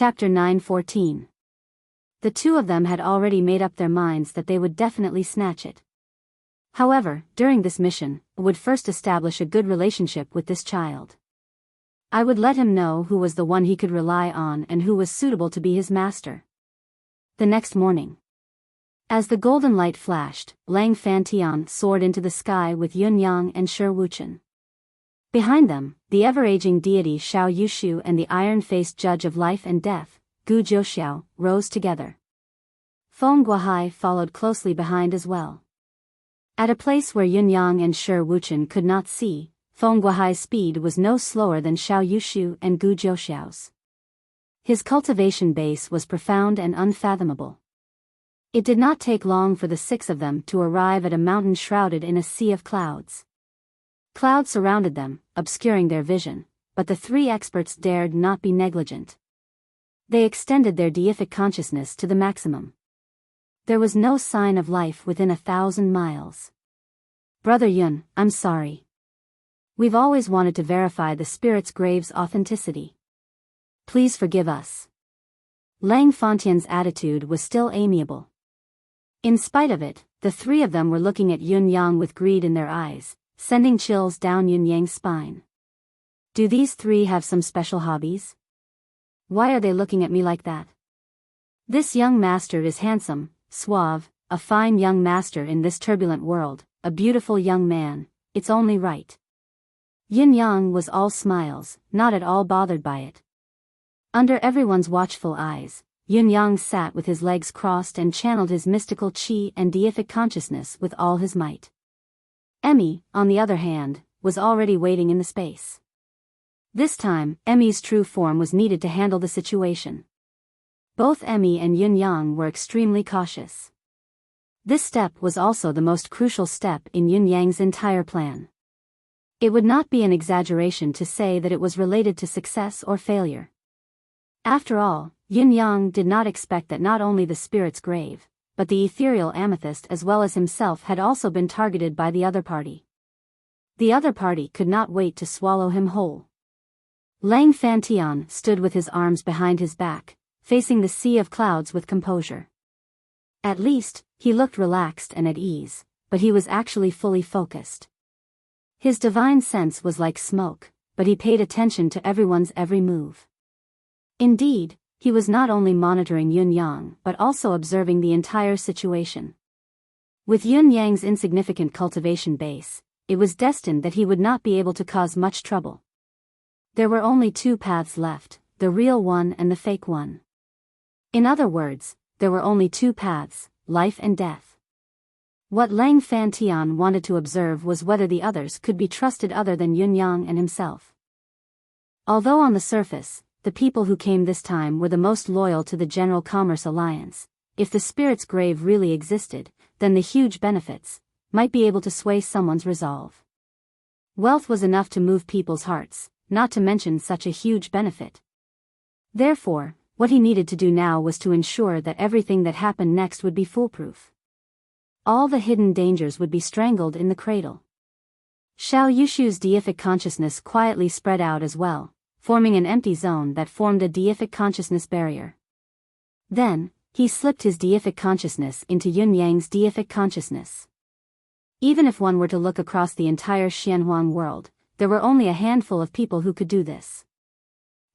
Chapter 9:14. The two of them had already made up their minds that they would definitely snatch it. However, during this mission, I would first establish a good relationship with this child. I would let him know who was the one he could rely on and who was suitable to be his master. The next morning, as the golden light flashed, Lang Fantian soared into the sky with Yun Yang and Shi Wuchen. Behind them, the ever-aging deity Xiao Yushu and the iron-faced judge of life and death, Gu Jiuxiao, rose together. Feng Guohai followed closely behind as well. At a place where Yun Yang and Shi Wuchen could not see, Feng Guohai's speed was no slower than Xiao Yushu and Gu Jiuxiao's. His cultivation base was profound and unfathomable. It did not take long for the six of them to arrive at a mountain shrouded in a sea of clouds. Clouds surrounded them, obscuring their vision, but the three experts dared not be negligent. They extended their deific consciousness to the maximum. There was no sign of life within 1,000 miles. Brother Yun, I'm sorry. We've always wanted to verify the spirit's grave's authenticity. Please forgive us. Lang Fantian's attitude was still amiable. In spite of it, the three of them were looking at Yun Yang with greed in their eyes, sending chills down Yun Yang's spine. Do these three have some special hobbies? Why are they looking at me like that? This young master is handsome, suave, a fine young master in this turbulent world, a beautiful young man, it's only right. Yun Yang was all smiles, not at all bothered by it. Under everyone's watchful eyes, Yun Yang sat with his legs crossed and channeled his mystical qi and deific consciousness with all his might. Emmy, on the other hand, was already waiting in the space. This time, Emmy's true form was needed to handle the situation. Both Emmy and Yun Yang were extremely cautious. This step was also the most crucial step in Yun Yang's entire plan. It would not be an exaggeration to say that it was related to success or failure. After all, Yun Yang did not expect that not only the spirit's grave, but the ethereal amethyst as well as himself had also been targeted by the other party. The other party could not wait to swallow him whole. Lang Fantian stood with his arms behind his back, facing the sea of clouds with composure. At least, he looked relaxed and at ease, but he was actually fully focused. His divine sense was like smoke, but he paid attention to everyone's every move. Indeed, he was not only monitoring Yun Yang but also observing the entire situation. With Yun Yang's insignificant cultivation base, it was destined that he would not be able to cause much trouble. There were only two paths left, the real one and the fake one. In other words, there were only two paths, life and death. What Lang Fantian wanted to observe was whether the others could be trusted other than Yun Yang and himself. Although on the surface, the people who came this time were the most loyal to the General Commerce Alliance, if the spirit's grave really existed, then the huge benefits might be able to sway someone's resolve. Wealth was enough to move people's hearts, not to mention such a huge benefit. Therefore, what he needed to do now was to ensure that everything that happened next would be foolproof. All the hidden dangers would be strangled in the cradle. Xiao Yushu's deific consciousness quietly spread out as well, forming an empty zone that formed a deific consciousness barrier. Then, he slipped his deific consciousness into Yun Yang's deific consciousness. Even if one were to look across the entire Xianhuang world, there were only a handful of people who could do this.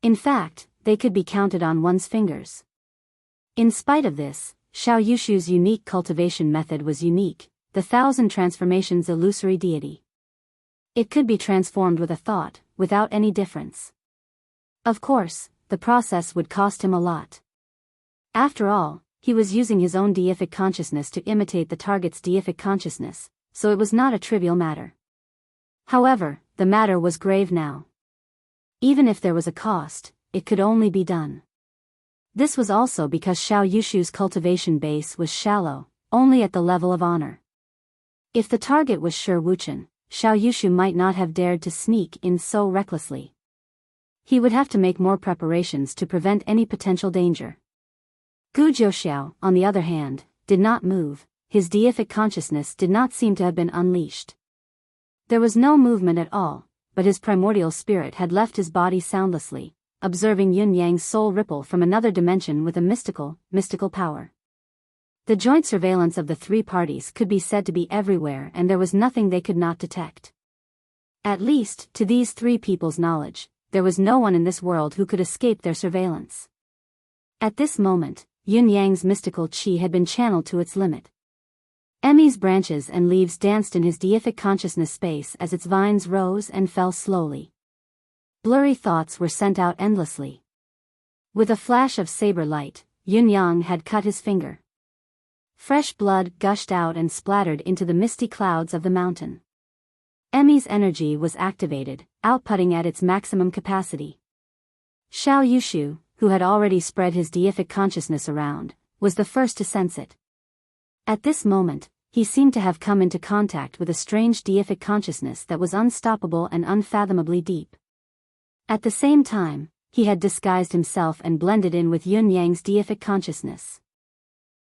In fact, they could be counted on one's fingers. In spite of this, Xiao Yushu's unique cultivation method was unique, the 1,000 transformations illusory deity. It could be transformed with a thought, without any difference. Of course, the process would cost him a lot. After all, he was using his own deific consciousness to imitate the target's deific consciousness, so it was not a trivial matter. However, the matter was grave now. Even if there was a cost, it could only be done. This was also because Xiao Yushu's cultivation base was shallow, only at the level of honor. If the target was Shi Wuchen, Xiao Yushu might not have dared to sneak in so recklessly. He would have to make more preparations to prevent any potential danger. Gu Jiuxiao, on the other hand, did not move, his deific consciousness did not seem to have been unleashed. There was no movement at all, but his primordial spirit had left his body soundlessly, observing Yun Yang's soul ripple from another dimension with a mystical power. The joint surveillance of the three parties could be said to be everywhere, and there was nothing they could not detect. At least, to these three people's knowledge, there was no one in this world who could escape their surveillance. At this moment, Yun Yang's mystical qi had been channeled to its limit. Emmy's branches and leaves danced in his deific consciousness space as its vines rose and fell slowly. Blurry thoughts were sent out endlessly. With a flash of saber light, Yun Yang had cut his finger. Fresh blood gushed out and splattered into the misty clouds of the mountain. Emmy's energy was activated, outputting at its maximum capacity. Xiao Yushu, who had already spread his deific consciousness around, was the first to sense it. At this moment, he seemed to have come into contact with a strange deific consciousness that was unstoppable and unfathomably deep. At the same time, he had disguised himself and blended in with Yun Yang's deific consciousness.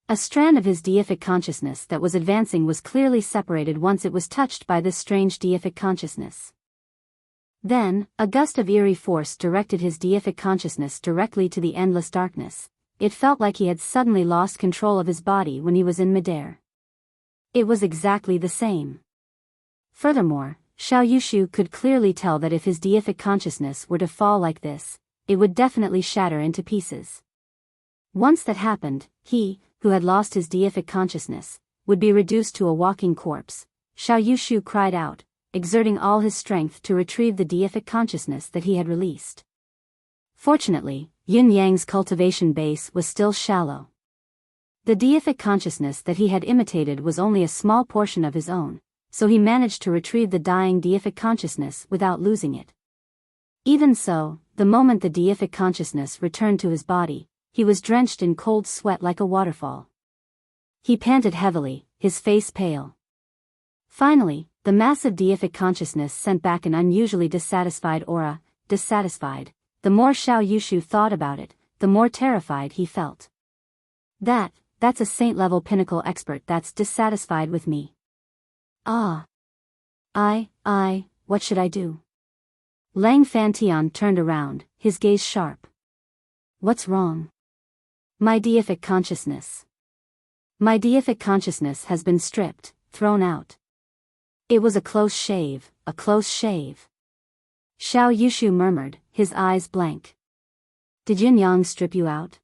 A strand of his deific consciousness that was advancing was clearly separated once it was touched by this strange deific consciousness. Then, a gust of eerie force directed his deific consciousness directly to the endless darkness. It felt like he had suddenly lost control of his body when he was in midair. It was exactly the same. Furthermore, Xiao Yushu could clearly tell that if his deific consciousness were to fall like this, it would definitely shatter into pieces. Once that happened, he, who had lost his deific consciousness, would be reduced to a walking corpse. Xiao Yushu cried out, exerting all his strength to retrieve the deific consciousness that he had released. Fortunately, Yun Yang's cultivation base was still shallow. The deific consciousness that he had imitated was only a small portion of his own, so he managed to retrieve the dying deific consciousness without losing it. Even so, the moment the deific consciousness returned to his body, he was drenched in cold sweat like a waterfall. He panted heavily, his face pale. Finally, the massive deific consciousness sent back an unusually dissatisfied aura. Dissatisfied. The more Xiao Yushu thought about it, the more terrified he felt. That's a saint-level pinnacle expert that's dissatisfied with me. Ah. What should I do? Lang Fantian turned around, his gaze sharp. What's wrong? My deific consciousness. My deific consciousness has been stripped, thrown out. It was a close shave, a close shave. Xiao Yushu murmured, his eyes blank. Did Yin Yang strip you out?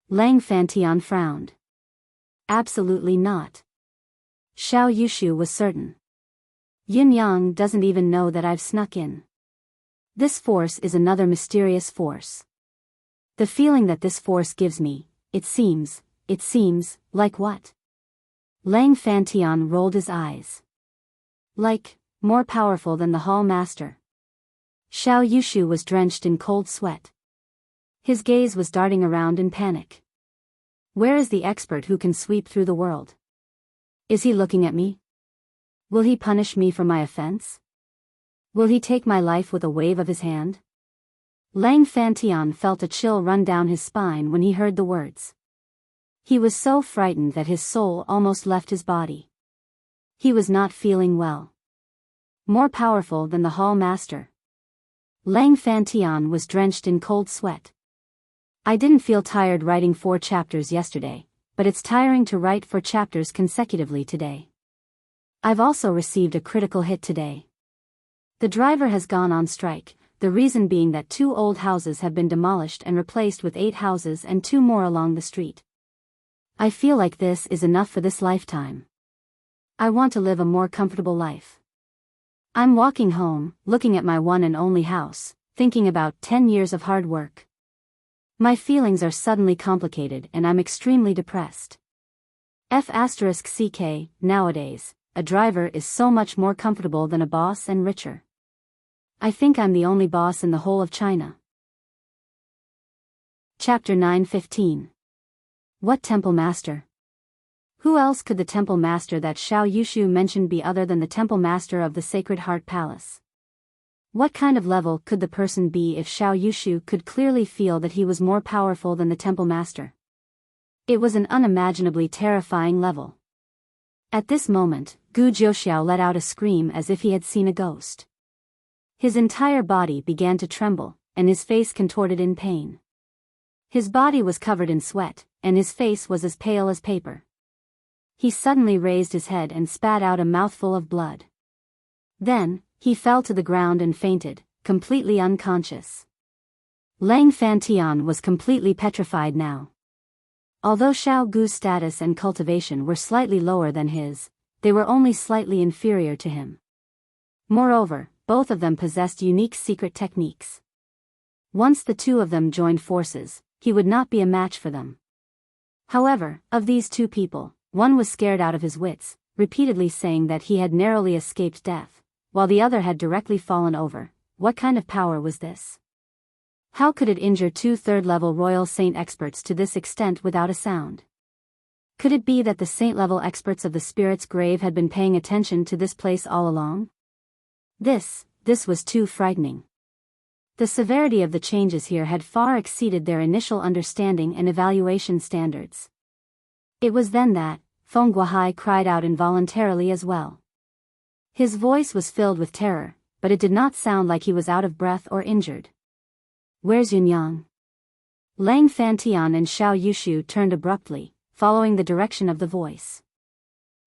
Lang Fantian frowned. Absolutely not. Xiao Yushu was certain. Yin Yang doesn't even know that I've snuck in. This force is another mysterious force. The feeling that this force gives me, it seems, like what? Lang Fantian rolled his eyes. Like, more powerful than the Hall Master. Xiao Yushu was drenched in cold sweat. His gaze was darting around in panic. Where is the expert who can sweep through the world? Is he looking at me? Will he punish me for my offense? Will he take my life with a wave of his hand? Lang Fantian felt a chill run down his spine when he heard the words. He was so frightened that his soul almost left his body. He was not feeling well. More powerful than the Hall Master. Lang Fantian was drenched in cold sweat. I didn't feel tired writing 4 chapters yesterday, but it's tiring to write 4 chapters consecutively today. I've also received a critical hit today. The driver has gone on strike, the reason being that 2 old houses have been demolished and replaced with 8 houses and 2 more along the street. I feel like this is enough for this lifetime. I want to live a more comfortable life. I'm walking home, looking at my one and only house, thinking about 10 years of hard work. My feelings are suddenly complicated and I'm extremely depressed. *CK, nowadays, a driver is so much more comfortable than a boss and richer. I think I'm the only boss in the whole of China. Chapter 9:15. What Temple Master? Who else could the Temple Master that Xiao Yushu mentioned be other than the Temple Master of the Sacred Heart Palace? What kind of level could the person be if Xiao Yushu could clearly feel that he was more powerful than the Temple Master? It was an unimaginably terrifying level. At this moment, Gu Jiuxiao let out a scream as if he had seen a ghost. His entire body began to tremble, and his face contorted in pain. His body was covered in sweat, and his face was as pale as paper. He suddenly raised his head and spat out a mouthful of blood. Then, he fell to the ground and fainted, completely unconscious. Lang Fantian was completely petrified now. Although Xiao Gu's status and cultivation were slightly lower than his, they were only slightly inferior to him. Moreover, both of them possessed unique secret techniques. Once the two of them joined forces, he would not be a match for them. However, of these two people, one was scared out of his wits, repeatedly saying that he had narrowly escaped death, while the other had directly fallen over. What kind of power was this? How could it injure two third-level Royal Saint experts to this extent without a sound? Could it be that the Saint-level experts of the Spirit's Grave had been paying attention to this place all along? This was too frightening. The severity of the changes here had far exceeded their initial understanding and evaluation standards. It was then that Feng Guohai cried out involuntarily as well. His voice was filled with terror, but it did not sound like he was out of breath or injured. "Where's Yunyang?" Lang Fantian and Xiao Yushu turned abruptly, following the direction of the voice.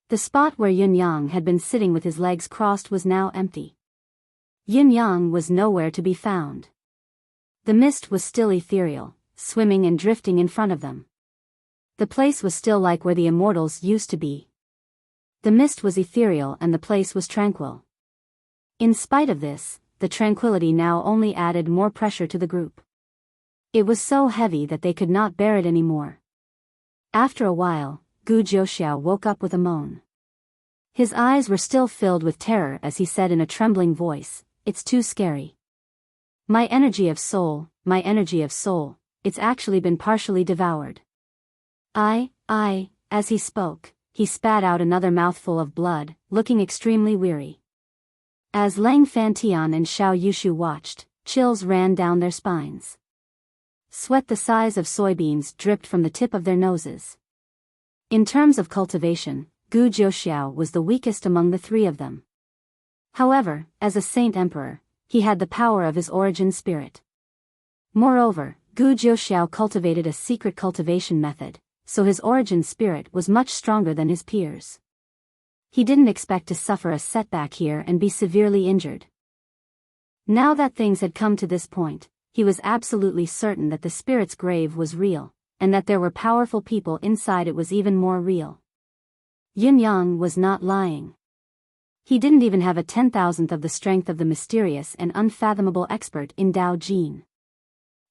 The spot where Yunyang had been sitting with his legs crossed was now empty. Yunyang was nowhere to be found. The mist was still ethereal, swimming and drifting in front of them. The place was still like where the immortals used to be. The mist was ethereal and the place was tranquil. In spite of this, the tranquility now only added more pressure to the group. It was so heavy that they could not bear it anymore. After a while, Gu Jiuxiao woke up with a moan. His eyes were still filled with terror as he said in a trembling voice, "It's too scary. My energy of soul, it's actually been partially devoured." As he spoke, he spat out another mouthful of blood, looking extremely weary. As Lang Fantian and Xiao Yushu watched, chills ran down their spines. Sweat the size of soybeans dripped from the tip of their noses. In terms of cultivation, Gu Jiuxiao was the weakest among the three of them. However, as a Saint Emperor, he had the power of his origin spirit. Moreover, Gu Jiuxiao cultivated a secret cultivation method, so his origin spirit was much stronger than his peers. He didn't expect to suffer a setback here and be severely injured. Now that things had come to this point, he was absolutely certain that the Spirit's Grave was real, and that there were powerful people inside it was even more real. Yunyang was not lying. He didn't even have a 10,000th of the strength of the mysterious and unfathomable expert in Dao Jin.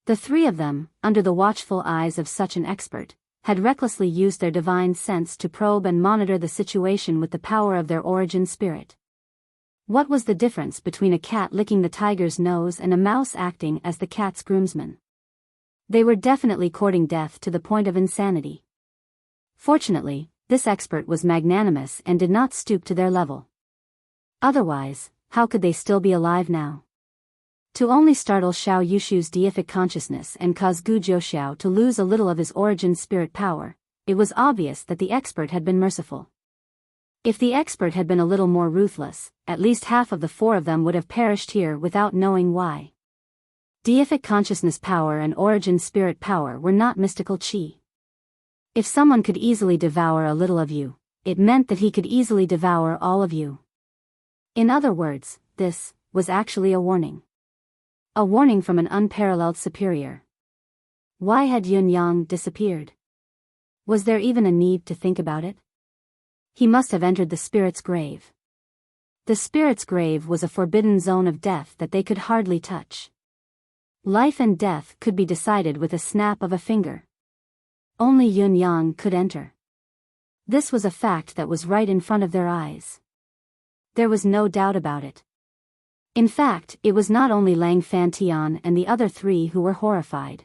The three of them, under the watchful eyes of such an expert, had recklessly used their divine sense to probe and monitor the situation with the power of their origin spirit. What was the difference between a cat licking the tiger's nose and a mouse acting as the cat's groomsman? They were definitely courting death to the point of insanity. Fortunately, this expert was magnanimous and did not stoop to their level. Otherwise, how could they still be alive now? To only startle Xiao Yushu's deific consciousness and cause Gu Jiuxiao to lose a little of his origin spirit power, it was obvious that the expert had been merciful. If the expert had been a little more ruthless, at least half of the four of them would have perished here without knowing why. Deific consciousness power and origin spirit power were not mystical qi. If someone could easily devour a little of you, it meant that he could easily devour all of you. In other words, this was actually a warning. A warning from an unparalleled superior. Why had Yunyang disappeared? Was there even a need to think about it? He must have entered the Spirit's Grave. The Spirit's Grave was a forbidden zone of death that they could hardly touch. Life and death could be decided with a snap of a finger. Only Yunyang could enter. This was a fact that was right in front of their eyes. There was no doubt about it. In fact, it was not only Lang Fantian and the other three who were horrified.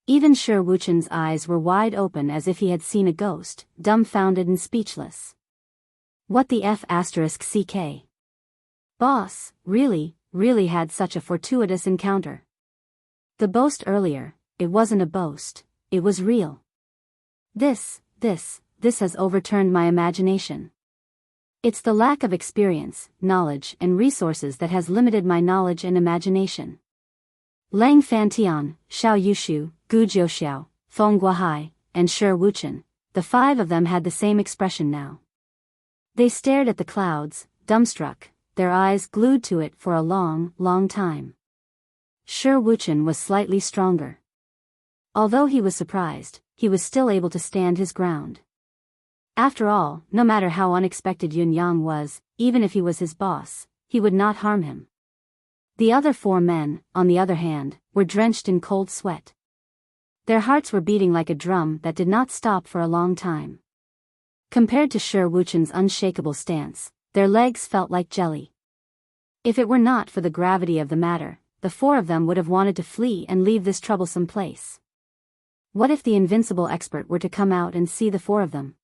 Even Shi Wuchen's eyes were wide open as if he had seen a ghost, dumbfounded and speechless. What the F***ck? Boss, really had such a fortuitous encounter. The boast earlier, it wasn't a boast, it was real. This has overturned my imagination. It's the lack of experience, knowledge, and resources that has limited my knowledge and imagination. Lang Fantian, Xiao Yushu, Gu Jiuxiao, Feng Guahai, and Shi Wuchen, the 5 of them had the same expression now. They stared at the clouds, dumbstruck, their eyes glued to it for a long, long time. Shi Wuchen was slightly stronger. Although he was surprised, he was still able to stand his ground. After all, no matter how unexpected Yun Yang was, even if he was his boss, he would not harm him. The other 4 men, on the other hand, were drenched in cold sweat. Their hearts were beating like a drum that did not stop for a long time. Compared to Shi Wuchen's unshakable stance, their legs felt like jelly. If it were not for the gravity of the matter, the 4 of them would have wanted to flee and leave this troublesome place. What if the invincible expert were to come out and see the 4 of them?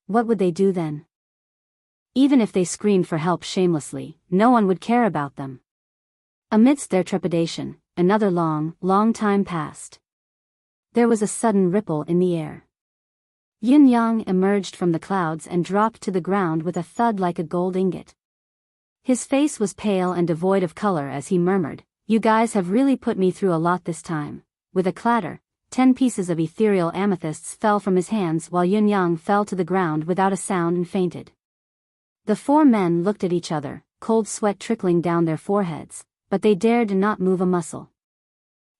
What would they do then? Even if they screamed for help shamelessly, no one would care about them. Amidst their trepidation, another long, long time passed. There was a sudden ripple in the air. Yun Yang emerged from the clouds and dropped to the ground with a thud like a gold ingot. His face was pale and devoid of color as he murmured, "You guys have really put me through a lot this time." With a clatter, 10 pieces of ethereal amethysts fell from his hands while Yun Yang fell to the ground without a sound and fainted. The 4 men looked at each other, cold sweat trickling down their foreheads, but they dared not move a muscle.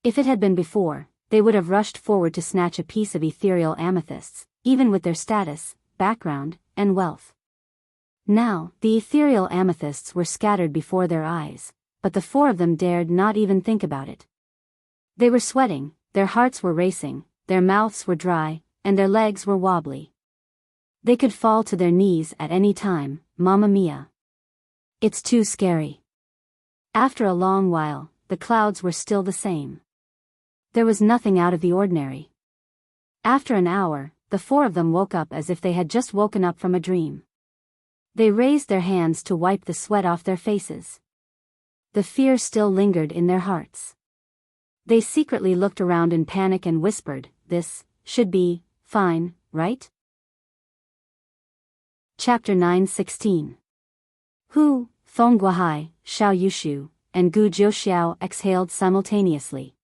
If it had been before, they would have rushed forward to snatch a piece of ethereal amethysts, even with their status, background, and wealth. Now, the ethereal amethysts were scattered before their eyes, but the 4 of them dared not even think about it. They were sweating, their hearts were racing, their mouths were dry, and their legs were wobbly. They could fall to their knees at any time, Mamma Mia. It's too scary. After a long while, the clouds were still the same. There was nothing out of the ordinary. After an hour, the 4 of them woke up as if they had just woken up from a dream. They raised their hands to wipe the sweat off their faces. The fear still lingered in their hearts. They secretly looked around in panic and whispered, "This should be fine, right?" Chapter 9:16. Hu, Feng Guahai, Xiao Yushu, and Gu Jiuxiao exhaled simultaneously.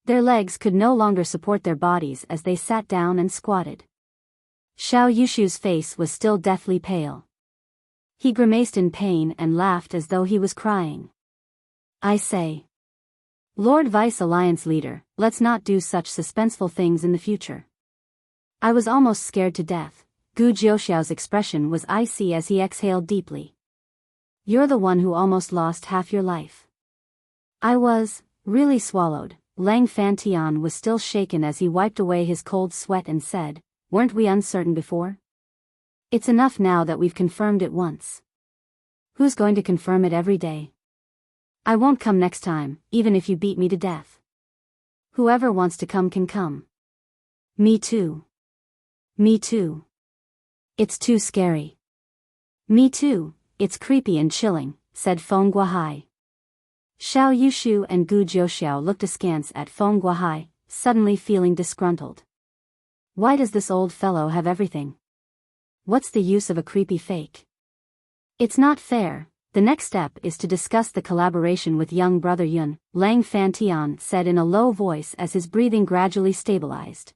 Their legs could no longer support their bodies as they sat down and squatted. Xiao Yushu's face was still deathly pale. He grimaced in pain and laughed as though he was crying. "I say, Lord Vice Alliance Leader, let's not do such suspenseful things in the future." I was almost scared to death. Gu Jiuxiao's expression was icy as he exhaled deeply. "You're the one who almost lost half your life." I was, really swallowed. Lang Fantian was still shaken as he wiped away his cold sweat and said, "Weren't we uncertain before? It's enough now that we've confirmed it once. Who's going to confirm it every day? I won't come next time, even if you beat me to death. Whoever wants to come can come." "Me too. Me too. It's too scary." "Me too, it's creepy and chilling," said Feng Guahai. Xiao Yushu and Gu Jiuxiao looked askance at Feng Guahai, suddenly feeling disgruntled. Why does this old fellow have everything? What's the use of a creepy fake? It's not fair. The next step is to discuss the collaboration with young brother Yun, Lang Fantian said in a low voice as his breathing gradually stabilized.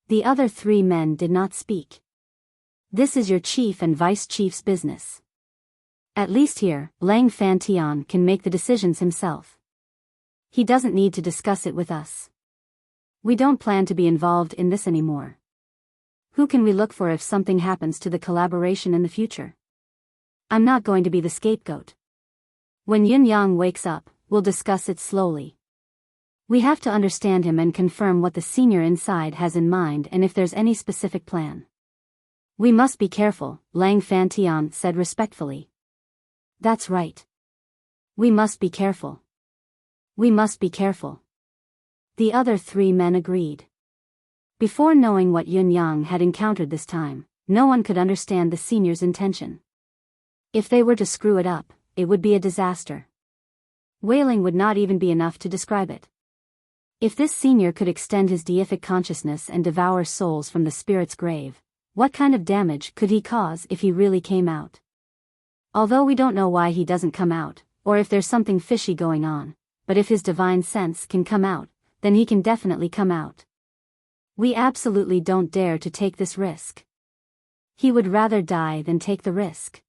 The other 3 men did not speak. "This is your chief and vice chief's business. At least here, Lang Fantian can make the decisions himself. He doesn't need to discuss it with us. We don't plan to be involved in this anymore. Who can we look for if something happens to the collaboration in the future? I'm not going to be the scapegoat. When Yun Yang wakes up, we'll discuss it slowly. We have to understand him and confirm what the senior inside has in mind and if there's any specific plan." "We must be careful," Lang Fantian said respectfully. "That's right. We must be careful. We must be careful." The other 3 men agreed. Before knowing what Yun Yang had encountered this time, no one could understand the senior's intention. If they were to screw it up, it would be a disaster. Wailing would not even be enough to describe it. If this senior could extend his deific consciousness and devour souls from the spirit's grave, what kind of damage could he cause if he really came out? Although we don't know why he doesn't come out, or if there's something fishy going on, but if his divine sense can come out, then he can definitely come out. We absolutely don't dare to take this risk. He would rather die than take the risk.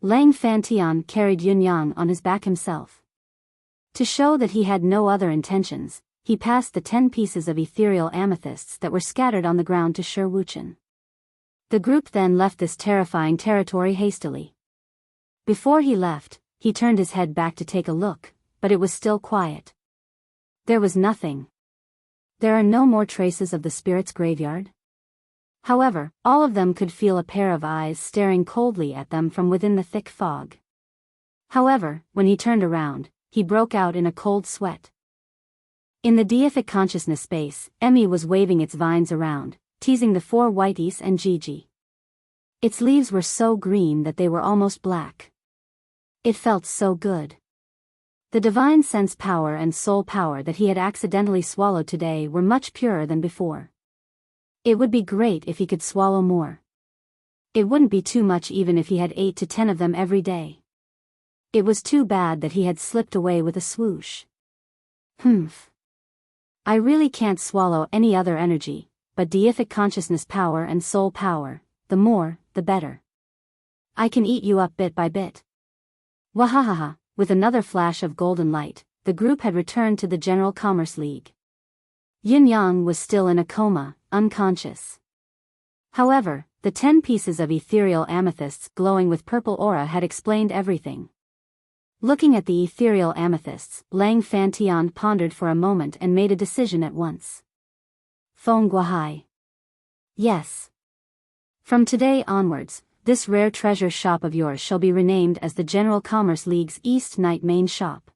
Lang Fantian carried Yun Yang on his back himself. To show that he had no other intentions, he passed the 10 pieces of ethereal amethysts that were scattered on the ground to Shi Wuchen. The group then left this terrifying territory hastily. Before he left, he turned his head back to take a look, but it was still quiet. There was nothing. There are no more traces of the spirit's graveyard. However, all of them could feel a pair of eyes staring coldly at them from within the thick fog. However, when he turned around, he broke out in a cold sweat. In the deific consciousness space, Emmy was waving its vines around, teasing the 4 whiteys and Gigi. Its leaves were so green that they were almost black. It felt so good. The divine sense power and soul power that he had accidentally swallowed today were much purer than before. It would be great if he could swallow more. It wouldn't be too much even if he had 8 to 10 of them every day. It was too bad that he had slipped away with a swoosh. Humph. I really can't swallow any other energy, but deific consciousness power and soul power, the more, the better. I can eat you up bit by bit. Wahahaha, with another flash of golden light, the group had returned to the General Commerce League. Yin Yang was still in a coma, unconscious. However, the 10 pieces of ethereal amethysts glowing with purple aura had explained everything. Looking at the ethereal amethysts, Lang Fantian pondered for a moment and made a decision at once. Feng Guahai. Yes. From today onwards, this rare treasure shop of yours shall be renamed as the General Commerce League's East Night Main Shop.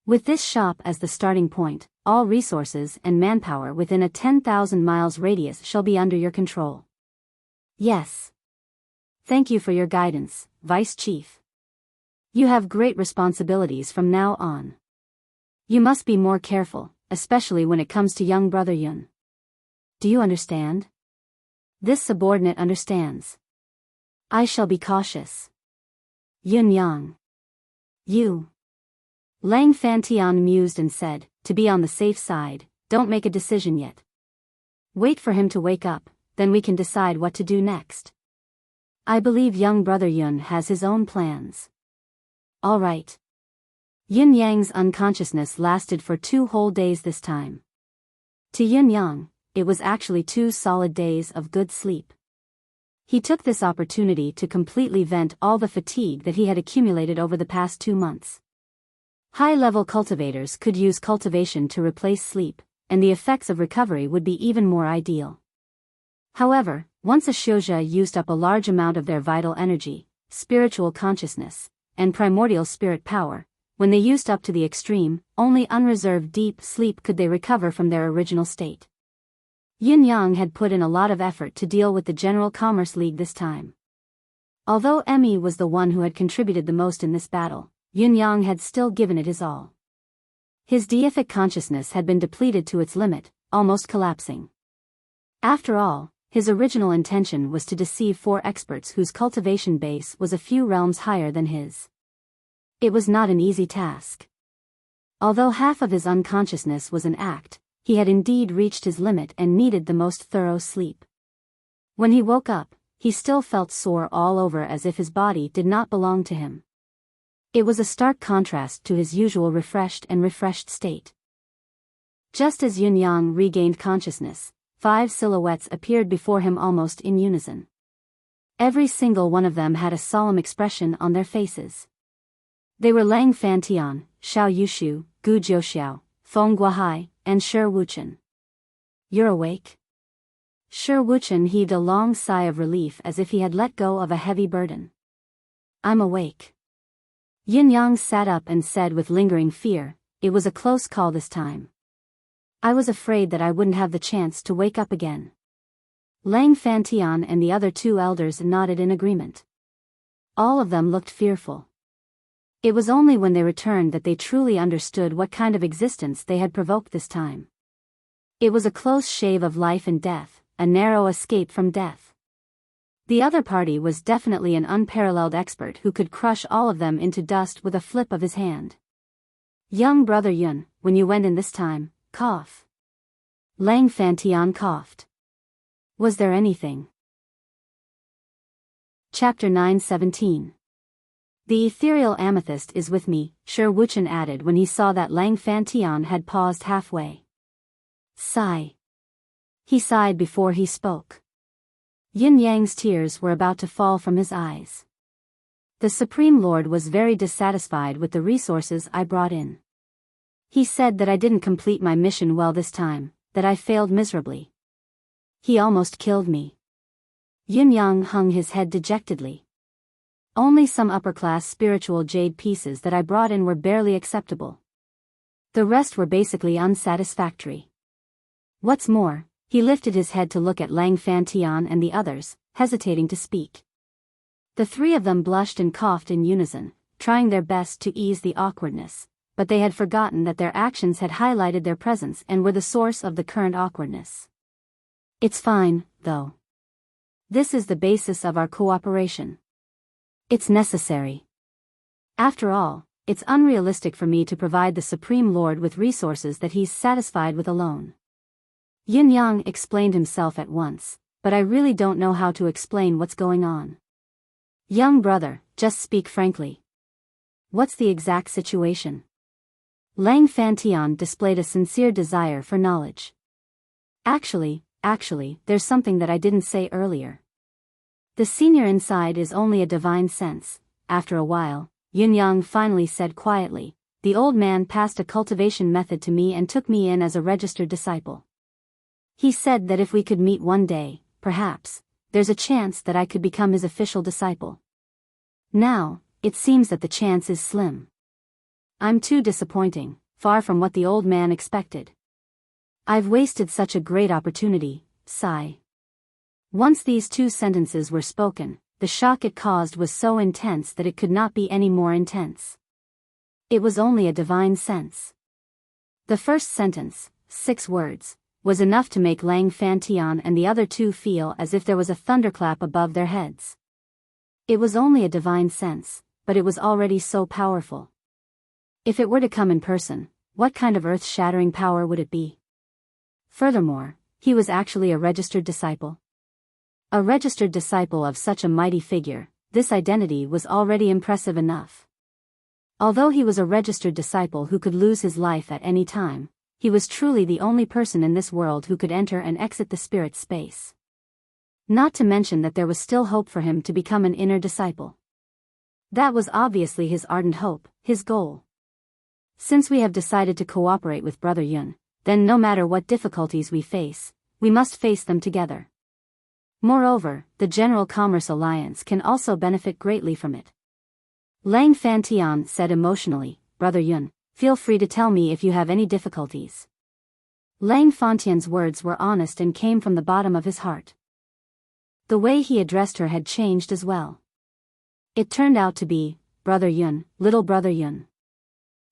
With this shop as the starting point, all resources and manpower within a 10,000 miles radius shall be under your control. Yes. Thank you for your guidance, Vice Chief. You have great responsibilities from now on. You must be more careful, especially when it comes to young brother Yun. Do you understand? This subordinate understands. I shall be cautious. Yun Yang. You. Lang Fantian mused and said, to be on the safe side, don't make a decision yet. Wait for him to wake up, then we can decide what to do next. I believe young brother Yun has his own plans. All right. Yin Yang's unconsciousness lasted for 2 whole days this time. To Yin Yang, it was actually 2 solid days of good sleep. He took this opportunity to completely vent all the fatigue that he had accumulated over the past 2 months. High-level cultivators could use cultivation to replace sleep, and the effects of recovery would be even more ideal. However, once a Shouja used up a large amount of their vital energy, spiritual consciousness, and primordial spirit power, when they used up to the extreme, only unreserved deep sleep could they recover from their original state. Yin Yang had put in a lot of effort to deal with the General Commerce League this time. Although Emmy was the one who had contributed the most in this battle, Yin Yang had still given it his all. His deific consciousness had been depleted to its limit, almost collapsing. After all, his original intention was to deceive 4 experts whose cultivation base was a few realms higher than his. It was not an easy task. Although half of his unconsciousness was an act, he had indeed reached his limit and needed the most thorough sleep. When he woke up, he still felt sore all over as if his body did not belong to him. It was a stark contrast to his usual refreshed state. Just as Yin Yang regained consciousness, 5 silhouettes appeared before him almost in unison. Every single one of them had a solemn expression on their faces. They were Lang Fantian, Xiao Yushu, Gu Jiuxiao, Feng Guahai, and Shi Wuchen. You're awake? Shi Wuchen heaved a long sigh of relief as if he had let go of a heavy burden. I'm awake. Yin Yang sat up and said with lingering fear, it was a close call this time. I was afraid that I wouldn't have the chance to wake up again. Lang Fantian and the other 2 elders nodded in agreement. All of them looked fearful. It was only when they returned that they truly understood what kind of existence they had provoked this time. It was a close shave of life and death, a narrow escape from death. The other party was definitely an unparalleled expert who could crush all of them into dust with a flip of his hand. Young brother Yun, when you went in this time, cough. Lang Fantian coughed. Was there anything? Chapter 9:17. The ethereal amethyst is with me, Shi Wuchen added when he saw that Lang Fantian had paused halfway. Sigh. He sighed before he spoke. Yin Yang's tears were about to fall from his eyes. The Supreme Lord was very dissatisfied with the resources I brought in. He said that I didn't complete my mission well this time, that I failed miserably. He almost killed me. Yin Yang hung his head dejectedly. Only some upper-class spiritual jade pieces that I brought in were barely acceptable. The rest were basically unsatisfactory. What's more, he lifted his head to look at Lang Fantian and the others, hesitating to speak. The three of them blushed and coughed in unison, trying their best to ease the awkwardness, but they had forgotten that their actions had highlighted their presence and were the source of the current awkwardness. It's fine, though. This is the basis of our cooperation. It's necessary. After all, it's unrealistic for me to provide the Supreme Lord with resources that he's satisfied with alone. Yin Yang explained himself at once, but I really don't know how to explain what's going on. Young brother, just speak frankly. What's the exact situation? Lang Fantian displayed a sincere desire for knowledge. Actually, there's something that I didn't say earlier. The senior inside is only a divine sense. After a while, Yin Yang finally said quietly, the old man passed a cultivation method to me and took me in as a registered disciple. He said that if we could meet one day, perhaps, there's a chance that I could become his official disciple. Now, it seems that the chance is slim. I'm too disappointing, far from what the old man expected. I've wasted such a great opportunity, sigh. Once these two sentences were spoken, the shock it caused was so intense that it could not be any more intense. It was only a divine sense. The first sentence, 6 words, was enough to make Lang Fantian and the other two feel as if there was a thunderclap above their heads. It was only a divine sense, but it was already so powerful. If it were to come in person, what kind of earth-shattering power would it be? Furthermore, he was actually a registered disciple. A registered disciple of such a mighty figure, this identity was already impressive enough. Although he was a registered disciple who could lose his life at any time, he was truly the only person in this world who could enter and exit the spirit space. Not to mention that there was still hope for him to become an inner disciple. That was obviously his ardent hope, his goal. Since we have decided to cooperate with Brother Yun, then no matter what difficulties we face, we must face them together. Moreover, the General Commerce Alliance can also benefit greatly from it. Lang Fantian said emotionally, Brother Yun, feel free to tell me if you have any difficulties. Lang Fantian's words were honest and came from the bottom of his heart. The way he addressed her had changed as well. It turned out to be, Brother Yun, little Brother Yun.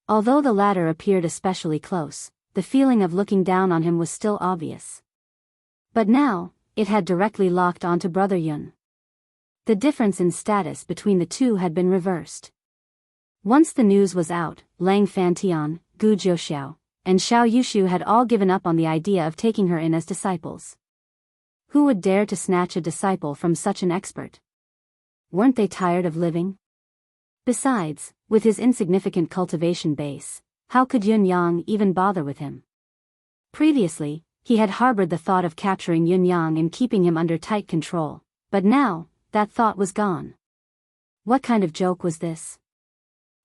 Although the latter appeared especially close, the feeling of looking down on him was still obvious. But now, it had directly locked onto Brother Yun. The difference in status between the two had been reversed. Once the news was out, Lang Fantian, Gu Jiuxiao, and Xiao Yushu had all given up on the idea of taking her in as disciples. Who would dare to snatch a disciple from such an expert? Weren't they tired of living? Besides, with his insignificant cultivation base, how could Yun Yang even bother with him? Previously, he had harbored the thought of capturing Yun Yang and keeping him under tight control, but now, that thought was gone. What kind of joke was this?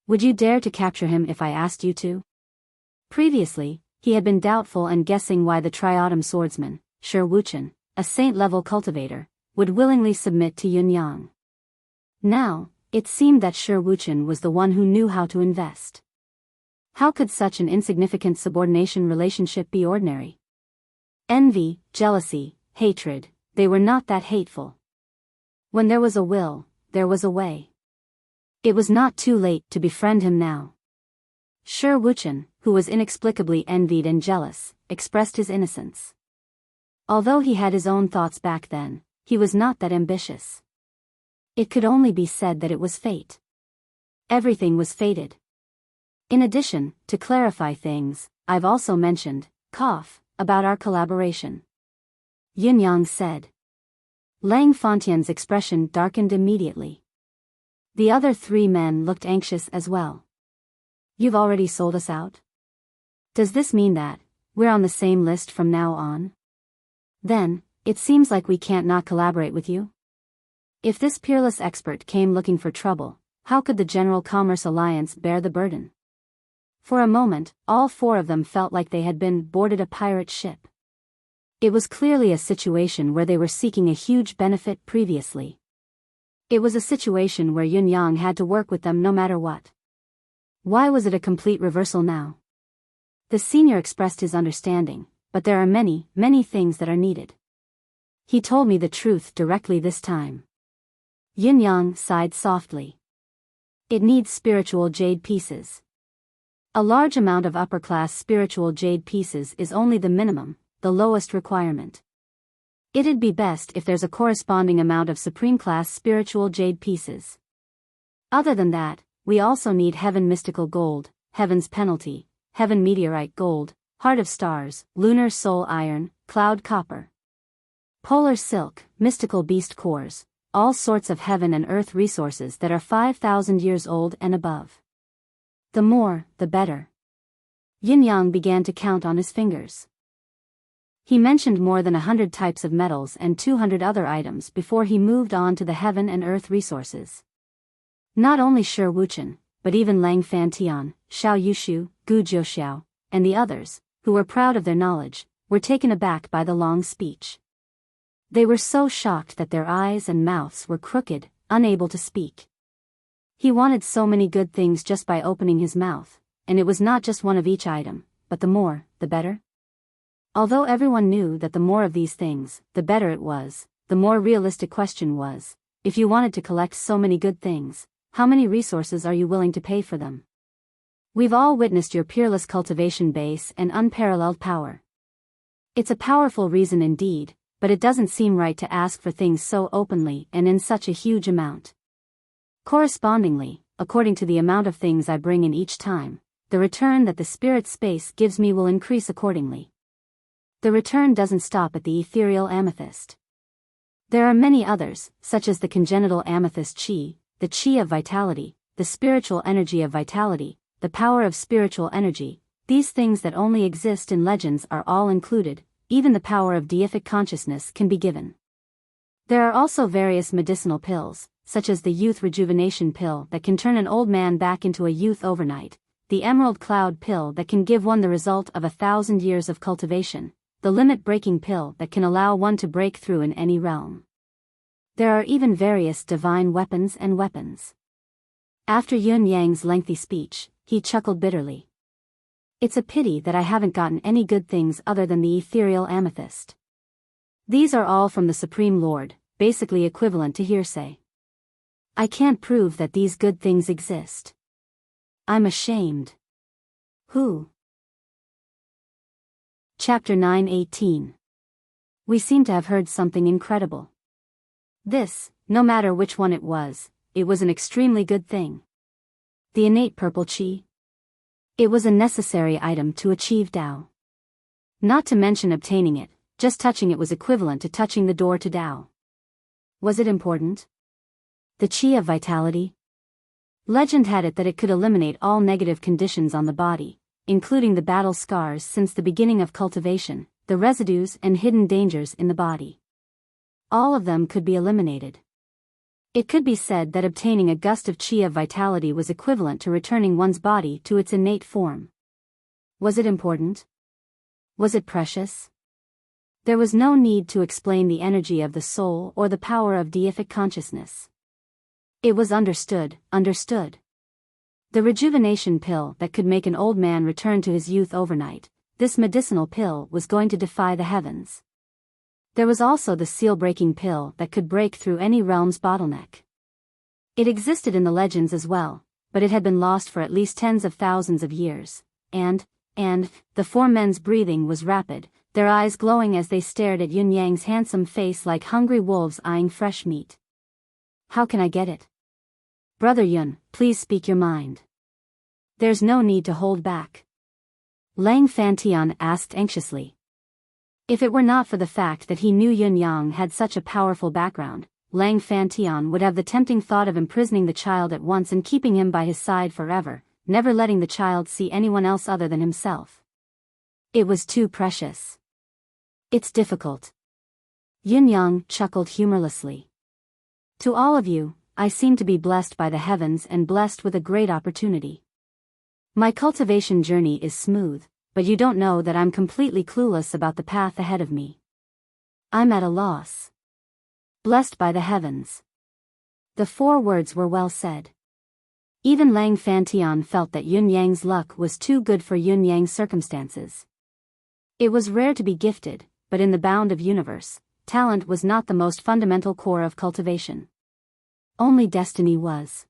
Would you dare to capture him if I asked you to? Previously, he had been doubtful and guessing why the Triautum swordsman, Shi Wuchen, a saint-level cultivator, would willingly submit to Yun Yang. Now, it seemed that Shi Wuchen was the one who knew how to invest. How could such an insignificant subordination relationship be ordinary? Envy, jealousy, hatred, they were not that hateful. When there was a will, there was a way. It was not too late to befriend him now. Shi Wuchen, who was inexplicably envied and jealous, expressed his innocence. Although he had his own thoughts back then, he was not that ambitious. It could only be said that it was fate. Everything was fated. In addition, to clarify things, I've also mentioned, about our collaboration. Yin Yang said. Lang Fontain's expression darkened immediately. The other 3 men looked anxious as well. You've already sold us out? Does this mean that we're on the same list from now on? Then, it seems like we can't not collaborate with you. If this peerless expert came looking for trouble, how could the General Commerce Alliance bear the burden? For a moment, all 4 of them felt like they had been boarded a pirate ship. It was clearly a situation where they were seeking a huge benefit previously. It was a situation where Yun Yang had to work with them no matter what. Why was it a complete reversal now? The senior expressed his understanding, but there are many, many things that are needed. He told me the truth directly this time. Yin Yang sighed softly. It needs spiritual jade pieces. A large amount of upper-class spiritual jade pieces is only the minimum, the lowest requirement. It'd be best if there's a corresponding amount of supreme-class spiritual jade pieces. Other than that, we also need heaven mystical gold, heaven's penalty, heaven meteorite gold, heart of stars, lunar soul iron, cloud copper, polar silk, mystical beast cores, all sorts of heaven and earth resources that are 5,000 years old and above. The more, the better. Yin Yang began to count on his fingers. He mentioned more than 100 types of metals and 200 other items before he moved on to the heaven and earth resources. Not only Shi Wuchen, but even Lang Fantian, Xiao Yushu, Gu Jiuxiao, and the others, who were proud of their knowledge, were taken aback by the long speech. They were so shocked that their eyes and mouths were crooked, unable to speak. He wanted so many good things just by opening his mouth, and it was not just one of each item, but the more, the better. Although everyone knew that the more of these things, the better it was, the more realistic question was, if you wanted to collect so many good things, how many resources are you willing to pay for them? We've all witnessed your peerless cultivation base and unparalleled power. It's a powerful reason indeed, but it doesn't seem right to ask for things so openly and in such a huge amount. Correspondingly, according to the amount of things I bring in each time, the return that the spirit space gives me will increase accordingly. The return doesn't stop at the ethereal amethyst. There are many others, such as the congenital amethyst chi, the chi of vitality, the spiritual energy of vitality, the power of spiritual energy. These things that only exist in legends are all included, even the power of deific consciousness can be given. There are also various medicinal pills, such as the youth rejuvenation pill that can turn an old man back into a youth overnight, the emerald cloud pill that can give one the result of 1,000 years of cultivation, the limit-breaking pill that can allow one to break through in any realm. There are even various divine weapons and weapons. After Yun Yang's lengthy speech, he chuckled bitterly. It's a pity that I haven't gotten any good things other than the ethereal amethyst. These are all from the Supreme Lord, basically equivalent to hearsay. I can't prove that these good things exist. I'm ashamed. Who? Chapter 9:18. We seem to have heard something incredible. This, no matter which one it was an extremely good thing. The innate purple chi. It was a necessary item to achieve Tao. Not to mention obtaining it, just touching it was equivalent to touching the door to Tao. Was it important? The chi of vitality? Legend had it that it could eliminate all negative conditions on the body, including the battle scars since the beginning of cultivation, the residues and hidden dangers in the body. All of them could be eliminated. It could be said that obtaining a gust of chi of vitality was equivalent to returning one's body to its innate form. Was it important? Was it precious? There was no need to explain the energy of the soul or the power of deific consciousness. It was understood. The rejuvenation pill that could make an old man return to his youth overnight, this medicinal pill was going to defy the heavens. There was also the seal-breaking pill that could break through any realm's bottleneck. It existed in the legends as well, but it had been lost for at least tens of thousands of years, and the 4 men's breathing was rapid, their eyes glowing as they stared at Yun Yang's handsome face like hungry wolves eyeing fresh meat. How can I get it? Brother Yun, please speak your mind. There's no need to hold back. Lang Fantian asked anxiously. If it were not for the fact that he knew Yun Yang had such a powerful background, Lang Fantian would have the tempting thought of imprisoning the child at once and keeping him by his side forever, never letting the child see anyone else other than himself. It was too precious. It's difficult. Yun Yang chuckled humorlessly. To all of you, I seem to be blessed by the heavens and blessed with a great opportunity. My cultivation journey is smooth, but you don't know that I'm completely clueless about the path ahead of me. I'm at a loss. Blessed by the heavens. The 4 words were well said. Even Lang Fantian felt that Yun Yang's luck was too good for Yun Yang's circumstances. It was rare to be gifted, but in the bound of universe, talent was not the most fundamental core of cultivation. Only destiny was.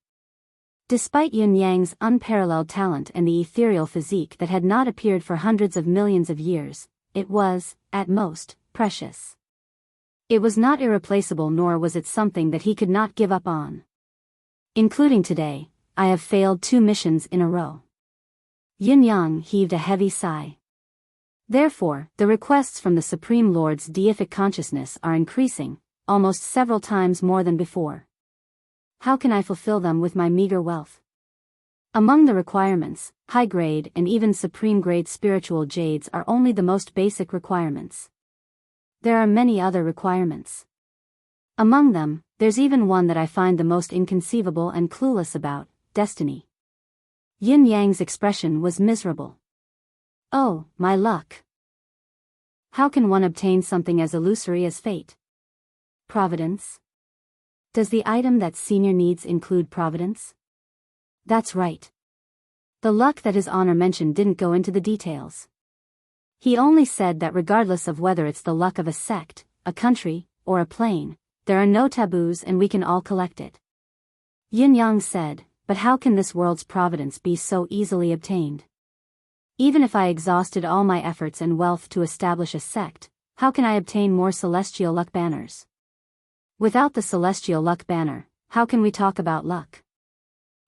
Despite Yun Yang's unparalleled talent and the ethereal physique that had not appeared for hundreds of millions of years, it was, at most, precious. It was not irreplaceable, nor was it something that he could not give up on. Including today, I have failed 2 missions in a row. Yun Yang heaved a heavy sigh. Therefore, the requests from the Supreme Lord's deific consciousness are increasing, almost several times more than before. How can I fulfill them with my meager wealth? Among the requirements, high-grade and even supreme-grade spiritual jades are only the most basic requirements. There are many other requirements. Among them, there's even one that I find the most inconceivable and clueless about: destiny. Yin Yang's expression was miserable. Oh, my luck. How can one obtain something as illusory as fate? Providence? Does the item that senior needs include providence? That's right. The luck that His Honor mentioned didn't go into the details. He only said that regardless of whether it's the luck of a sect, a country, or a plane, there are no taboos and we can all collect it. Yin Yang said, but how can this world's providence be so easily obtained? Even if I exhausted all my efforts and wealth to establish a sect, how can I obtain more celestial luck banners? Without the celestial luck banner, how can we talk about luck?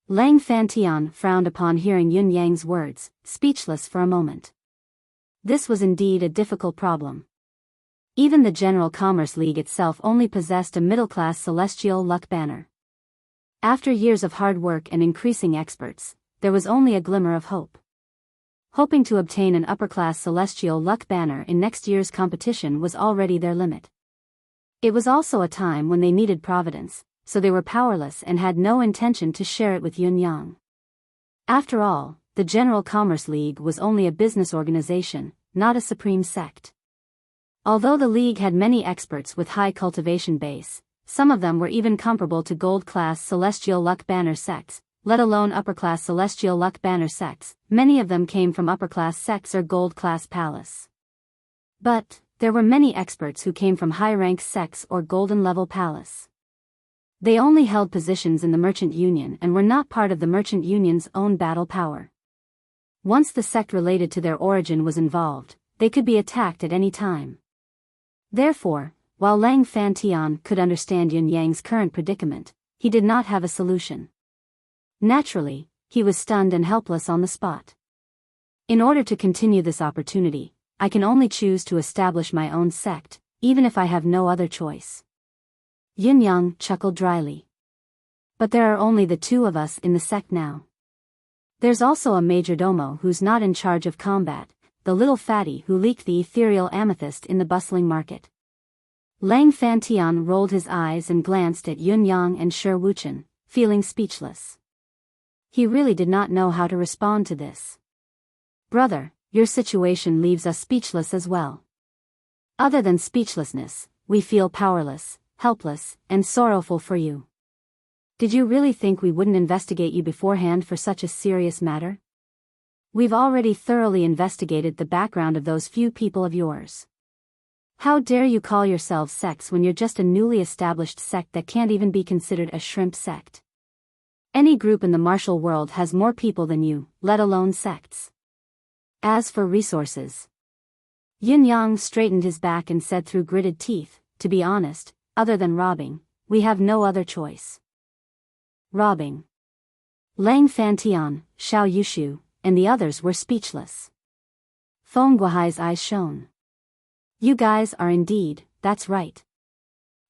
Lang Fantian frowned upon hearing Yun Yang's words, speechless for a moment. This was indeed a difficult problem. Even the General Commerce League itself only possessed a middle-class celestial luck banner. After years of hard work and increasing experts, there was only a glimmer of hope. Hoping to obtain an upper-class celestial luck banner in next year's competition was already their limit. It was also a time when they needed providence, so they were powerless and had no intention to share it with Yun Yang. After all, the General Commerce League was only a business organization, not a supreme sect. Although the League had many experts with high cultivation base, some of them were even comparable to gold-class celestial luck banner sects, let alone upper-class celestial luck banner sects. Many of them came from upper-class sects or gold-class palace. But there were many experts who came from high-rank sects or golden-level palace. They only held positions in the Merchant Union and were not part of the Merchant Union's own battle power. Once the sect related to their origin was involved, they could be attacked at any time. Therefore, while Lang Fantian could understand Yun Yang's current predicament, he did not have a solution. Naturally, he was stunned and helpless on the spot. In order to continue this opportunity, I can only choose to establish my own sect, even if I have no other choice. Yun Yang chuckled dryly. But there are only the 2 of us in the sect now. There's also a majordomo who's not in charge of combat, the little fatty who leaked the ethereal amethyst in the bustling market. Lang Fantian rolled his eyes and glanced at Yun Yang and Shi Wuchen, feeling speechless. He really did not know how to respond to this. Brother, your situation leaves us speechless as well. Other than speechlessness, we feel powerless, helpless, and sorrowful for you. Did you really think we wouldn't investigate you beforehand for such a serious matter? We've already thoroughly investigated the background of those few people of yours. How dare you call yourselves sects when you're just a newly established sect that can't even be considered a shrimp sect? Any group in the martial world has more people than you, let alone sects. As for resources, Yin Yang straightened his back and said through gritted teeth, to be honest, other than robbing, we have no other choice. Robbing. Lang Fantian, Xiao Yushu, and the others were speechless. Feng Guohai's eyes shone. You guys are indeed, that's right.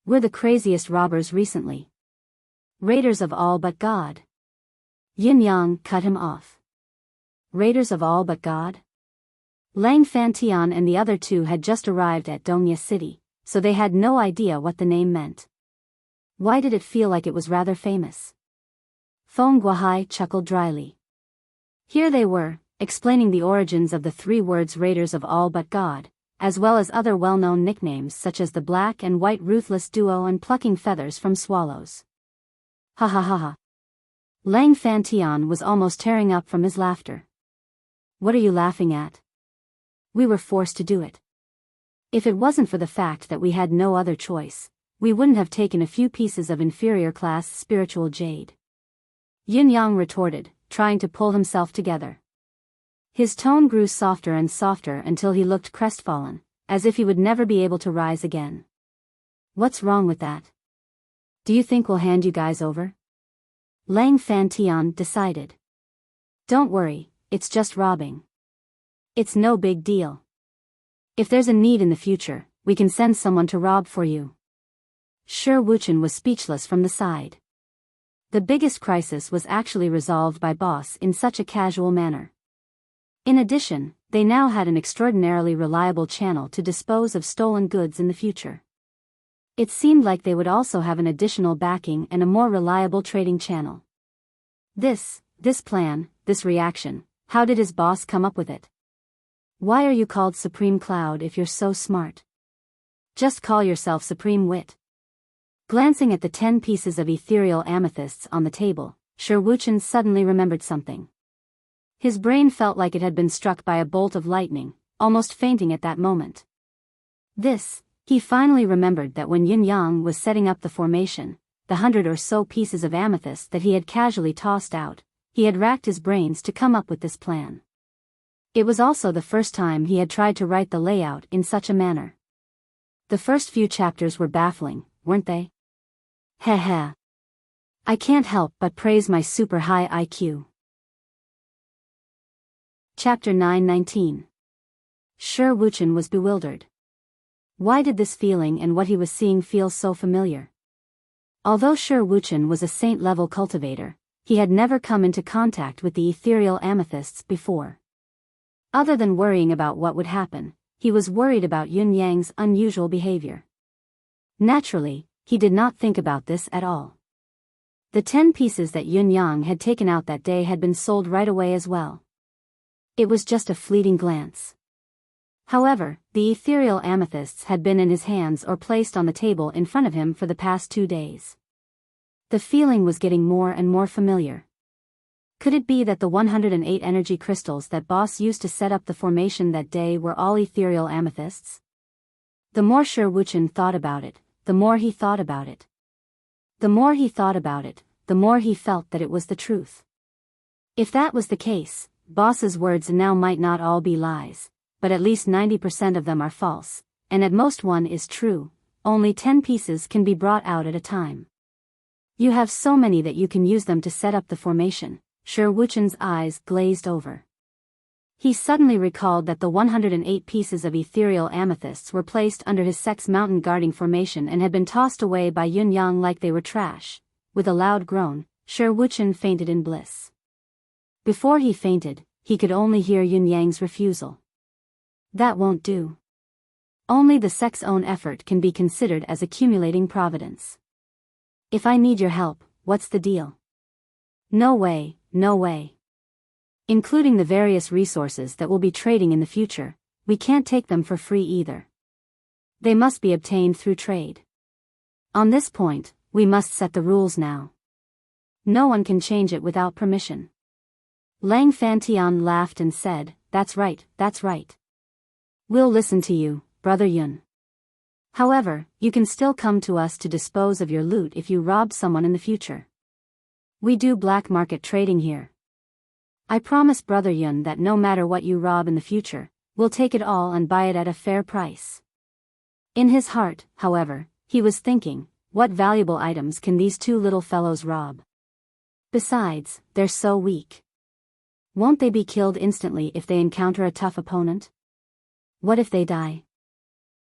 We're the craziest robbers recently. Raiders of all but God. Yin Yang cut him off. Raiders of all but God? Lang Fantian and the other two had just arrived at Dongye City, so they had no idea what the name meant. Why did it feel like it was rather famous? Feng Guohai chuckled dryly. Here they were, explaining the origins of the three words Raiders of all but God, as well as other well-known nicknames such as the Black and White Ruthless Duo and Plucking Feathers from Swallows. Ha ha ha ha. Lang Fantian was almost tearing up from his laughter. What are you laughing at? We were forced to do it. If it wasn't for the fact that we had no other choice, we wouldn't have taken a few pieces of inferior-class spiritual jade. Yin Yang retorted, trying to pull himself together. His tone grew softer and softer until he looked crestfallen, as if he would never be able to rise again. What's wrong with that? Do you think we'll hand you guys over? Lang Fantian decided. Don't worry, it's just robbing. It's no big deal. If there's a need in the future, we can send someone to rob for you. Shi Wuchen was speechless from the side. The biggest crisis was actually resolved by Boss in such a casual manner. In addition, they now had an extraordinarily reliable channel to dispose of stolen goods in the future. It seemed like they would also have an additional backing and a more reliable trading channel. This plan, this reaction, how did his boss come up with it? Why are you called Supreme Cloud if you're so smart? Just call yourself Supreme Wit. Glancing at the 10 pieces of ethereal amethysts on the table, Shi Wuchen suddenly remembered something. His brain felt like it had been struck by a bolt of lightning, almost fainting at that moment. He finally remembered that when Yin Yang was setting up the formation, the 100 or so pieces of amethyst that he had casually tossed out, he had racked his brains to come up with this plan. It was also the first time he had tried to write the layout in such a manner. The first few chapters were baffling, weren't they? Heh heh. I can't help but praise my super high IQ. Chapter 919. Shi Wuchen was bewildered. Why did this feeling and what he was seeing feel so familiar? Although Shi Wuchen was a saint-level cultivator, he had never come into contact with the ethereal amethysts before. Other than worrying about what would happen, he was worried about Yun Yang's unusual behavior. Naturally, he did not think about this at all. The 10 pieces that Yun Yang had taken out that day had been sold right away as well. It was just a fleeting glance. However, the ethereal amethysts had been in his hands or placed on the table in front of him for the past 2 days. The feeling was getting more and more familiar. Could it be that the 108 energy crystals that Boss used to set up the formation that day were all ethereal amethysts? The more Shi Wuchen thought about it, the more he thought about it. The more he thought about it, the more he felt that it was the truth. If that was the case, Boss's words now might not all be lies, but at least 90% of them are false, and at most one is true. Only 10 pieces can be brought out at a time. You have so many that you can use them to set up the formation. Shi Wuchen's eyes glazed over. He suddenly recalled that the 108 pieces of ethereal amethysts were placed under his Sex Mountain guarding formation and had been tossed away by Yun Yang like they were trash. With a loud groan, Shi Wuchen fainted in bliss. Before he fainted, he could only hear Yun Yang's refusal. That won't do. Only the Sec's own effort can be considered as accumulating providence. If I need your help, what's the deal? No way, no way. Including the various resources that we'll be trading in the future, we can't take them for free either. They must be obtained through trade. On this point, we must set the rules now. No one can change it without permission. Lang Fantian laughed and said, that's right, that's right. We'll listen to you, Brother Yun. However, you can still come to us to dispose of your loot if you rob someone in the future. We do black market trading here. I promise Brother Yun that no matter what you rob in the future, we'll take it all and buy it at a fair price. In his heart, however, he was thinking, what valuable items can these two little fellows rob? Besides, they're so weak. Won't they be killed instantly if they encounter a tough opponent? What if they die?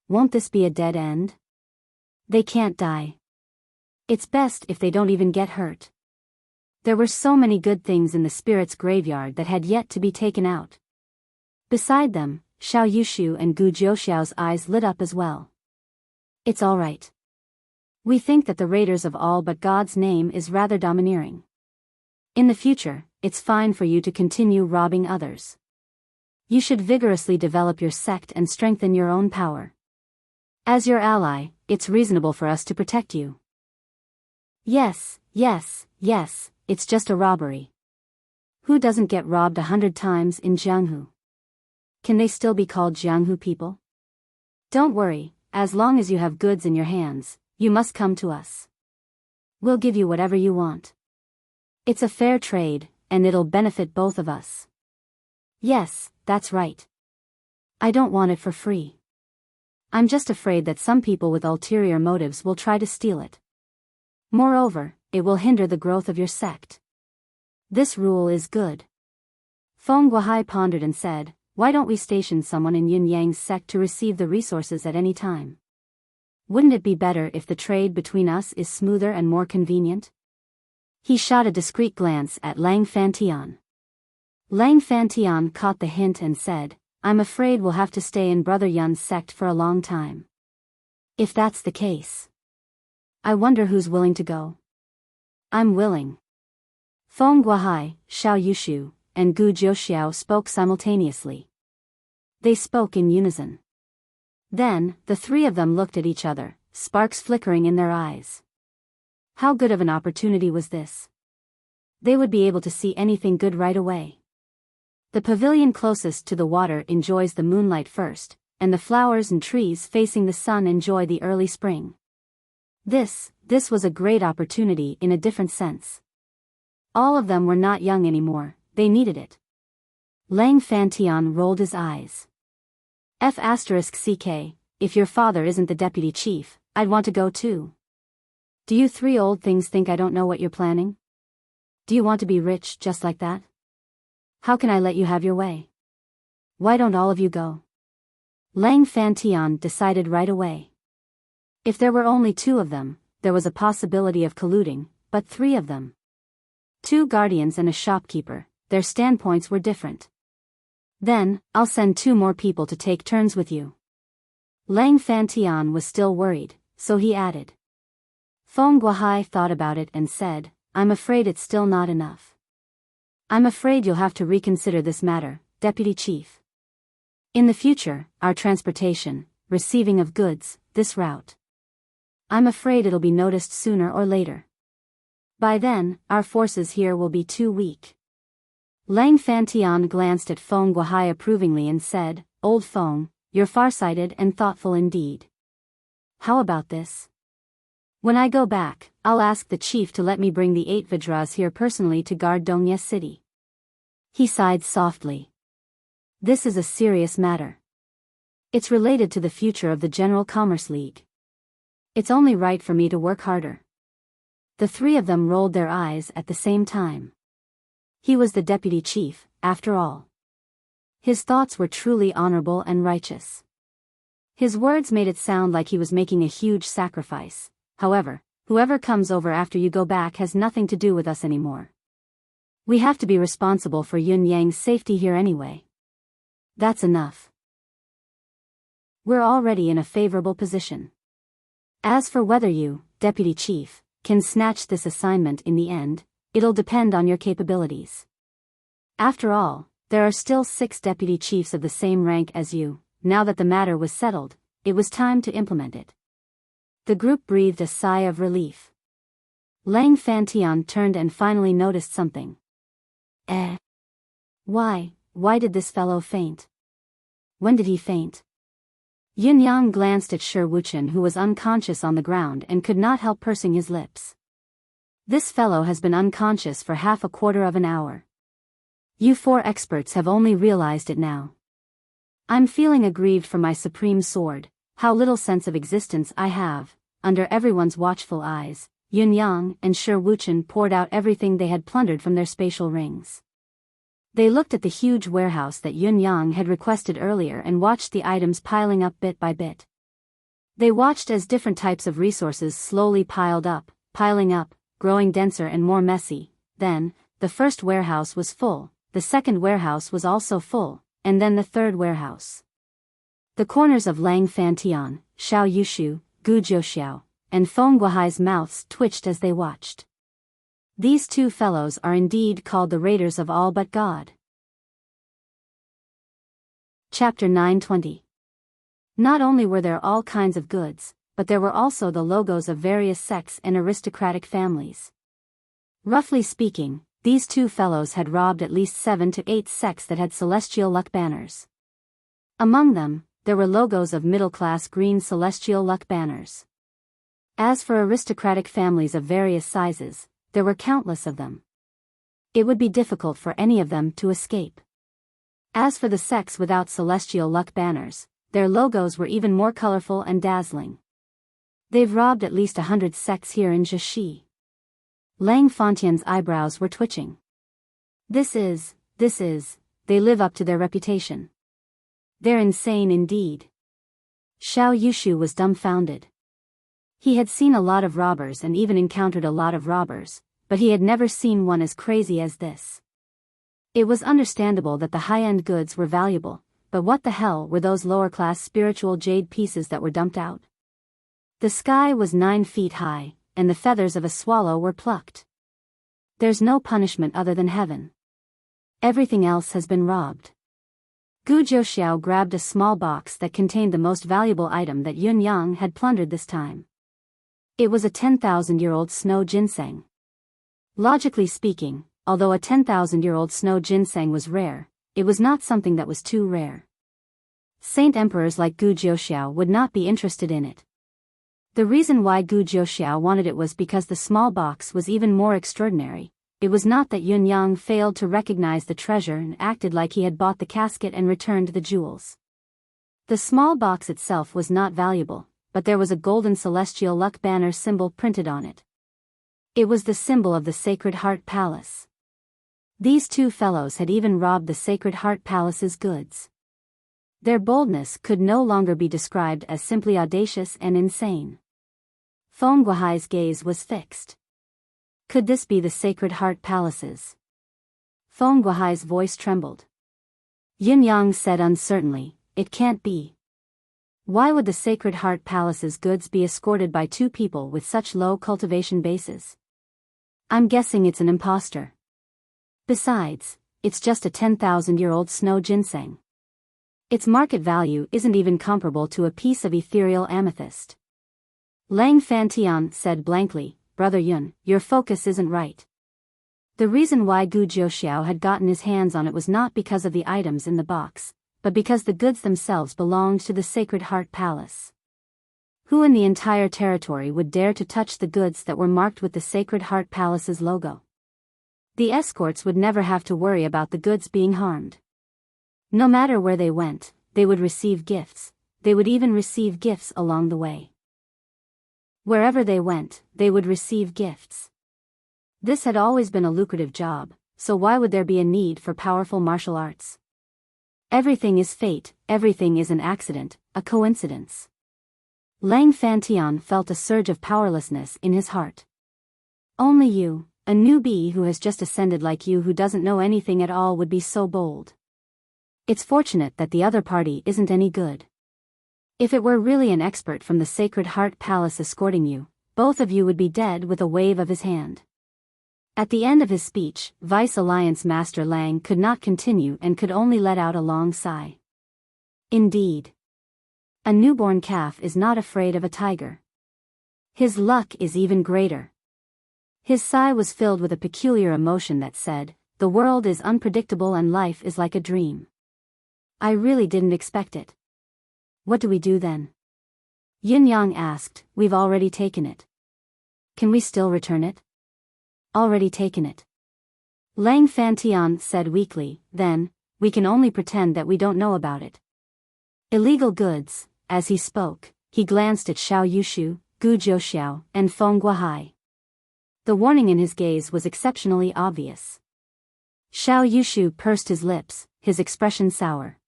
Won't this be a dead end? They can't die. It's best if they don't even get hurt. There were so many good things in the spirit's graveyard that had yet to be taken out. Beside them, Xiao Yushu and Gu Jiuxiao's eyes lit up as well. It's all right. We think that the raiders of all but God's name is rather domineering. In the future, it's fine for you to continue robbing others. You should vigorously develop your sect and strengthen your own power. As your ally, it's reasonable for us to protect you. Yes, it's just a robbery. Who doesn't get robbed 100 times in Jianghu? Can they still be called Jianghu people? Don't worry, as long as you have goods in your hands, you must come to us. We'll give you whatever you want. It's a fair trade, and it'll benefit both of us. Yes, that's right. I don't want it for free. I'm just afraid that some people with ulterior motives will try to steal it. Moreover, it will hinder the growth of your sect. This rule is good. Feng Guohai pondered and said, why don't we station someone in Yin Yang's sect to receive the resources at any time? Wouldn't it be better if the trade between us is smoother and more convenient? He shot a discreet glance at Lang Fantian. Lang Fantian caught the hint and said, I'm afraid we'll have to stay in Brother Yun's sect for a long time. If that's the case, I wonder who's willing to go. I'm willing. Feng Guohai, Xiao Yushu, and Gu Jiuxiao spoke simultaneously. They spoke in unison. Then, the three of them looked at each other, sparks flickering in their eyes. How good of an opportunity was this? They would be able to see anything good right away. The pavilion closest to the water enjoys the moonlight first, and the flowers and trees facing the sun enjoy the early spring. This was a great opportunity in a different sense. All of them were not young anymore, they needed it. Lang Fantian rolled his eyes. F***ck, if your father isn't the deputy chief, I'd want to go too. Do you three old things think I don't know what you're planning? Do you want to be rich just like that? How can I let you have your way? Why don't all of you go? Lang Fantian decided right away. If there were only 2 of them, there was a possibility of colluding, but 3 of them. 2 guardians and a shopkeeper, their standpoints were different. Then, I'll send 2 more people to take turns with you. Lang Fantian was still worried, so he added. Feng Guohai thought about it and said, I'm afraid it's still not enough. I'm afraid you'll have to reconsider this matter, Deputy Chief. In the future, our transportation, receiving of goods, this route. I'm afraid it'll be noticed sooner or later. By then, our forces here will be too weak. Lang Fantian glanced at Feng Guohai approvingly and said, Old Feng, you're farsighted and thoughtful indeed. How about this? When I go back, I'll ask the chief to let me bring the 8 Vajras here personally to guard Dongye City. He sighed softly. This is a serious matter. It's related to the future of the General Commerce League. It's only right for me to work harder. The 3 of them rolled their eyes at the same time. He was the deputy chief, after all. His thoughts were truly honorable and righteous. His words made it sound like he was making a huge sacrifice. However, whoever comes over after you go back has nothing to do with us anymore. We have to be responsible for Yun Yang's safety here anyway. That's enough. We're already in a favorable position. As for whether you, Deputy Chief, can snatch this assignment in the end, it'll depend on your capabilities. After all, there are still 6 deputy chiefs of the same rank as you. Now that the matter was settled, it was time to implement it. The group breathed a sigh of relief. Lang Fantian turned and finally noticed something. Why did this fellow faint? When did he faint? Yin Yang glanced at Shi Wuchen, who was unconscious on the ground and could not help pursing his lips. This fellow has been unconscious for half a quarter of an hour. You 4 experts have only realized it now. I'm feeling aggrieved for my supreme sword, how little sense of existence I have, under everyone's watchful eyes. Yun Yang and Shi Wuchen poured out everything they had plundered from their spatial rings. They looked at the huge warehouse that Yun Yang had requested earlier and watched the items piling up bit by bit. They watched as different types of resources slowly piling up, growing denser and more messy. Then, the first warehouse was full, the second warehouse was also full, and then the third warehouse. The corners of Lang Fantian, Xiao Yushu, Gu Jiuxiao, and Feng Guohai's mouths twitched as they watched. These two fellows are indeed called the Raiders of All but God. Chapter 920. Not only were there all kinds of goods, but there were also the logos of various sects and aristocratic families. Roughly speaking, these two fellows had robbed at least 7 to 8 sects that had celestial luck banners. Among them, there were logos of middle-class green celestial luck banners. As for aristocratic families of various sizes, there were countless of them. It would be difficult for any of them to escape. As for the sects without celestial luck banners, their logos were even more colorful and dazzling. They've robbed at least 100 sects here in Jishi. Lang Fantian's eyebrows were twitching. This is, they live up to their reputation. They're insane indeed. Xiao Yushu was dumbfounded. He had seen a lot of robbers and even encountered a lot of robbers, but he had never seen one as crazy as this. It was understandable that the high-end goods were valuable, but what the hell were those lower-class spiritual jade pieces that were dumped out? The sky was 9 feet high, and the feathers of a swallow were plucked. There's no punishment other than heaven. Everything else has been robbed. Gu Jiuxiao grabbed a small box that contained the most valuable item that Yun Yang had plundered this time. It was a 10,000-year-old snow ginseng. Logically speaking, although a 10,000-year-old snow ginseng was rare, it was not something that was too rare. Saint emperors like Gu Jiuxiao would not be interested in it. The reason why Gu Jiuxiao wanted it was because the small box was even more extraordinary. It was not that Yun Yang failed to recognize the treasure and acted like he had bought the casket and returned the jewels. The small box itself was not valuable, but there was a golden celestial luck banner symbol printed on it. It was the symbol of the Sacred Heart Palace. These two fellows had even robbed the Sacred Heart Palace's goods. Their boldness could no longer be described as simply audacious and insane. Feng Guohai's gaze was fixed. Could this be the Sacred Heart Palace's? Feng Guohai's voice trembled. Yin Yang said uncertainly, "It can't be. Why would the Sacred Heart Palace's goods be escorted by two people with such low cultivation bases? I'm guessing it's an impostor. Besides, it's just a 10,000-year-old snow ginseng. Its market value isn't even comparable to a piece of ethereal amethyst." Lang Fantian said blankly, "Brother Yun, your focus isn't right. The reason why Gu Jiuxiao had gotten his hands on it was not because of the items in the box, but because the goods themselves belonged to the Sacred Heart Palace. Who in the entire territory would dare to touch the goods that were marked with the Sacred Heart Palace's logo? The escorts would never have to worry about the goods being harmed. No matter where they went, they would receive gifts. They would even receive gifts along the way. Wherever they went, they would receive gifts. This had always been a lucrative job, so why would there be a need for powerful martial arts? Everything is fate, everything is an accident, a coincidence. Lang Fantian felt a surge of powerlessness in his heart. Only you, a newbie who has just ascended like you who doesn't know anything at all, would be so bold. It's fortunate that the other party isn't any good. If it were really an expert from the Sacred Heart Palace escorting you, both of you would be dead with a wave of his hand." At the end of his speech, Vice Alliance Master Lang could not continue and could only let out a long sigh. Indeed. A newborn calf is not afraid of a tiger. His luck is even greater. His sigh was filled with a peculiar emotion that said, "The world is unpredictable and life is like a dream. I really didn't expect it. What do we do then?" Yin Yang asked. "We've already taken it. Can we still return it?" "Already taken it." Lang Fantian said weakly. "Then, we can only pretend that we don't know about it." Illegal goods. As he spoke, he glanced at Xiao Yushu, Gu Jiuxiao, and Feng Guohai. The warning in his gaze was exceptionally obvious. Xiao Yushu pursed his lips, his expression sour.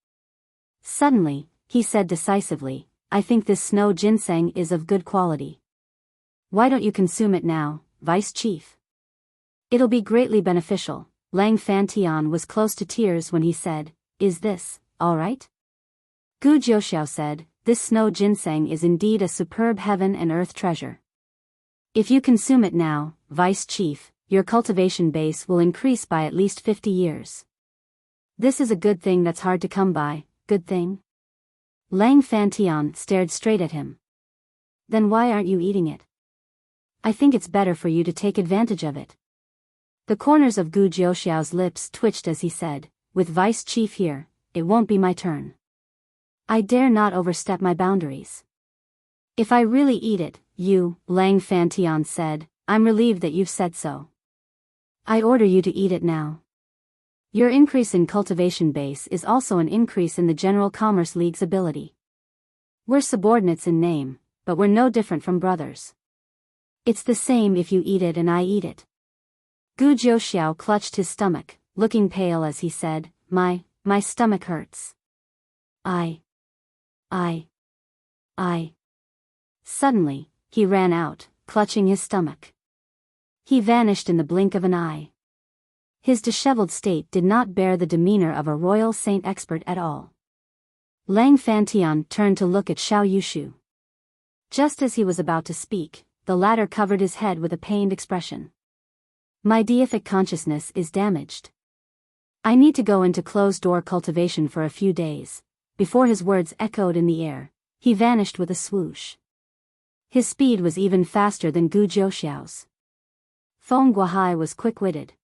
Suddenly, he said decisively, I think this snow ginseng is of good quality. Why don't you consume it now, Vice Chief? It'll be greatly beneficial. Lang Fantian was close to tears when he said, Is this, all right? Gu Jiuxiao said, This snow ginseng is indeed a superb heaven and earth treasure. If you consume it now, Vice Chief, your cultivation base will increase by at least 50 years. This is a good thing that's hard to come by, good thing? Lang Fantian stared straight at him. Then why aren't you eating it? I think it's better for you to take advantage of it. The corners of Gu Jiuxiao's lips twitched as he said, With Vice Chief here, it won't be my turn. I dare not overstep my boundaries. If I really eat it, you, Lang Fantian said, I'm relieved that you've said so. I order you to eat it now. Your increase in cultivation base is also an increase in the General Commerce League's ability. We're subordinates in name, but we're no different from brothers. It's the same if you eat it and I eat it. Gu Jiuxiao clutched his stomach, looking pale as he said, My stomach hurts. I. Suddenly, he ran out, clutching his stomach. He vanished in the blink of an eye. His disheveled state did not bear the demeanor of a royal saint expert at all. Lang Fantian turned to look at Xiao Yushu. Just as he was about to speak, the latter covered his head with a pained expression. My deific consciousness is damaged. I need to go into closed-door cultivation for a few days. Before his words echoed in the air, he vanished with a swoosh. His speed was even faster than Gu Jiuxiao's. Feng Guohai was quick-witted.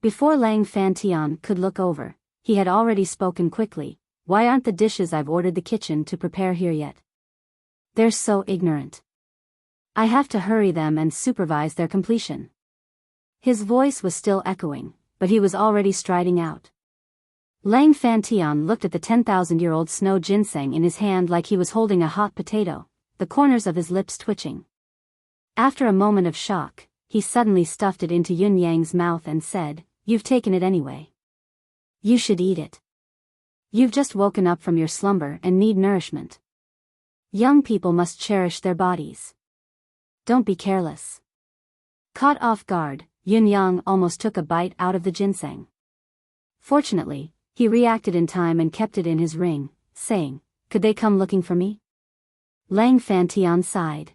Before Lang Fantian could look over, he had already spoken quickly, Why aren't the dishes I've ordered the kitchen to prepare here yet? They're so ignorant. I have to hurry them and supervise their completion. His voice was still echoing, but he was already striding out. Lang Fantian looked at the 10,000-year-old snow ginseng in his hand like he was holding a hot potato, the corners of his lips twitching. After a moment of shock, he suddenly stuffed it into Yun Yang's mouth and said, You've taken it anyway. You should eat it. You've just woken up from your slumber and need nourishment. Young people must cherish their bodies. Don't be careless. Caught off guard, Yun Yang almost took a bite out of the ginseng. Fortunately, he reacted in time and kept it in his ring, saying, Could they come looking for me? Lang Fantian sighed.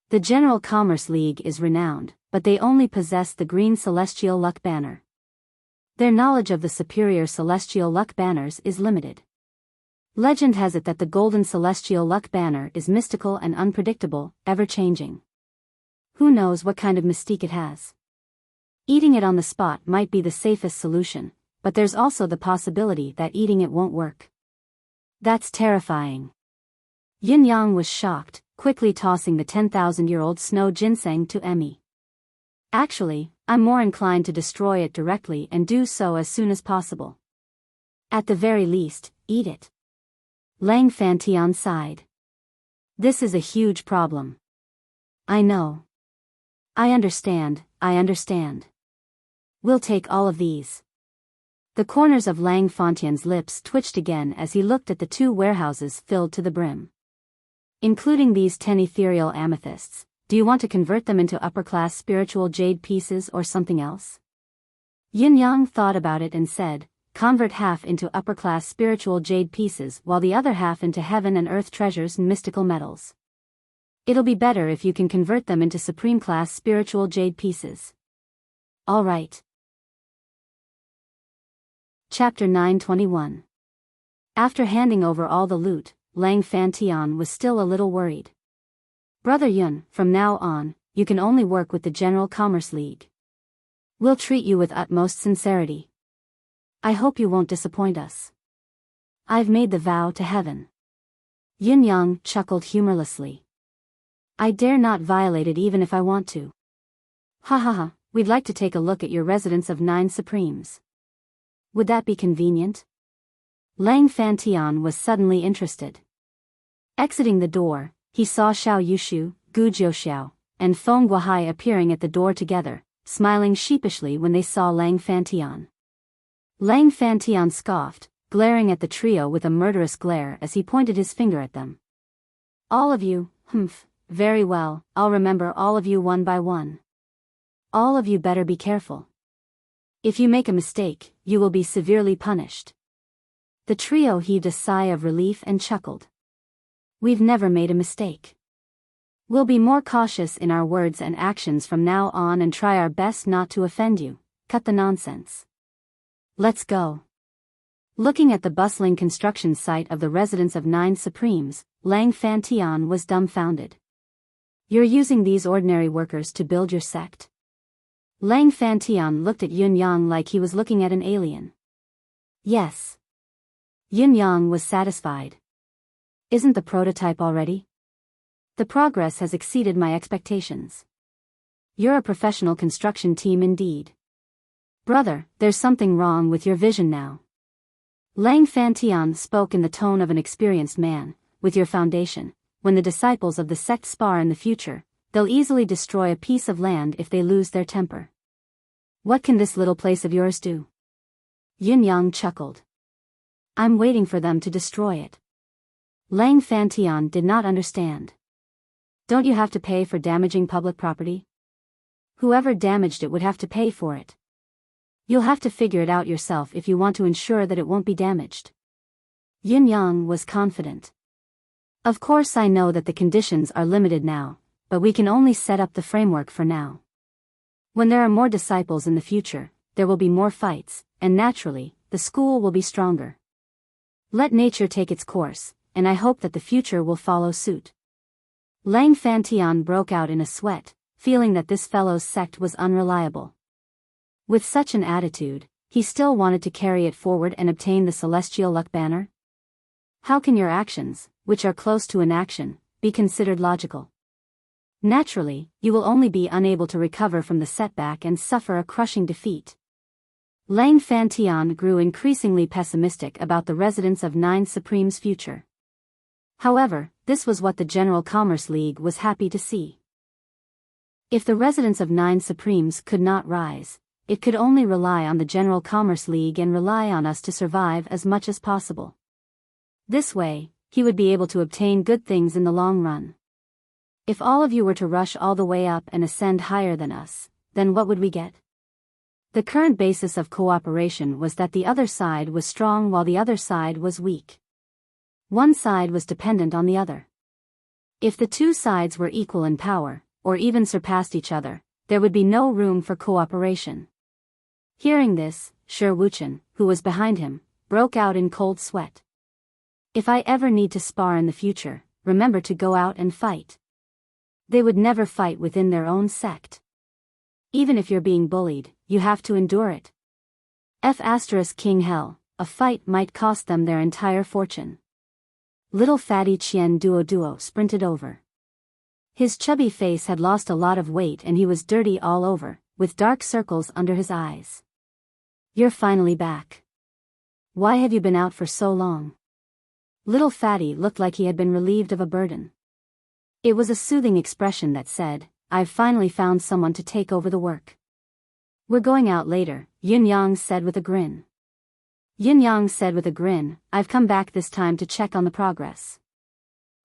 The General Commerce League is renowned, but they only possess the green celestial luck banner. Their knowledge of the superior celestial luck banners is limited. Legend has it that the golden celestial luck banner is mystical and unpredictable, ever-changing. Who knows what kind of mystique it has? Eating it on the spot might be the safest solution, but there's also the possibility that eating it won't work. That's terrifying. Yin Yang was shocked, quickly tossing the 10,000-year-old snow ginseng to Emmy. Actually, I'm more inclined to destroy it directly and do so as soon as possible. At the very least, eat it. Lang Fantian sighed. This is a huge problem. I know. I understand. We'll take all of these. The corners of Lang Fantian's lips twitched again as he looked at the 2 warehouses filled to the brim. Including these 10 ethereal amethysts, do you want to convert them into upper-class spiritual jade pieces or something else? Yin Yang thought about it and said, Convert half into upper-class spiritual jade pieces while the other half into heaven and earth treasures and mystical metals. It'll be better if you can convert them into supreme-class spiritual jade pieces. All right. Chapter 921. After handing over all the loot, Lang Fantian was still a little worried. Brother Yun, from now on, you can only work with the General Commerce League. We'll treat you with utmost sincerity. I hope you won't disappoint us. I've made the vow to heaven. Yin Yang chuckled humorlessly. I dare not violate it even if I want to. Ha ha ha, we'd like to take a look at your residence of 9 Supremes. Would that be convenient? Lang Fantian was suddenly interested. Exiting the door, he saw Xiao Yushu, Gu Jiuxiao, and Feng Guohai appearing at the door together, smiling sheepishly when they saw Lang Fantian. Lang Fantian scoffed, glaring at the trio with a murderous glare as he pointed his finger at them. All of you, humph, very well, I'll remember all of you one by one. All of you better be careful. If you make a mistake, you will be severely punished. The trio heaved a sigh of relief and chuckled. We've never made a mistake. We'll be more cautious in our words and actions from now on and try our best not to offend you. Cut the nonsense. Let's go. Looking at the bustling construction site of the residence of 9 Supremes, Lang Fantian was dumbfounded. You're using these ordinary workers to build your sect? Lang Fantian looked at Yun Yang like he was looking at an alien. Yes. Yun Yang was satisfied. Isn't the prototype already? The progress has exceeded my expectations. You're a professional construction team indeed. Brother, there's something wrong with your vision now. Lang Fantian spoke in the tone of an experienced man. With your foundation, when the disciples of the sect spar in the future, they'll easily destroy a piece of land if they lose their temper. What can this little place of yours do? Yun Yang chuckled. I'm waiting for them to destroy it. Lang Fantian did not understand. Don't you have to pay for damaging public property? Whoever damaged it would have to pay for it. You'll have to figure it out yourself if you want to ensure that it won't be damaged. Yun Yang was confident. Of course I know that the conditions are limited now, but we can only set up the framework for now. When there are more disciples in the future, there will be more fights, and naturally, the school will be stronger. Let nature take its course, and I hope that the future will follow suit. Lang Fantian broke out in a sweat, feeling that this fellow's sect was unreliable. With such an attitude, he still wanted to carry it forward and obtain the celestial luck banner? How can your actions, which are close to inaction, be considered logical? Naturally, you will only be unable to recover from the setback and suffer a crushing defeat. Lang Fantian grew increasingly pessimistic about the residents of 9 Supreme's future. However, this was what the General Commerce League was happy to see. If the residents of 9 Supremes could not rise, it could only rely on the General Commerce League and rely on us to survive as much as possible. This way, he would be able to obtain good things in the long run. If all of you were to rush all the way up and ascend higher than us, then what would we get? The current basis of cooperation was that the other side was strong while the other side was weak. One side was dependent on the other. If the two sides were equal in power, or even surpassed each other, there would be no room for cooperation. Hearing this, Shi Wuchen, who was behind him, broke out in cold sweat. If I ever need to spar in the future, remember to go out and fight. They would never fight within their own sect. Even if you're being bullied, you have to endure it. King Hell, a fight might cost them their entire fortune. Little fatty Qian Duo sprinted over. His chubby face had lost a lot of weight and he was dirty all over, with dark circles under his eyes. You're finally back. Why have you been out for so long? Little fatty looked like he had been relieved of a burden. It was a soothing expression that said, I've finally found someone to take over the work. We're going out later, Yun Yang said with a grin. Yun Yang said with a grin, I've come back this time to check on the progress.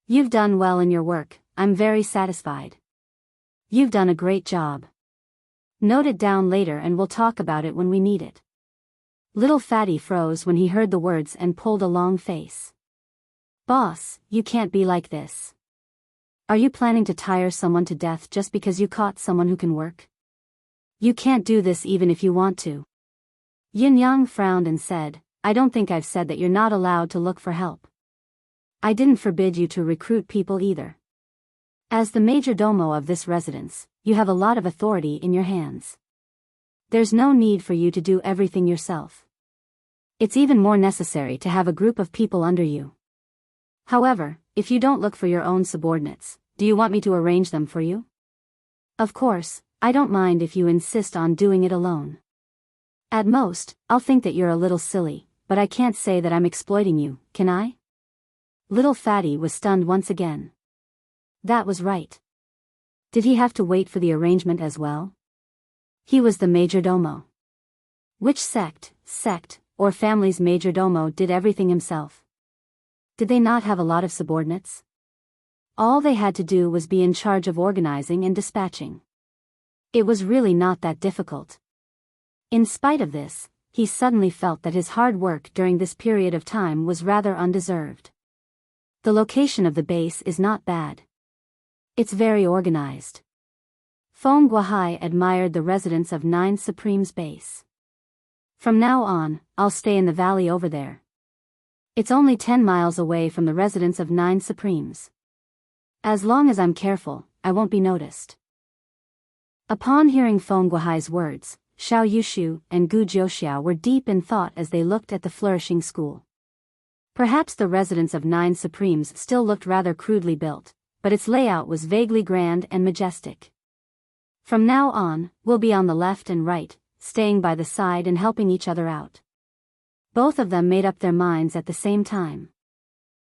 You've done well in your work, I'm very satisfied. You've done a great job. Note it down later and we'll talk about it when we need it. Little fatty froze when he heard the words and pulled a long face. Boss, you can't be like this. Are you planning to tire someone to death just because you caught someone who can work? You can't do this even if you want to. Yin Yang frowned and said, I don't think I've said that you're not allowed to look for help. I didn't forbid you to recruit people either. As the major domo of this residence, you have a lot of authority in your hands. There's no need for you to do everything yourself. It's even more necessary to have a group of people under you. However, if you don't look for your own subordinates, do you want me to arrange them for you? Of course, I don't mind if you insist on doing it alone. At most, I'll think that you're a little silly, but I can't say that I'm exploiting you, can I? Little fatty was stunned once again. That was right. Did he have to wait for the arrangement as well? He was the majordomo. Which sect, or family's majordomo did everything himself? Did they not have a lot of subordinates? All they had to do was be in charge of organizing and dispatching. It was really not that difficult. In spite of this, he suddenly felt that his hard work during this period of time was rather undeserved. The location of the base is not bad. It's very organized. Feng Guohai admired the residents of Nine Supremes base. From now on, I'll stay in the valley over there. It's only 10 miles away from the residence of Nine Supremes. As long as I'm careful, I won't be noticed. Upon hearing Feng Guohai's words, Xiao Yushu and Gu Jiuxiao were deep in thought as they looked at the flourishing school. Perhaps the residence of Nine Supremes still looked rather crudely built, but its layout was vaguely grand and majestic. From now on, we'll be on the left and right, staying by the side and helping each other out. Both of them made up their minds at the same time.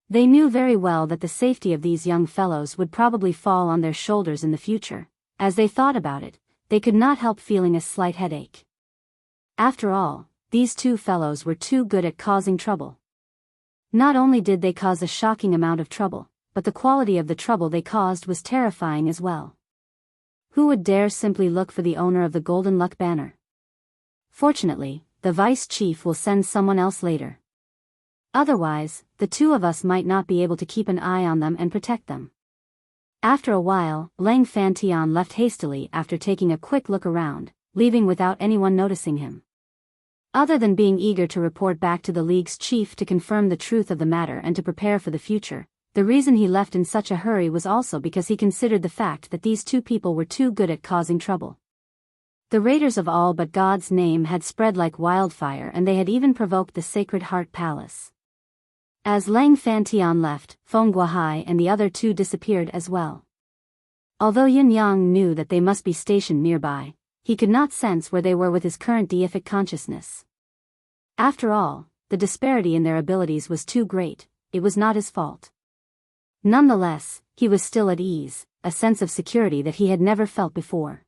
They knew very well that the safety of these young fellows would probably fall on their shoulders in the future. As they thought about it, they could not help feeling a slight headache. After all, these two fellows were too good at causing trouble. Not only did they cause a shocking amount of trouble, but the quality of the trouble they caused was terrifying as well. Who would dare simply look for the owner of the Golden Luck banner? Fortunately, the vice chief will send someone else later. Otherwise, the two of us might not be able to keep an eye on them and protect them. After a while, Lang Fantian left hastily after taking a quick look around, leaving without anyone noticing him. Other than being eager to report back to the League's chief to confirm the truth of the matter and to prepare for the future, the reason he left in such a hurry was also because he considered the fact that these two people were too good at causing trouble. The raiders of all but God's name had spread like wildfire, and they had even provoked the Sacred Heart Palace. As Lang Fantian left, Feng Guohai and the other two disappeared as well. Although Yun Yang knew that they must be stationed nearby, he could not sense where they were with his current deific consciousness. After all, the disparity in their abilities was too great. It was not his fault. Nonetheless, he was still at ease, a sense of security that he had never felt before.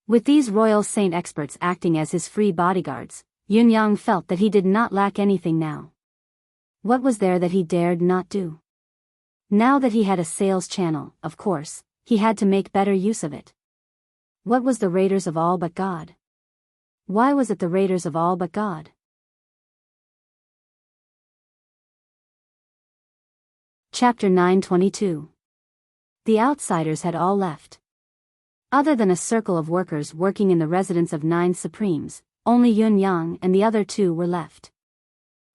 With these royal saint experts acting as his free bodyguards, Yun Yang felt that he did not lack anything now. What was there that he dared not do? Now that he had a sales channel, of course, he had to make better use of it. What was the Raiders of All But God? Why was it the Raiders of All But God? Chapter 922. The outsiders had all left. Other than a circle of workers working in the residence of Nine Supremes, only Yun Yang and the other two were left.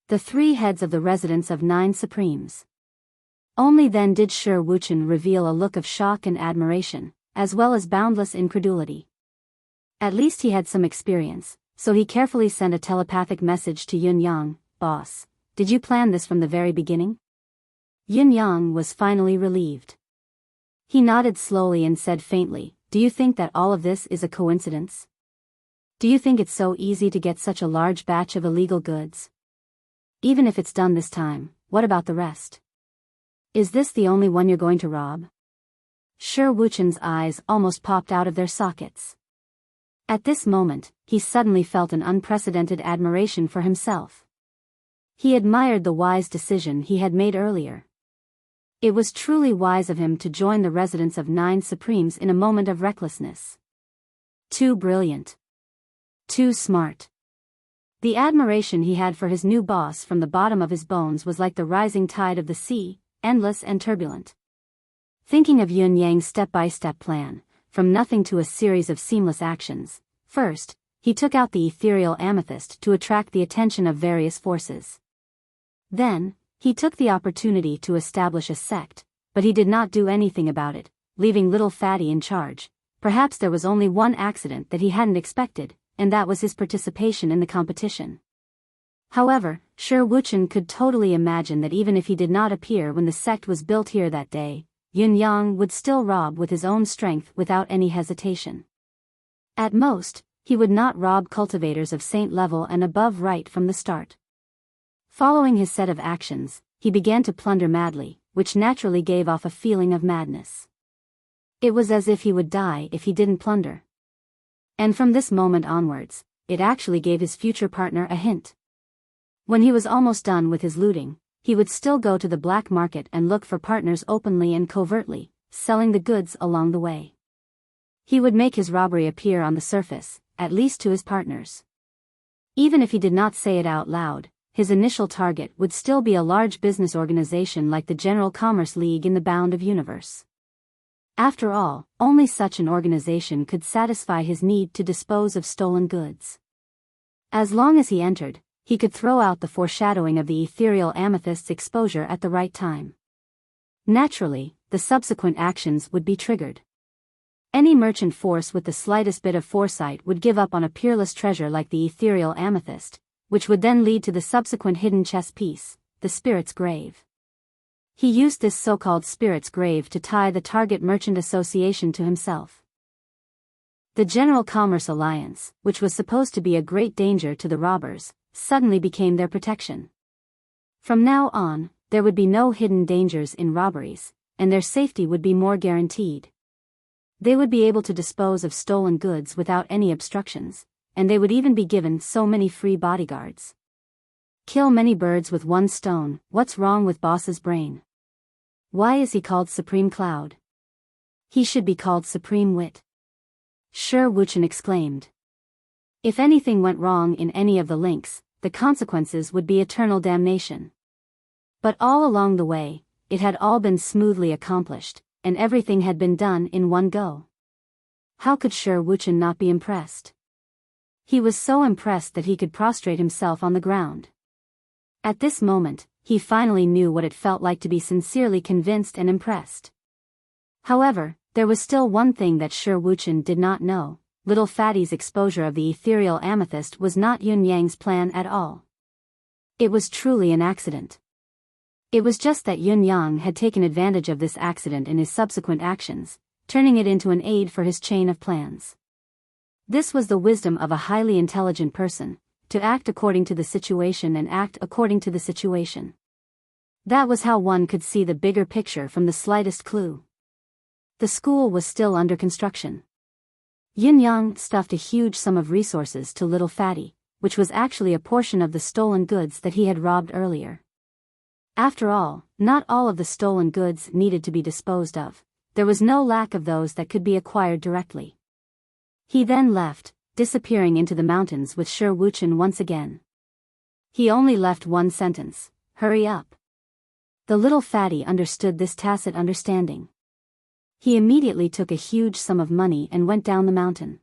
The three heads of the residence of Nine Supremes. Only then did Shi Wuchen reveal a look of shock and admiration, as well as boundless incredulity. At least he had some experience, so he carefully sent a telepathic message to Yun Yang. "Boss, did you plan this from the very beginning?" Yun Yang was finally relieved. He nodded slowly and said faintly, "Do you think that all of this is a coincidence? Do you think it's so easy to get such a large batch of illegal goods? Even if it's done this time, what about the rest? Is this the only one you're going to rob?" Shi Wuchen's eyes almost popped out of their sockets. At this moment, he suddenly felt an unprecedented admiration for himself. He admired the wise decision he had made earlier. It was truly wise of him to join the residence of Nine Supremes in a moment of recklessness. Too brilliant. Too smart. The admiration he had for his new boss from the bottom of his bones was like the rising tide of the sea, endless and turbulent. Thinking of Yun Yang's step-by-step plan, from nothing to a series of seamless actions, first, he took out the ethereal amethyst to attract the attention of various forces. Then, he took the opportunity to establish a sect, but he did not do anything about it, leaving little Fatty in charge. Perhaps there was only one accident that he hadn't expected, and that was his participation in the competition. However, Shi Wuchen could totally imagine that even if he did not appear when the sect was built here that day, Yun Yang would still rob with his own strength without any hesitation. At most, he would not rob cultivators of saint level and above right from the start. Following his set of actions, he began to plunder madly, which naturally gave off a feeling of madness. It was as if he would die if he didn't plunder. And from this moment onwards, it actually gave his future partner a hint. When he was almost done with his looting, he would still go to the black market and look for partners openly and covertly, selling the goods along the way. He would make his robbery appear on the surface, at least to his partners. Even if he did not say it out loud, his initial target would still be a large business organization like the General Commerce League in the Bound of Universe. After all, only such an organization could satisfy his need to dispose of stolen goods. As long as he entered, he could throw out the foreshadowing of the ethereal amethyst's exposure at the right time. Naturally, the subsequent actions would be triggered. Any merchant force with the slightest bit of foresight would give up on a peerless treasure like the ethereal amethyst, which would then lead to the subsequent hidden chess piece, the spirit's grave. He used this so-called spirit's grave to tie the target merchant association to himself. The General Commerce Alliance, which was supposed to be a great danger to the robbers, suddenly became their protection. From now on, there would be no hidden dangers in robberies, and their safety would be more guaranteed. They would be able to dispose of stolen goods without any obstructions, and they would even be given so many free bodyguards. Kill many birds with one stone. What's wrong with boss's brain? Why is he called Supreme Cloud? He should be called Supreme Wit. Sure, Wuchen exclaimed. If anything went wrong in any of the links, the consequences would be eternal damnation. But all along the way, it had all been smoothly accomplished, and everything had been done in one go. How could Sure Wuchen not be impressed? He was so impressed that he could prostrate himself on the ground. At this moment, he finally knew what it felt like to be sincerely convinced and impressed. However, there was still one thing that Sure Wuchen did not know. Little Fatty's exposure of the ethereal amethyst was not Yun Yang's plan at all. It was truly an accident. It was just that Yun Yang had taken advantage of this accident in his subsequent actions, turning it into an aid for his chain of plans. This was the wisdom of a highly intelligent person, to act according to the situation and act according to the situation. That was how one could see the bigger picture from the slightest clue. The school was still under construction. Yun Yang stuffed a huge sum of resources to Little Fatty, which was actually a portion of the stolen goods that he had robbed earlier. After all, not all of the stolen goods needed to be disposed of. There was no lack of those that could be acquired directly. He then left, disappearing into the mountains with Sure Wuchen once again. He only left one sentence: hurry up. The Little Fatty understood this tacit understanding. He immediately took a huge sum of money and went down the mountain.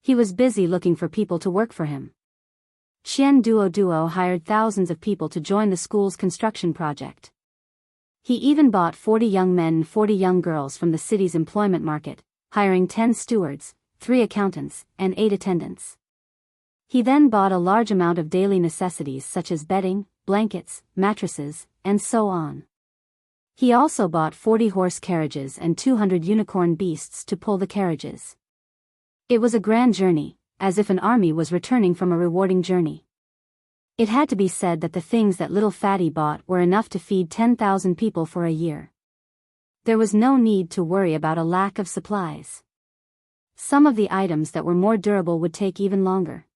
He was busy looking for people to work for him. Qian Duo hired thousands of people to join the school's construction project. He even bought 40 young men and 40 young girls from the city's employment market, hiring 10 stewards, 3 accountants, and 8 attendants. He then bought a large amount of daily necessities such as bedding, blankets, mattresses, and so on. He also bought 40 horse carriages and 200 unicorn beasts to pull the carriages. It was a grand journey, as if an army was returning from a rewarding journey. It had to be said that the things that Little Fatty bought were enough to feed 10,000 people for a year. There was no need to worry about a lack of supplies. Some of the items that were more durable would take even longer.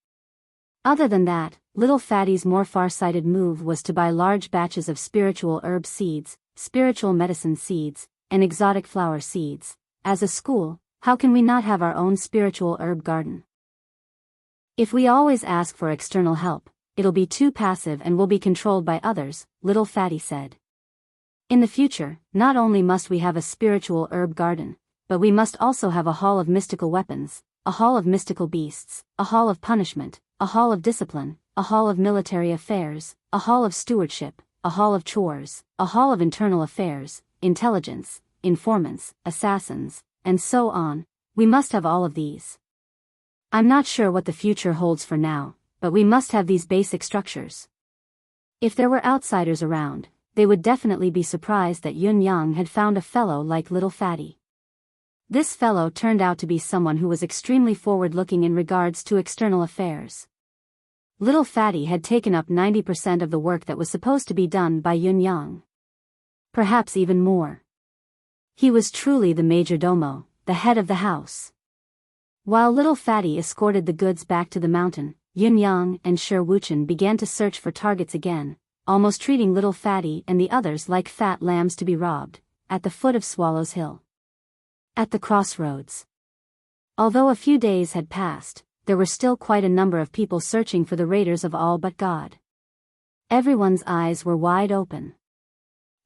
Other than that, Little Fatty's more far-sighted move was to buy large batches of spiritual herb seeds, spiritual medicine seeds, and exotic flower seeds. As a school, how can we not have our own spiritual herb garden? If we always ask for external help, it'll be too passive and will be controlled by others, Little Fatty said. In the future, not only must we have a spiritual herb garden, but we must also have a hall of mystical weapons, a hall of mystical beasts, a hall of punishment, a hall of discipline, a hall of military affairs, a hall of stewardship, a hall of chores, a hall of internal affairs, intelligence, informants, assassins, and so on. We must have all of these. I'm not sure what the future holds for now, but we must have these basic structures. If there were outsiders around, they would definitely be surprised that Yun Yang had found a fellow like Little Fatty. This fellow turned out to be someone who was extremely forward-looking in regards to external affairs. Little Fatty had taken up 90% of the work that was supposed to be done by Yun Yang. Perhaps even more. He was truly the major domo, the head of the house. While little Fatty escorted the goods back to the mountain, Yun Yang and Shi Wuchen began to search for targets again, almost treating little Fatty and the others like fat lambs to be robbed, at the foot of Swallow's Hill. At the crossroads. Although a few days had passed, there were still quite a number of people searching for the raiders of all but God. Everyone's eyes were wide open.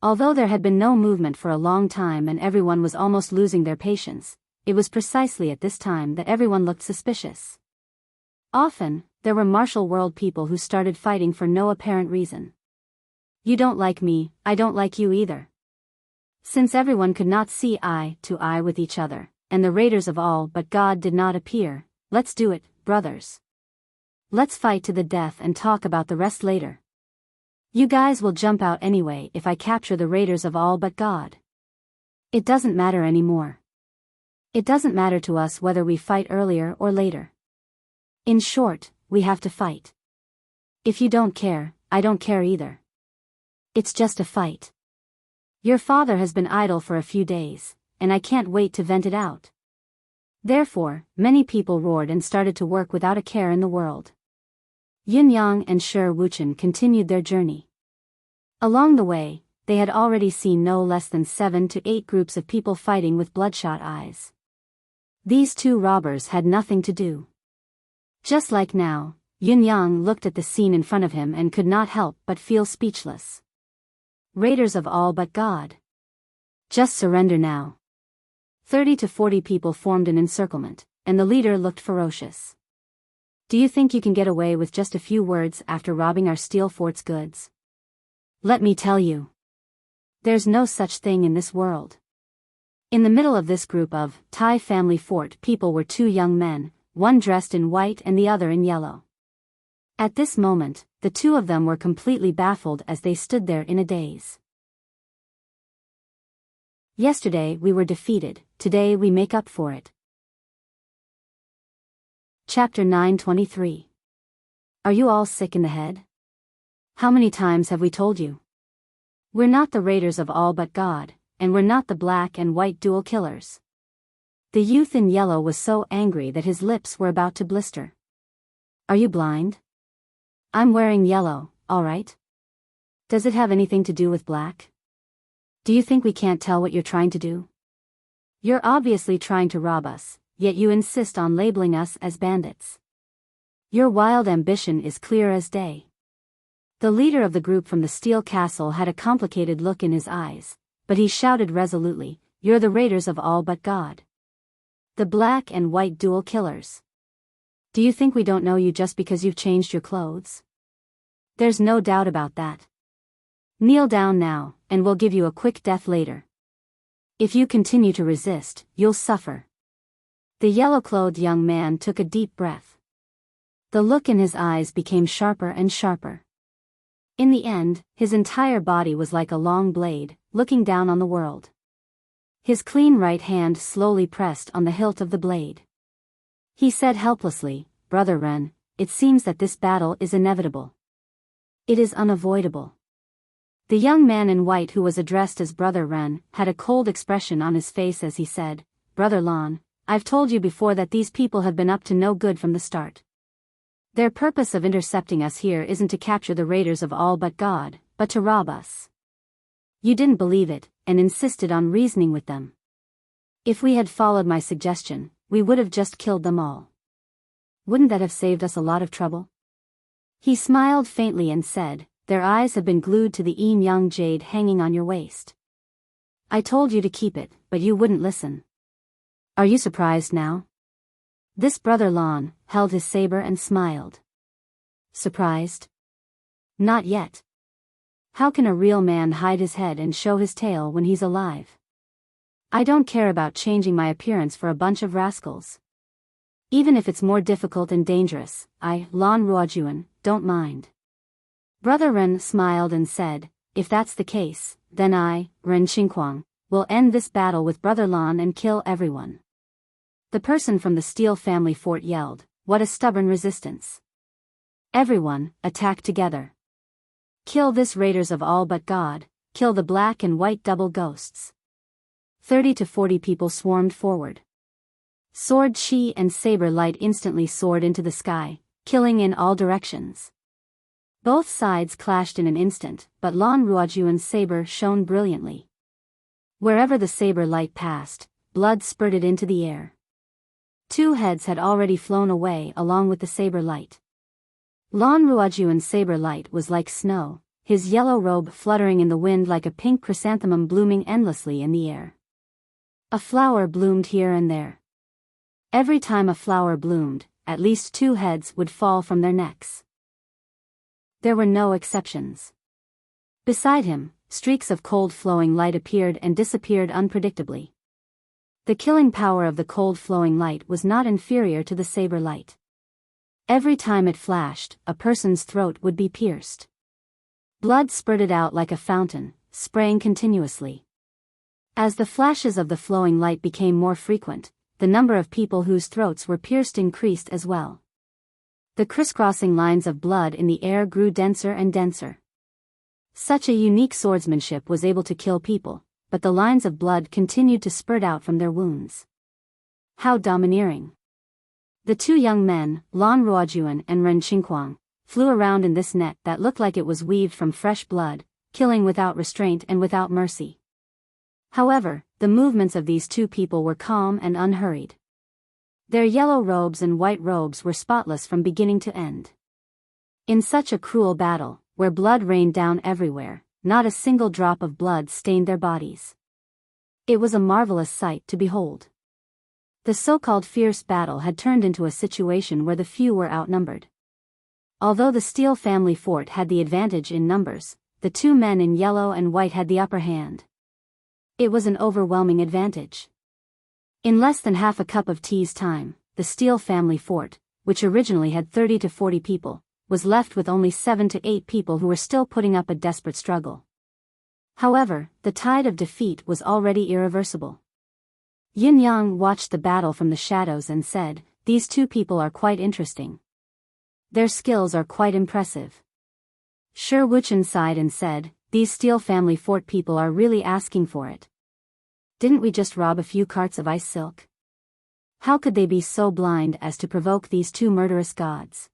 Although there had been no movement for a long time and everyone was almost losing their patience, it was precisely at this time that everyone looked suspicious. Often, there were martial world people who started fighting for no apparent reason. You don't like me, I don't like you either. Since everyone could not see eye to eye with each other, and the raiders of all but God did not appear, let's do it, brothers. Let's fight to the death and talk about the rest later. You guys will jump out anyway if I capture the raiders of all but God. It doesn't matter anymore. It doesn't matter to us whether we fight earlier or later. In short, we have to fight. If you don't care, I don't care either. It's just a fight. Your father has been idle for a few days, and I can't wait to vent it out. Therefore, many people roared and started to work without a care in the world. Yun Yang and Shi Wuchen continued their journey. Along the way, they had already seen no less than 7 to 8 groups of people fighting with bloodshot eyes. These two robbers had nothing to do. Just like now, Yun Yang looked at the scene in front of him and could not help but feel speechless. Raiders of all but God. Just surrender now. 30 to 40 people formed an encirclement, and the leader looked ferocious. Do you think you can get away with just a few words after robbing our steel fort's goods? Let me tell you. There's no such thing in this world. In the middle of this group of Thai family fort people were 2 young men, one dressed in white and the other in yellow. At this moment, the 2 of them were completely baffled as they stood there in a daze. Yesterday we were defeated, today we make up for it. Chapter 923. Are you all sick in the head? How many times have we told you? We're not the raiders of all but God, and we're not the black and white dual killers. The youth in yellow was so angry that his lips were about to blister. Are you blind? I'm wearing yellow, all right? Does it have anything to do with black? Do you think we can't tell what you're trying to do? You're obviously trying to rob us, yet you insist on labeling us as bandits. Your wild ambition is clear as day. The leader of the group from the steel castle had a complicated look in his eyes, but he shouted resolutely, "You're the raiders of all but God. The black and white dual killers. Do you think we don't know you just because you've changed your clothes? There's no doubt about that. Kneel down now, and we'll give you a quick death later. If you continue to resist, you'll suffer." The yellow-clothed young man took a deep breath. The look in his eyes became sharper and sharper. In the end, his entire body was like a long blade, looking down on the world. His clean right hand slowly pressed on the hilt of the blade. He said helplessly, "Brother Ren, it seems that this battle is inevitable. It is unavoidable." The young man in white who was addressed as Brother Ren had a cold expression on his face as he said, "Brother Lon, I've told you before that these people have been up to no good from the start. Their purpose of intercepting us here isn't to capture the raiders of all but God, but to rob us. You didn't believe it, and insisted on reasoning with them. If we had followed my suggestion, we would have just killed them all. Wouldn't that have saved us a lot of trouble?" He smiled faintly and said, "Their eyes have been glued to the yin yang jade hanging on your waist. I told you to keep it, but you wouldn't listen. Are you surprised now?" This Brother Lon held his saber and smiled. Surprised? Not yet. How can a real man hide his head and show his tail when he's alive? I don't care about changing my appearance for a bunch of rascals. Even if it's more difficult and dangerous, I, Lon Ruojuan, don't mind. Brother Ren smiled and said, "If that's the case, then I, Ren Xingquang, will end this battle with Brother Lon and kill everyone." The person from the steel family fort yelled, "What a stubborn resistance. Everyone, attack together. Kill this raiders of all but God, kill the black and white double ghosts." 30 to 40 people swarmed forward. Sword chi and saber light instantly soared into the sky, killing in all directions. Both sides clashed in an instant, but Lan Ruojuan's saber shone brilliantly. Wherever the saber light passed, blood spurted into the air. 2 heads had already flown away along with the saber light. Lan Ruojuan's saber light was like snow, his yellow robe fluttering in the wind like a pink chrysanthemum blooming endlessly in the air. A flower bloomed here and there. Every time a flower bloomed, at least 2 heads would fall from their necks. There were no exceptions. Beside him, streaks of cold flowing light appeared and disappeared unpredictably. The killing power of the cold flowing light was not inferior to the saber light. Every time it flashed, a person's throat would be pierced. Blood spurted out like a fountain, spraying continuously. As the flashes of the flowing light became more frequent, the number of people whose throats were pierced increased as well. The crisscrossing lines of blood in the air grew denser and denser. Such a unique swordsmanship was able to kill people, but the lines of blood continued to spurt out from their wounds. How domineering! The 2 young men, Lan Ruojuan and Ren Qingquang, flew around in this net that looked like it was weaved from fresh blood, killing without restraint and without mercy. However, the movements of these 2 people were calm and unhurried. Their yellow robes and white robes were spotless from beginning to end. In such a cruel battle, where blood rained down everywhere, not a single drop of blood stained their bodies. It was a marvelous sight to behold. The so-called fierce battle had turned into a situation where the few were outnumbered. Although the Steel family fort had the advantage in numbers, the 2 men in yellow and white had the upper hand. It was an overwhelming advantage. In less than half a cup of tea's time, the Steel family fort, which originally had 30 to 40 people, was left with only 7 to 8 people who were still putting up a desperate struggle. However, the tide of defeat was already irreversible. Yin Yang watched the battle from the shadows and said, "These 2 people are quite interesting. Their skills are quite impressive." Shi Wuchen sighed and said, "These Steel family fort people are really asking for it. Didn't we just rob a few carts of ice silk? How could they be so blind as to provoke these 2 murderous gods?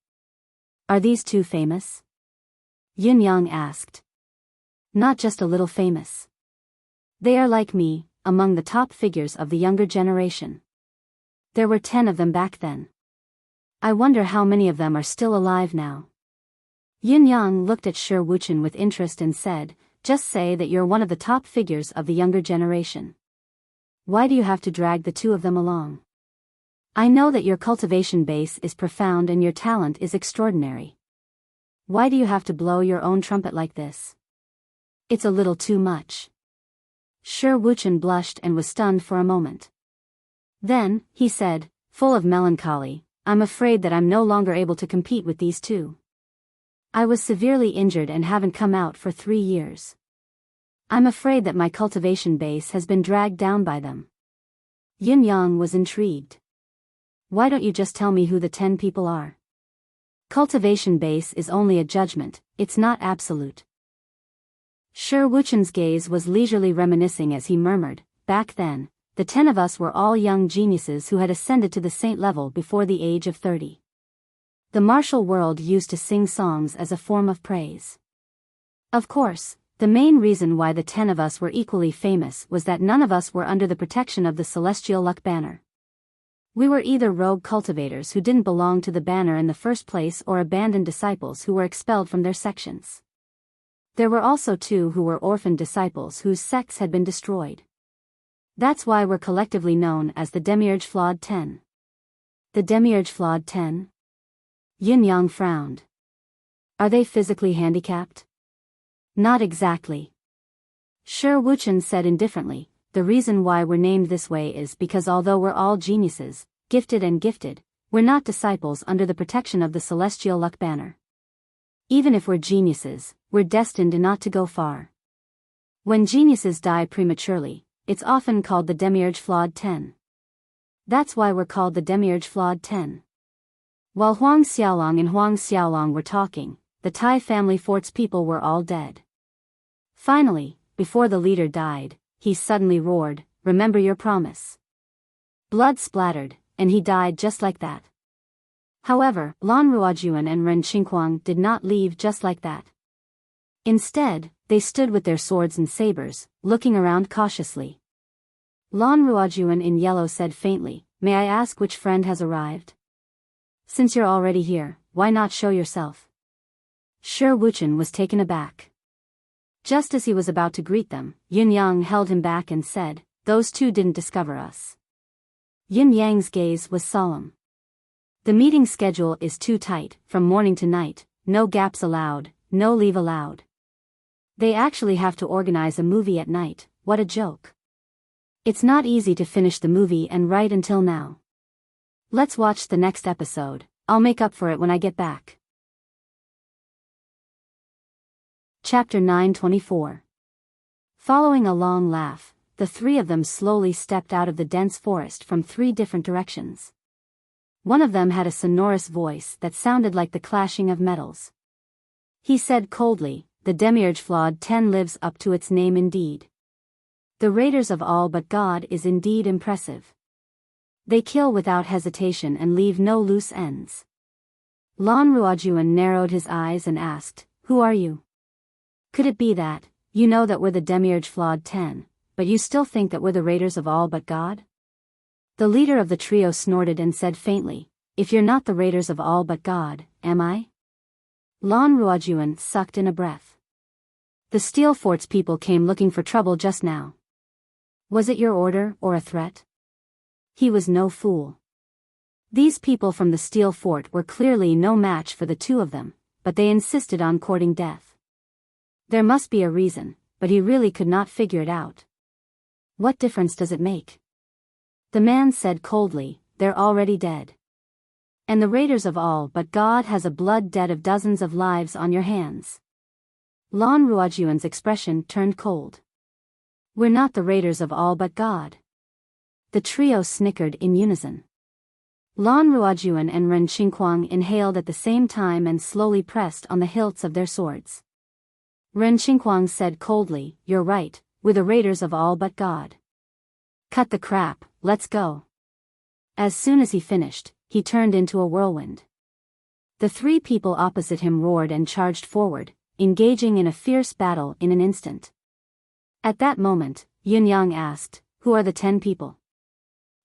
Are these 2 famous?" Yin Yang asked. "Not just a little famous. They are like me, among the top figures of the younger generation. There were 10 of them back then. I wonder how many of them are still alive now." Yin Yang looked at Shi Wuchen with interest and said, "Just say that you're one of the top figures of the younger generation. Why do you have to drag the 2 of them along? I know that your cultivation base is profound and your talent is extraordinary. Why do you have to blow your own trumpet like this? It's a little too much." Shi Wuchen blushed and was stunned for a moment. Then, he said, full of melancholy, "I'm afraid that I'm no longer able to compete with these 2. I was severely injured and haven't come out for 3 years. I'm afraid that my cultivation base has been dragged down by them." Yin Yang was intrigued. "Why don't you just tell me who the 10 people are? Cultivation base is only a judgment, it's not absolute." Shi Wuchen's gaze was leisurely reminiscing as he murmured, "Back then, the 10 of us were all young geniuses who had ascended to the saint level before the age of 30. The martial world used to sing songs as a form of praise. Of course, the main reason why the 10 of us were equally famous was that none of us were under the protection of the celestial luck banner. We were either rogue cultivators who didn't belong to the banner in the first place or abandoned disciples who were expelled from their sections. There were also 2 who were orphaned disciples whose sects had been destroyed. That's why we're collectively known as the Demiurge Flawed 10. The Demiurge Flawed 10? Yin Yang frowned. Are they physically handicapped? Not exactly. Shi Wuchen said indifferently, the reason why we're named this way is because although we're all geniuses, gifted, we're not disciples under the protection of the celestial luck banner. Even if we're geniuses, we're destined not to go far. When geniuses die prematurely, it's often called the Demiurge Flawed 10. That's why we're called the Demiurge Flawed 10. While Huang Xiaolong and Huang Xiaolong were talking, the Tai family fort's people were all dead. Finally, before the leader died, he suddenly roared, remember your promise. Blood splattered, and he died just like that. However, Lan Ruojuan and Ren Xinghuang did not leave just like that. Instead, they stood with their swords and sabers, looking around cautiously. Lan Ruojuan in yellow said faintly, "May I ask which friend has arrived? Since you're already here, why not show yourself?" Shi Wuchen was taken aback. Just as he was about to greet them, Yin Yang held him back and said, "Those two didn't discover us." Yin Yang's gaze was solemn. "The meeting schedule is too tight, from morning to night, no gaps allowed, no leave allowed. They actually have to organize a movie at night, what a joke. It's not easy to finish the movie and write until now. Let's watch the next episode, I'll make up for it when I get back." Chapter 924. Following a long laugh, the three of them slowly stepped out of the dense forest from three different directions. One of them had a sonorous voice that sounded like the clashing of metals. He said coldly, "The Demiurge Flawed 10 lives up to its name indeed. The raiders of all but God is indeed impressive. They kill without hesitation and leave no loose ends." Lan Ruojuan narrowed his eyes and asked, "Who are you? Could it be that, you know that we're the Demiurge Flawed 10, but you still think that we're the raiders of all but God?" The leader of the trio snorted and said faintly, "If you're not the raiders of all but God, am I?" Lan Ruojuan sucked in a breath. "The Steel Fort's people came looking for trouble just now. Was it your order or a threat?" He was no fool. These people from the Steel Fort were clearly no match for the two of them, but they insisted on courting death. There must be a reason, but he really could not figure it out. "What difference does it make?" The man said coldly, "They're already dead. And the raiders of all but God has a blood debt of dozens of lives on your hands." Lan Ruojuan's expression turned cold. "We're not the raiders of all but God." The trio snickered in unison. Lan Ruojuan and Ren Xinghuang inhaled at the same time and slowly pressed on the hilts of their swords. Ren Xinghuang said coldly, "You're right, we're the raiders of all but God. Cut the crap, let's go." As soon as he finished, he turned into a whirlwind. The three people opposite him roared and charged forward, engaging in a fierce battle in an instant. At that moment, Yin Yang asked, "Who are the 10 people?"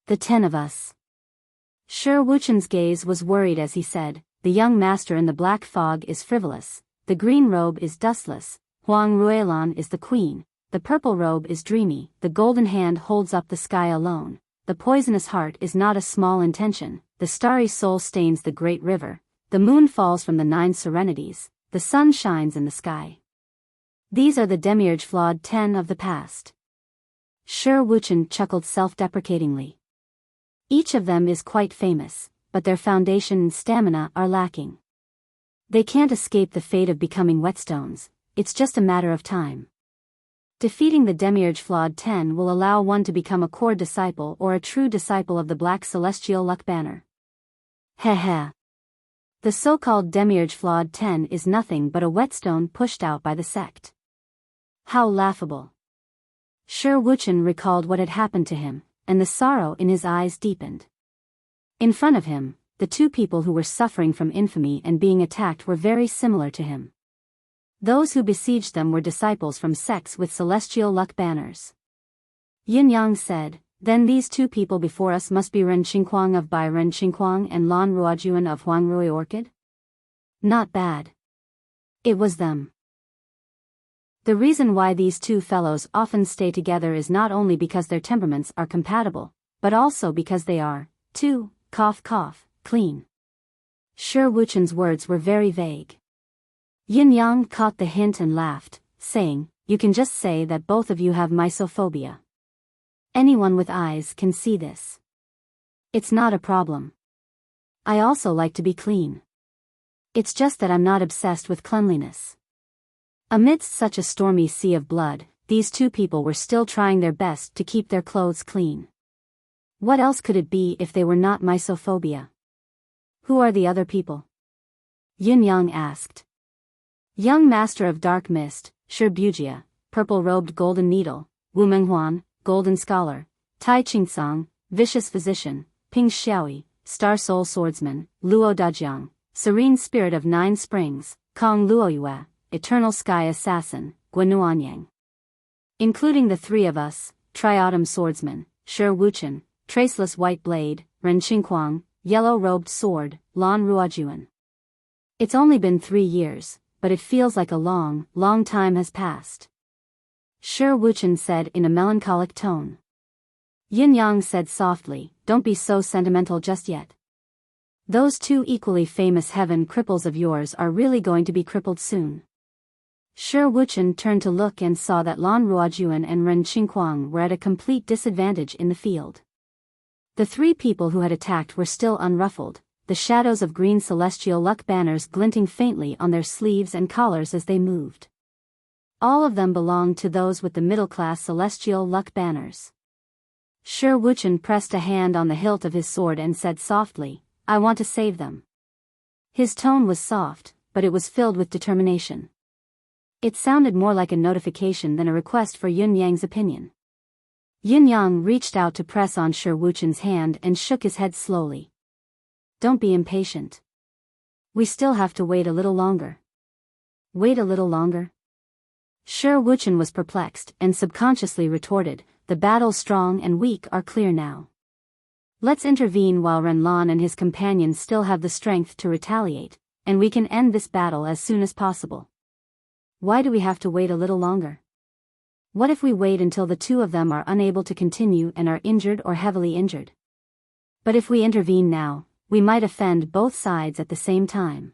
"The 10 of us." Shi Wuchen's gaze was worried as he said, "The young master in the black fog is frivolous, the green robe is dustless, Huang Ruilan is the queen, the purple robe is dreamy, the golden hand holds up the sky alone, the poisonous heart is not a small intention, the starry soul stains the great river, the moon falls from the 9 serenities, the sun shines in the sky. These are the Demiurge Flawed 10 of the past." Shi Wuchen chuckled self-deprecatingly. "Each of them is quite famous, but their foundation and stamina are lacking. They can't escape the fate of becoming whetstones, it's just a matter of time. Defeating the Demiurge Flawed 10 will allow one to become a core disciple or a true disciple of the Black Celestial Luck Banner." Heh. The so-called Demiurge Flawed 10 is nothing but a whetstone pushed out by the sect. How laughable. Shi Wuchen recalled what had happened to him, and the sorrow in his eyes deepened. In front of him, the two people who were suffering from infamy and being attacked were very similar to him. Those who besieged them were disciples from sects with celestial luck banners. Yin Yang said, "Then these two people before us must be Ren Xinghuang of Bai Ren Xinghuang and Lan Ruojuan of Huangrui Orchid? Not bad. It was them." The reason why these two fellows often stay together is not only because their temperaments are compatible, but also because they are, too, clean. Shi Wuchen's words were very vague. Yin Yang caught the hint and laughed, saying, "You can just say that both of you have mysophobia. Anyone with eyes can see this. It's not a problem. I also like to be clean. It's just that I'm not obsessed with cleanliness." Amidst such a stormy sea of blood, these two people were still trying their best to keep their clothes clean. What else could it be if they were not mysophobia? "Who are the other people?" Yin Yang asked. "Young Master of Dark Mist, Shi Bujia, Purple-Robed Golden Needle, Wu Menghuan, golden scholar, Tai Qingsong, vicious physician, Ping Xiaoyi, star soul swordsman, Luo Dajiang, serene spirit of 9 springs, Kong Luoyue, eternal sky assassin, Guanuanyang. Including the 3 of us, Triautumn swordsman, Shi Wuchen, traceless white blade, Ren Qingquang, yellow-robed sword, Lan Ruojuan. It's only been 3 years, but it feels like a long, long time has passed. Shi Wuchen said in a melancholic tone. Yin Yang said softly, don't be so sentimental just yet. Those 2 equally famous heaven cripples of yours are really going to be crippled soon. Shi Wuchen turned to look and saw that Lan Ruojuan and Ren Qingquang were at a complete disadvantage in the field. The 3 people who had attacked were still unruffled, the shadows of green celestial luck banners glinting faintly on their sleeves and collars as they moved. All of them belonged to those with the middle-class celestial luck banners. Shi Wuchen pressed a hand on the hilt of his sword and said softly, I want to save them. His tone was soft, but it was filled with determination. It sounded more like a notification than a request for Yin Yang's opinion. Yin Yang reached out to press on Shi Wuchen's hand and shook his head slowly. Don't be impatient. We still have to wait a little longer. Wait a little longer? Shi Wuchen was perplexed and subconsciously retorted, the battle's strong and weak are clear now. Let's intervene while Renlan and his companions still have the strength to retaliate, and we can end this battle as soon as possible. Why do we have to wait a little longer? What if we wait until the 2 of them are unable to continue and are injured or heavily injured? But if we intervene now, we might offend both sides at the same time.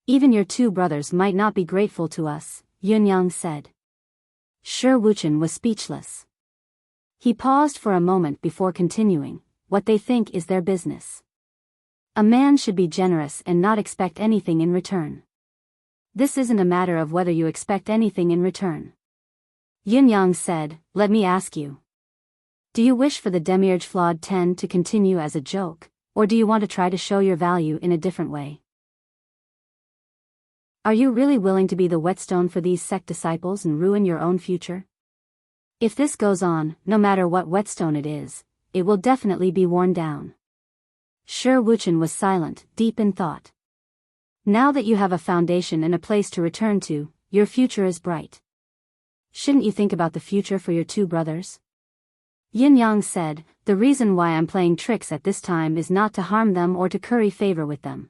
Even your 2 brothers might not be grateful to us, Yin Yang said. Shi Wuchen was speechless. He paused for a moment before continuing, what they think is their business. A man should be generous and not expect anything in return. This isn't a matter of whether you expect anything in return. Yin Yang said, let me ask you. Do you wish for the Demiurge Flawed 10 to continue as a joke, or do you want to try to show your value in a different way? Are you really willing to be the whetstone for these sect disciples and ruin your own future? If this goes on, no matter what whetstone it is, it will definitely be worn down. Shi Wuchen was silent, deep in thought. Now that you have a foundation and a place to return to, your future is bright. Shouldn't you think about the future for your 2 brothers? Yin Yang said, the reason why I'm playing tricks at this time is not to harm them or to curry favor with them.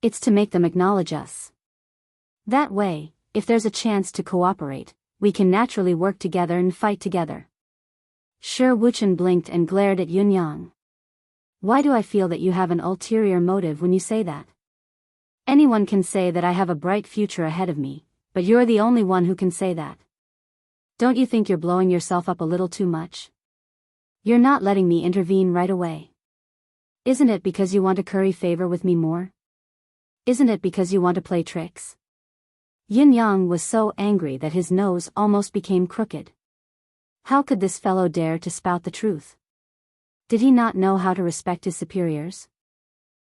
It's to make them acknowledge us. That way, if there's a chance to cooperate, we can naturally work together and fight together. Shi Wuchen blinked and glared at Yin Yang. Why do I feel that you have an ulterior motive when you say that? Anyone can say that I have a bright future ahead of me, but you're the only one who can say that. Don't you think you're blowing yourself up a little too much? You're not letting me intervene right away. Isn't it because you want to curry favor with me more? Isn't it because you want to play tricks? Yin Yang was so angry that his nose almost became crooked. How could this fellow dare to spout the truth? Did he not know how to respect his superiors?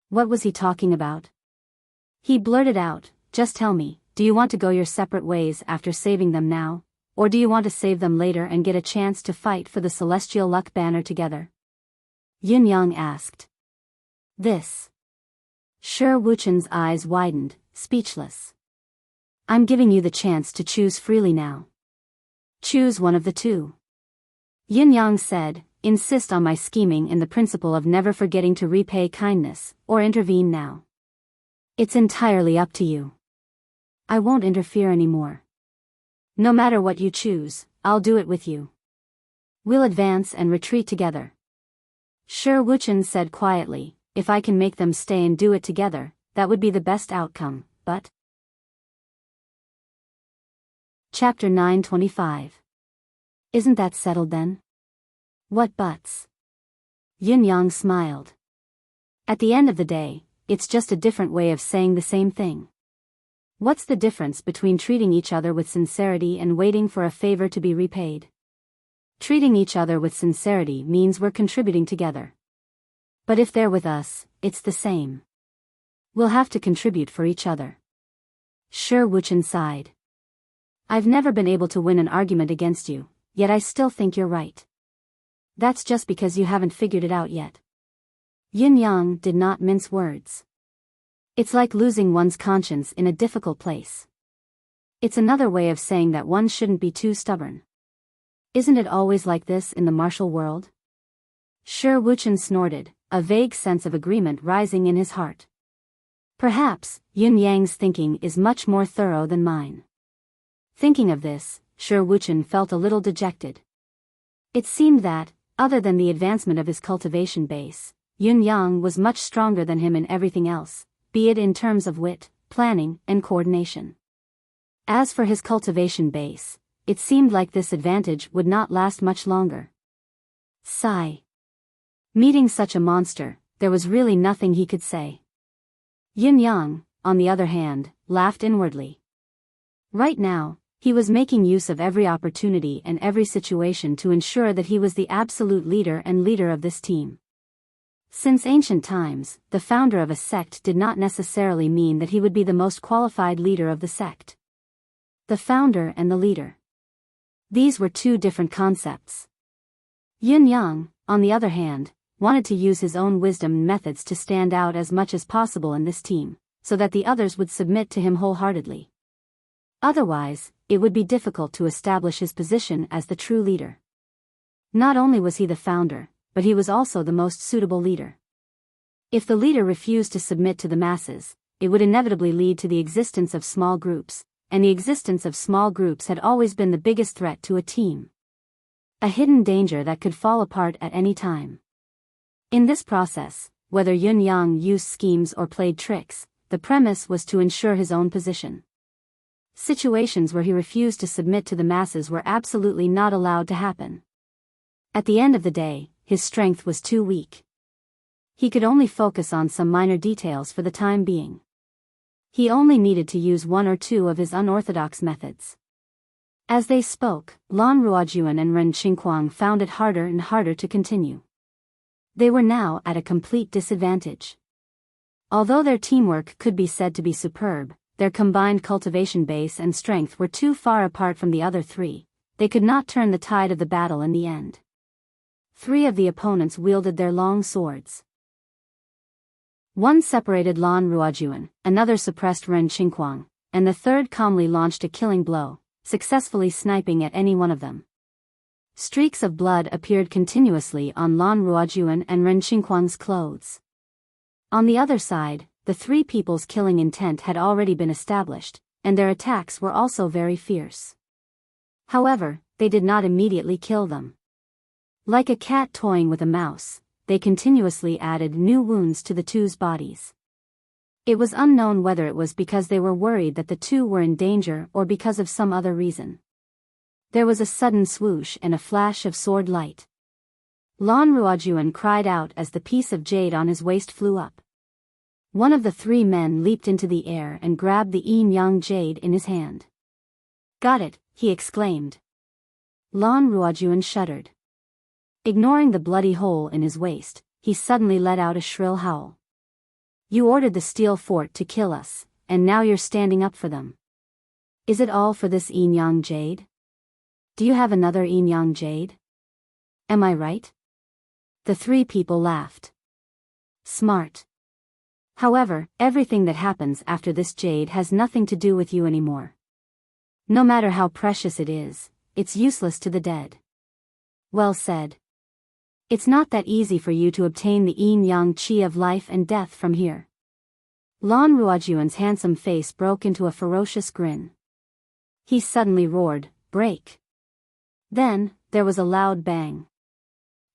What was he talking about? He blurted out, just tell me, do you want to go your separate ways after saving them now, or do you want to save them later and get a chance to fight for the celestial luck banner together? Yin Yang asked. This. Shi Wuchen's eyes widened, speechless. I'm giving you the chance to choose freely now. Choose one of the 2. Yin Yang said, insist on my scheming and the principle of never forgetting to repay kindness, or intervene now. It's entirely up to you. I won't interfere anymore. No matter what you choose, I'll do it with you. We'll advance and retreat together. Shi Wuchen said quietly, if I can make them stay and do it together, that would be the best outcome, but... Chapter 925. Isn't that settled then? What buts? Yin Yang smiled. At the end of the day, it's just a different way of saying the same thing. What's the difference between treating each other with sincerity and waiting for a favor to be repaid? Treating each other with sincerity means we're contributing together. But if they're with us, it's the same. We'll have to contribute for each other. Shi Wuchen sighed. I've never been able to win an argument against you, yet I still think you're right. That's just because you haven't figured it out yet. Yin Yang did not mince words. It's like losing one's conscience in a difficult place. It's another way of saying that one shouldn't be too stubborn. Isn't it always like this in the martial world? Shi Wuchen snorted, a vague sense of agreement rising in his heart. Perhaps, Yin Yang's thinking is much more thorough than mine. Thinking of this, Shi Wuchen felt a little dejected. It seemed that, other than the advancement of his cultivation base, Yin Yang was much stronger than him in everything else, be it in terms of wit, planning, and coordination. As for his cultivation base, it seemed like this advantage would not last much longer. Sigh. Meeting such a monster, there was really nothing he could say. Yin Yang, on the other hand, laughed inwardly. Right now, he was making use of every opportunity and every situation to ensure that he was the absolute leader and leader of this team. Since ancient times, the founder of a sect did not necessarily mean that he would be the most qualified leader of the sect. The founder and the leader. These were two different concepts. Yin Yang, on the other hand, wanted to use his own wisdom and methods to stand out as much as possible in this team, so that the others would submit to him wholeheartedly. Otherwise, it would be difficult to establish his position as the true leader. Not only was he the founder, but he was also the most suitable leader. If the leader refused to submit to the masses, it would inevitably lead to the existence of small groups, and the existence of small groups had always been the biggest threat to a team. A hidden danger that could fall apart at any time. In this process, whether Yin Yang used schemes or played tricks, the premise was to ensure his own position. Situations where he refused to submit to the masses were absolutely not allowed to happen. At the end of the day, his strength was too weak. He could only focus on some minor details for the time being. He only needed to use one or two of his unorthodox methods. As they spoke, Lan Ruojuan and Ren Qingquang found it harder and harder to continue. They were now at a complete disadvantage. Although their teamwork could be said to be superb, their combined cultivation base and strength were too far apart from the other three. They could not turn the tide of the battle in the end. Three of the opponents wielded their long swords. One separated Lan Ruojuan, another suppressed Ren Qingquang, and the third calmly launched a killing blow, successfully sniping at any one of them. Streaks of blood appeared continuously on Lan Ruojuan and Ren Qingquang's clothes. On the other side, the three people's killing intent had already been established, and their attacks were also very fierce. However, they did not immediately kill them. Like a cat toying with a mouse, they continuously added new wounds to the two's bodies. It was unknown whether it was because they were worried that the two were in danger or because of some other reason. There was a sudden swoosh and a flash of sword light. Lan Ruojuan cried out as the piece of jade on his waist flew up. One of the three men leaped into the air and grabbed the Yin Yang jade in his hand. "Got it," he exclaimed. Lan Ruojuan shuddered. Ignoring the bloody hole in his waist, he suddenly let out a shrill howl. "You ordered the steel fort to kill us, and now you're standing up for them. Is it all for this Yin Yang jade? Do you have another Yin Yang jade? Am I right?" The three people laughed. "Smart. However, everything that happens after this jade has nothing to do with you anymore. No matter how precious it is, it's useless to the dead." "Well said. It's not that easy for you to obtain the Yin Yang Qi of life and death from here." Lan Ruojuan's handsome face broke into a ferocious grin. He suddenly roared, "Break!" Then, there was a loud bang.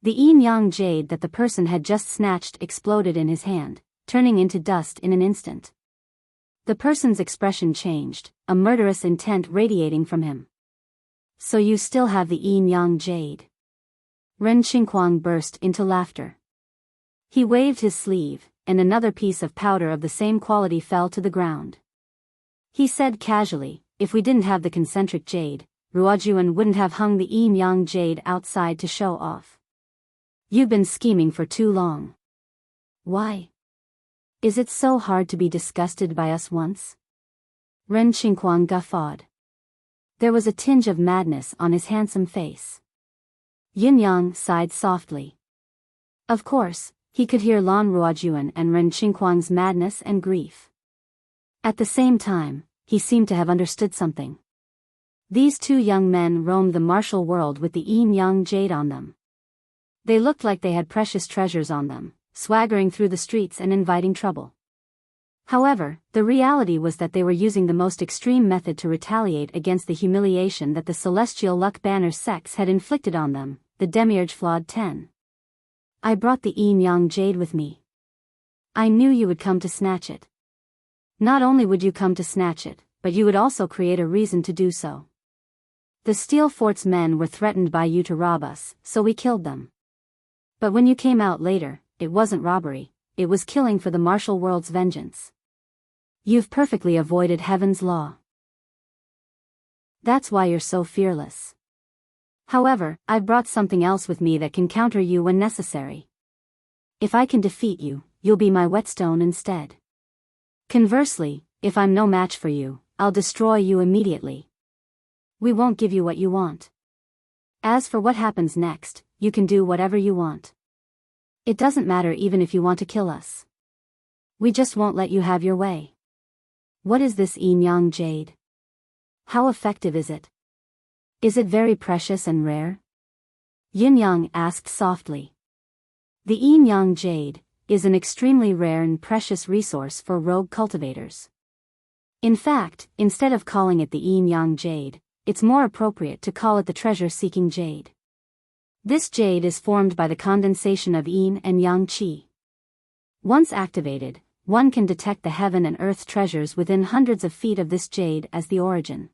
The Yin Yang jade that the person had just snatched exploded in his hand, turning into dust in an instant. The person's expression changed, a murderous intent radiating from him. "So you still have the Yin Yang jade?" Ren Qingquang burst into laughter. He waved his sleeve, and another piece of powder of the same quality fell to the ground. He said casually, "If we didn't have the concentric jade, Ruojuan wouldn't have hung the Yin Yang jade outside to show off. You've been scheming for too long." "Why? Is it so hard to be disgusted by us once?" Ren Qingquang guffawed. There was a tinge of madness on his handsome face. Yin Yang sighed softly. Of course, he could hear Lan Ruojuan and Ren Qingquang's madness and grief. At the same time, he seemed to have understood something. These two young men roamed the martial world with the Yin Yang jade on them. They looked like they had precious treasures on them, swaggering through the streets and inviting trouble. However, the reality was that they were using the most extreme method to retaliate against the humiliation that the Celestial Luck Banner sects had inflicted on them, the Demiurge Flawed 10. I brought the Yin Yang jade with me. I knew you would come to snatch it. Not only would you come to snatch it, but you would also create a reason to do so. The Steel Fort's men were threatened by you to rob us, so we killed them. But when you came out later, it wasn't robbery, it was killing for the martial world's vengeance. You've perfectly avoided heaven's law. That's why you're so fearless. However, I've brought something else with me that can counter you when necessary. If I can defeat you, you'll be my whetstone instead. Conversely, if I'm no match for you, I'll destroy you immediately. We won't give you what you want. As for what happens next, you can do whatever you want. It doesn't matter even if you want to kill us. We just won't let you have your way. What is this Yin Yang jade? How effective is it? Is it very precious and rare? Yin Yang asked softly. The Yin Yang jade is an extremely rare and precious resource for rogue cultivators. In fact, instead of calling it the Yin Yang jade, it's more appropriate to call it the treasure-seeking jade. This jade is formed by the condensation of Yin and Yang qi. Once activated, one can detect the heaven and earth treasures within hundreds of feet of this jade as the origin.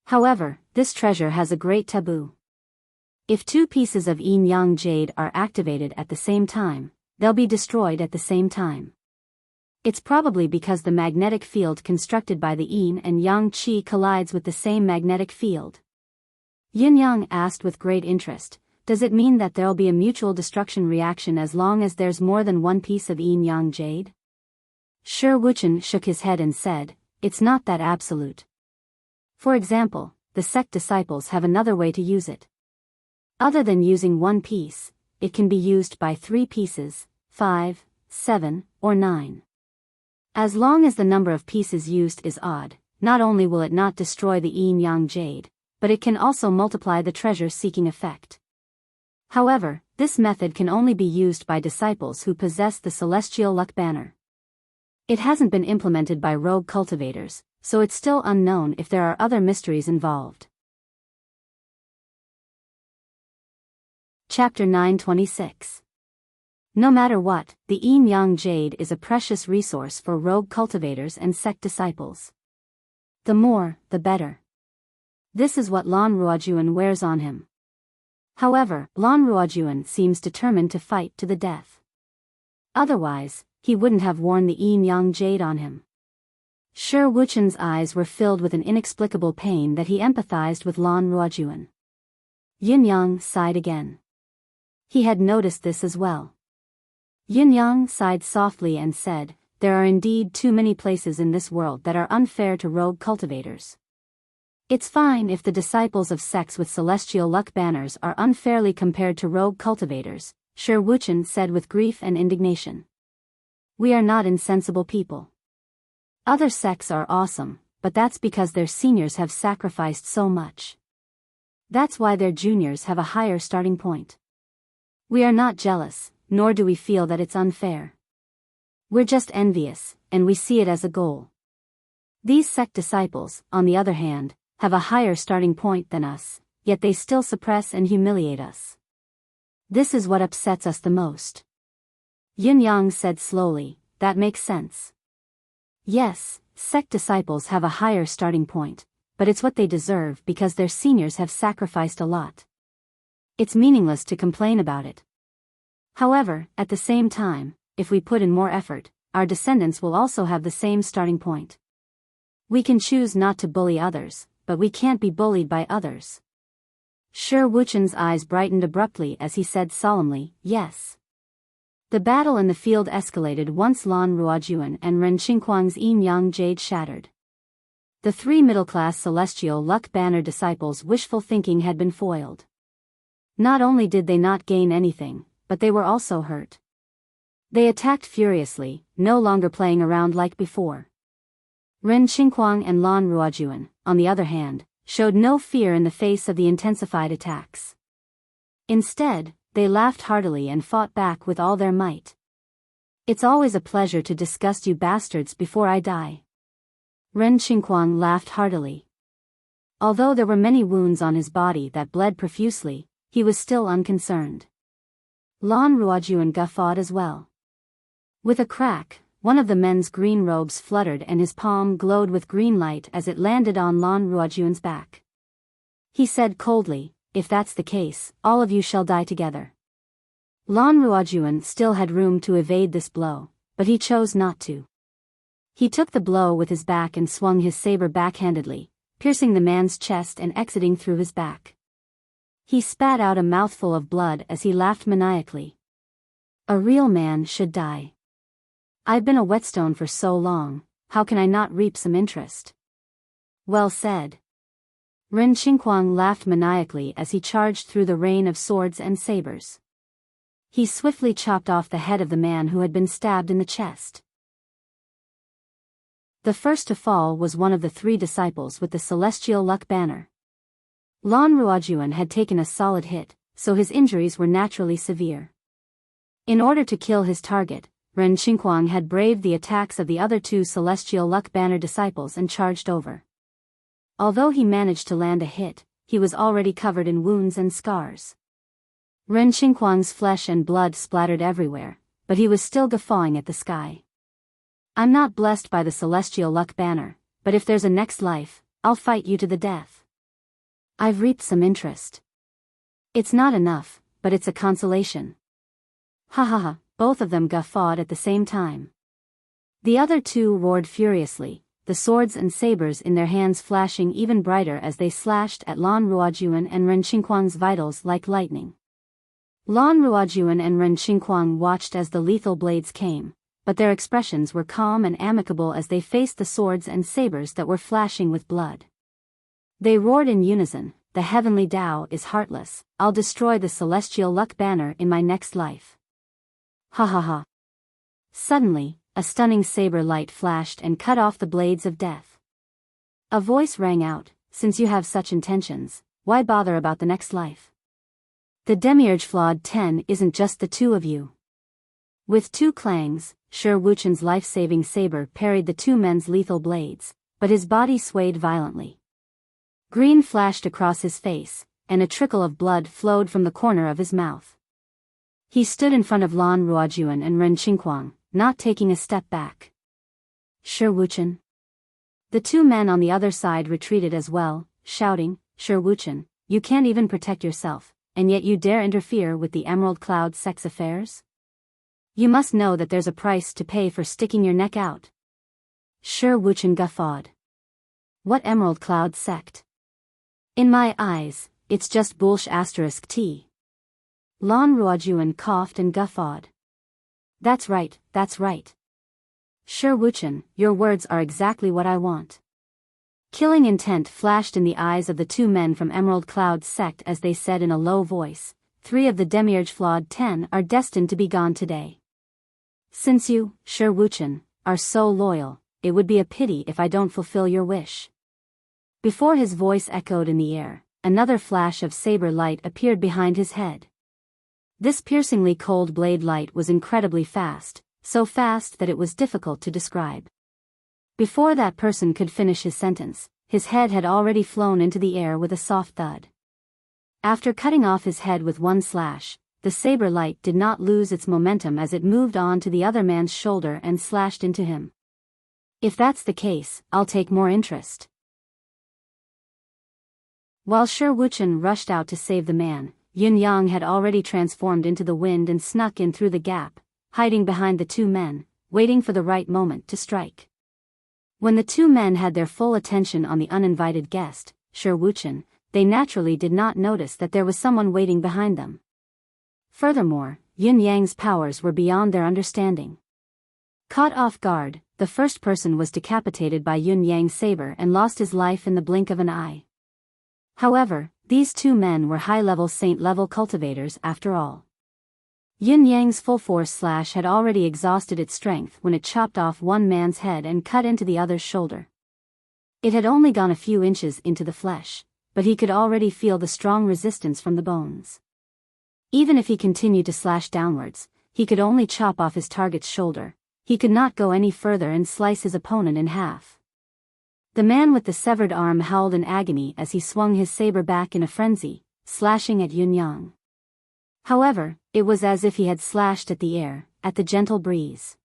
However, this treasure has a great taboo. If two pieces of Yin Yang jade are activated at the same time, they'll be destroyed at the same time. It's probably because the magnetic field constructed by the Yin and Yang qi collides with the same magnetic field. Yin Yang asked with great interest, does it mean that there'll be a mutual destruction reaction as long as there's more than one piece of Yin Yang jade? Shi Wuchen shook his head and said, it's not that absolute. For example, the sect disciples have another way to use it. Other than using one piece, it can be used by 3 pieces, 5, 7, or 9. As long as the number of pieces used is odd, not only will it not destroy the Yin Yang jade, but it can also multiply the treasure-seeking effect. However, this method can only be used by disciples who possess the Celestial Luck Banner. It hasn't been implemented by rogue cultivators, so it's still unknown if there are other mysteries involved. Chapter 926. No matter what, the Yin Yang jade is a precious resource for rogue cultivators and sect disciples. The more, the better. This is what Lan Ruojuan wears on him. However, Lan Ruojuan seems determined to fight to the death. Otherwise, he wouldn't have worn the Yin Yang jade on him. Shi Wuchen's eyes were filled with an inexplicable pain that he empathized with Lan Ruojuan. Yin Yang sighed again. He had noticed this as well. Yin Yang sighed softly and said, there are indeed too many places in this world that are unfair to rogue cultivators. It's fine if the disciples of sects with celestial luck banners are unfairly compared to rogue cultivators, Shi Wuchen said with grief and indignation. We are not insensible people. Other sects are awesome, but that's because their seniors have sacrificed so much. That's why their juniors have a higher starting point. We are not jealous, nor do we feel that it's unfair. We're just envious, and we see it as a goal. These sect disciples, on the other hand, have a higher starting point than us, yet they still suppress and humiliate us. This is what upsets us the most. Yin Yang said slowly, that makes sense. Yes, sect disciples have a higher starting point, but it's what they deserve because their seniors have sacrificed a lot. It's meaningless to complain about it. However, at the same time, if we put in more effort, our descendants will also have the same starting point. We can choose not to bully others, but we can't be bullied by others. Shi Wuchen's eyes brightened abruptly as he said solemnly, yes. The battle in the field escalated once Lan Ruojuan and Ren Qingquang's Yin Yang jade shattered. The 3 middle-class celestial luck banner disciples' wishful thinking had been foiled. Not only did they not gain anything, but they were also hurt. They attacked furiously, no longer playing around like before. Ren Xingguang and Lan Ruojuan, on the other hand, showed no fear in the face of the intensified attacks. Instead, they laughed heartily and fought back with all their might. "It's always a pleasure to disgust you bastards before I die." Ren Xingguang laughed heartily. Although there were many wounds on his body that bled profusely, he was still unconcerned. Lan Ruojuan guffawed as well. With a crack, one of the men's green robes fluttered and his palm glowed with green light as it landed on Lan Ruojuan's back. He said coldly, "If that's the case, all of you shall die together." Lan Ruojuan still had room to evade this blow, but he chose not to. He took the blow with his back and swung his saber backhandedly, piercing the man's chest and exiting through his back. He spat out a mouthful of blood as he laughed maniacally. "A real man should die. I've been a whetstone for so long, how can I not reap some interest?" "Well said." Ren Xingguang laughed maniacally as he charged through the rain of swords and sabers. He swiftly chopped off the head of the man who had been stabbed in the chest. The first to fall was one of the 3 disciples with the celestial luck banner. Lan Ruojuan had taken a solid hit, so his injuries were naturally severe. In order to kill his target, Ren Xingguang had braved the attacks of the other 2 celestial luck banner disciples and charged over. Although he managed to land a hit, he was already covered in wounds and scars. Ren Xingguang's flesh and blood splattered everywhere, but he was still guffawing at the sky. "I'm not blessed by the celestial luck banner, but if there's a next life, I'll fight you to the death. I've reaped some interest. It's not enough, but it's a consolation." Ha ha ha, both of them guffawed at the same time. The other 2 roared furiously, the swords and sabers in their hands flashing even brighter as they slashed at Lan Ruojuan and Ren Xingguang's vitals like lightning. Lan Ruojuan and Ren Xingguang watched as the lethal blades came, but their expressions were calm and amicable as they faced the swords and sabers that were flashing with blood. They roared in unison, "The heavenly Tao is heartless, I'll destroy the celestial luck banner in my next life." Ha ha ha. Suddenly, a stunning saber light flashed and cut off the blades of death. A voice rang out, "Since you have such intentions, why bother about the next life? The Demiurge Flawed 10 isn't just the 2 of you." With 2 clangs, Shi Wuchen's life-saving saber parried the 2 men's lethal blades, but his body swayed violently. Green flashed across his face, and a trickle of blood flowed from the corner of his mouth. He stood in front of Lan Ruojuan and Ren Xingguang, not taking a step back. "Shi Wuchen." The 2 men on the other side retreated as well, shouting, "Shi Wuchen, you can't even protect yourself, and yet you dare interfere with the Emerald Cloud sect's affairs? You must know that there's a price to pay for sticking your neck out." Shi Wuchen guffawed. "What Emerald Cloud sect? In my eyes, it's just **T. Lan Ruojuan coughed and guffawed. That's right, that's right. Shi Wuchen, your words are exactly what I want." Killing intent flashed in the eyes of the 2 men from Emerald Cloud's sect as they said in a low voice, 3 of the Demiurge Flawed 10 are destined to be gone today. Since you, Shi Wuchen, are so loyal, it would be a pity if I don't fulfill your wish." Before his voice echoed in the air, another flash of saber light appeared behind his head. This piercingly cold blade light was incredibly fast, so fast that it was difficult to describe. Before that person could finish his sentence, his head had already flown into the air with a soft thud. After cutting off his head with one slash, the saber light did not lose its momentum as it moved on to the other man's shoulder and slashed into him. "If that's the case, I'll take more interest." While Shi Wuchen rushed out to save the man, Yun Yang had already transformed into the wind and snuck in through the gap, hiding behind the 2 men, waiting for the right moment to strike. When the 2 men had their full attention on the uninvited guest, Shi Wuchen, they naturally did not notice that there was someone waiting behind them. Furthermore, Yun Yang's powers were beyond their understanding. Caught off guard, the first person was decapitated by Yun Yang's saber and lost his life in the blink of an eye. However, these two men were high-level saint-level cultivators after all. Yun Yang's full-force slash had already exhausted its strength when it chopped off one man's head and cut into the other's shoulder. It had only gone a few inches into the flesh, but he could already feel the strong resistance from the bones. Even if he continued to slash downwards, he could only chop off his target's shoulder. He could not go any further and slice his opponent in half. The man with the severed arm howled in agony as he swung his saber back in a frenzy, slashing at Yun Yang. However, it was as if he had slashed at the air, at the gentle breeze.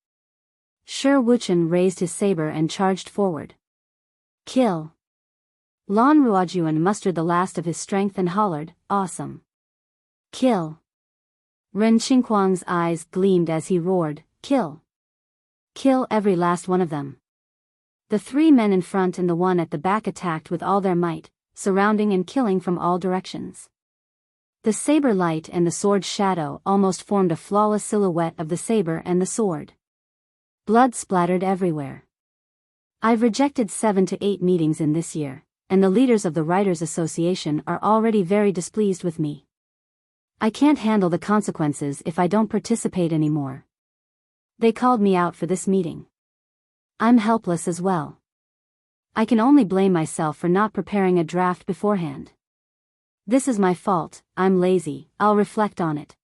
Shi Wuchen raised his saber and charged forward. Kill! Lan Ruojuan mustered the last of his strength and hollered, awesome. Kill! Ren Qingquang's eyes gleamed as he roared, kill! Kill every last one of them. The three men in front and the one at the back attacked with all their might, surrounding and killing from all directions. The saber light and the sword's shadow almost formed a flawless silhouette of the saber and the sword. Blood splattered everywhere. I've rejected 7 to 8 meetings in this year, and the leaders of the Writers' Association are already very displeased with me. I can't handle the consequences if I don't participate anymore. They called me out for this meeting. I'm helpless as well. I can only blame myself for not preparing a draft beforehand. This is my fault, I'm lazy, I'll reflect on it.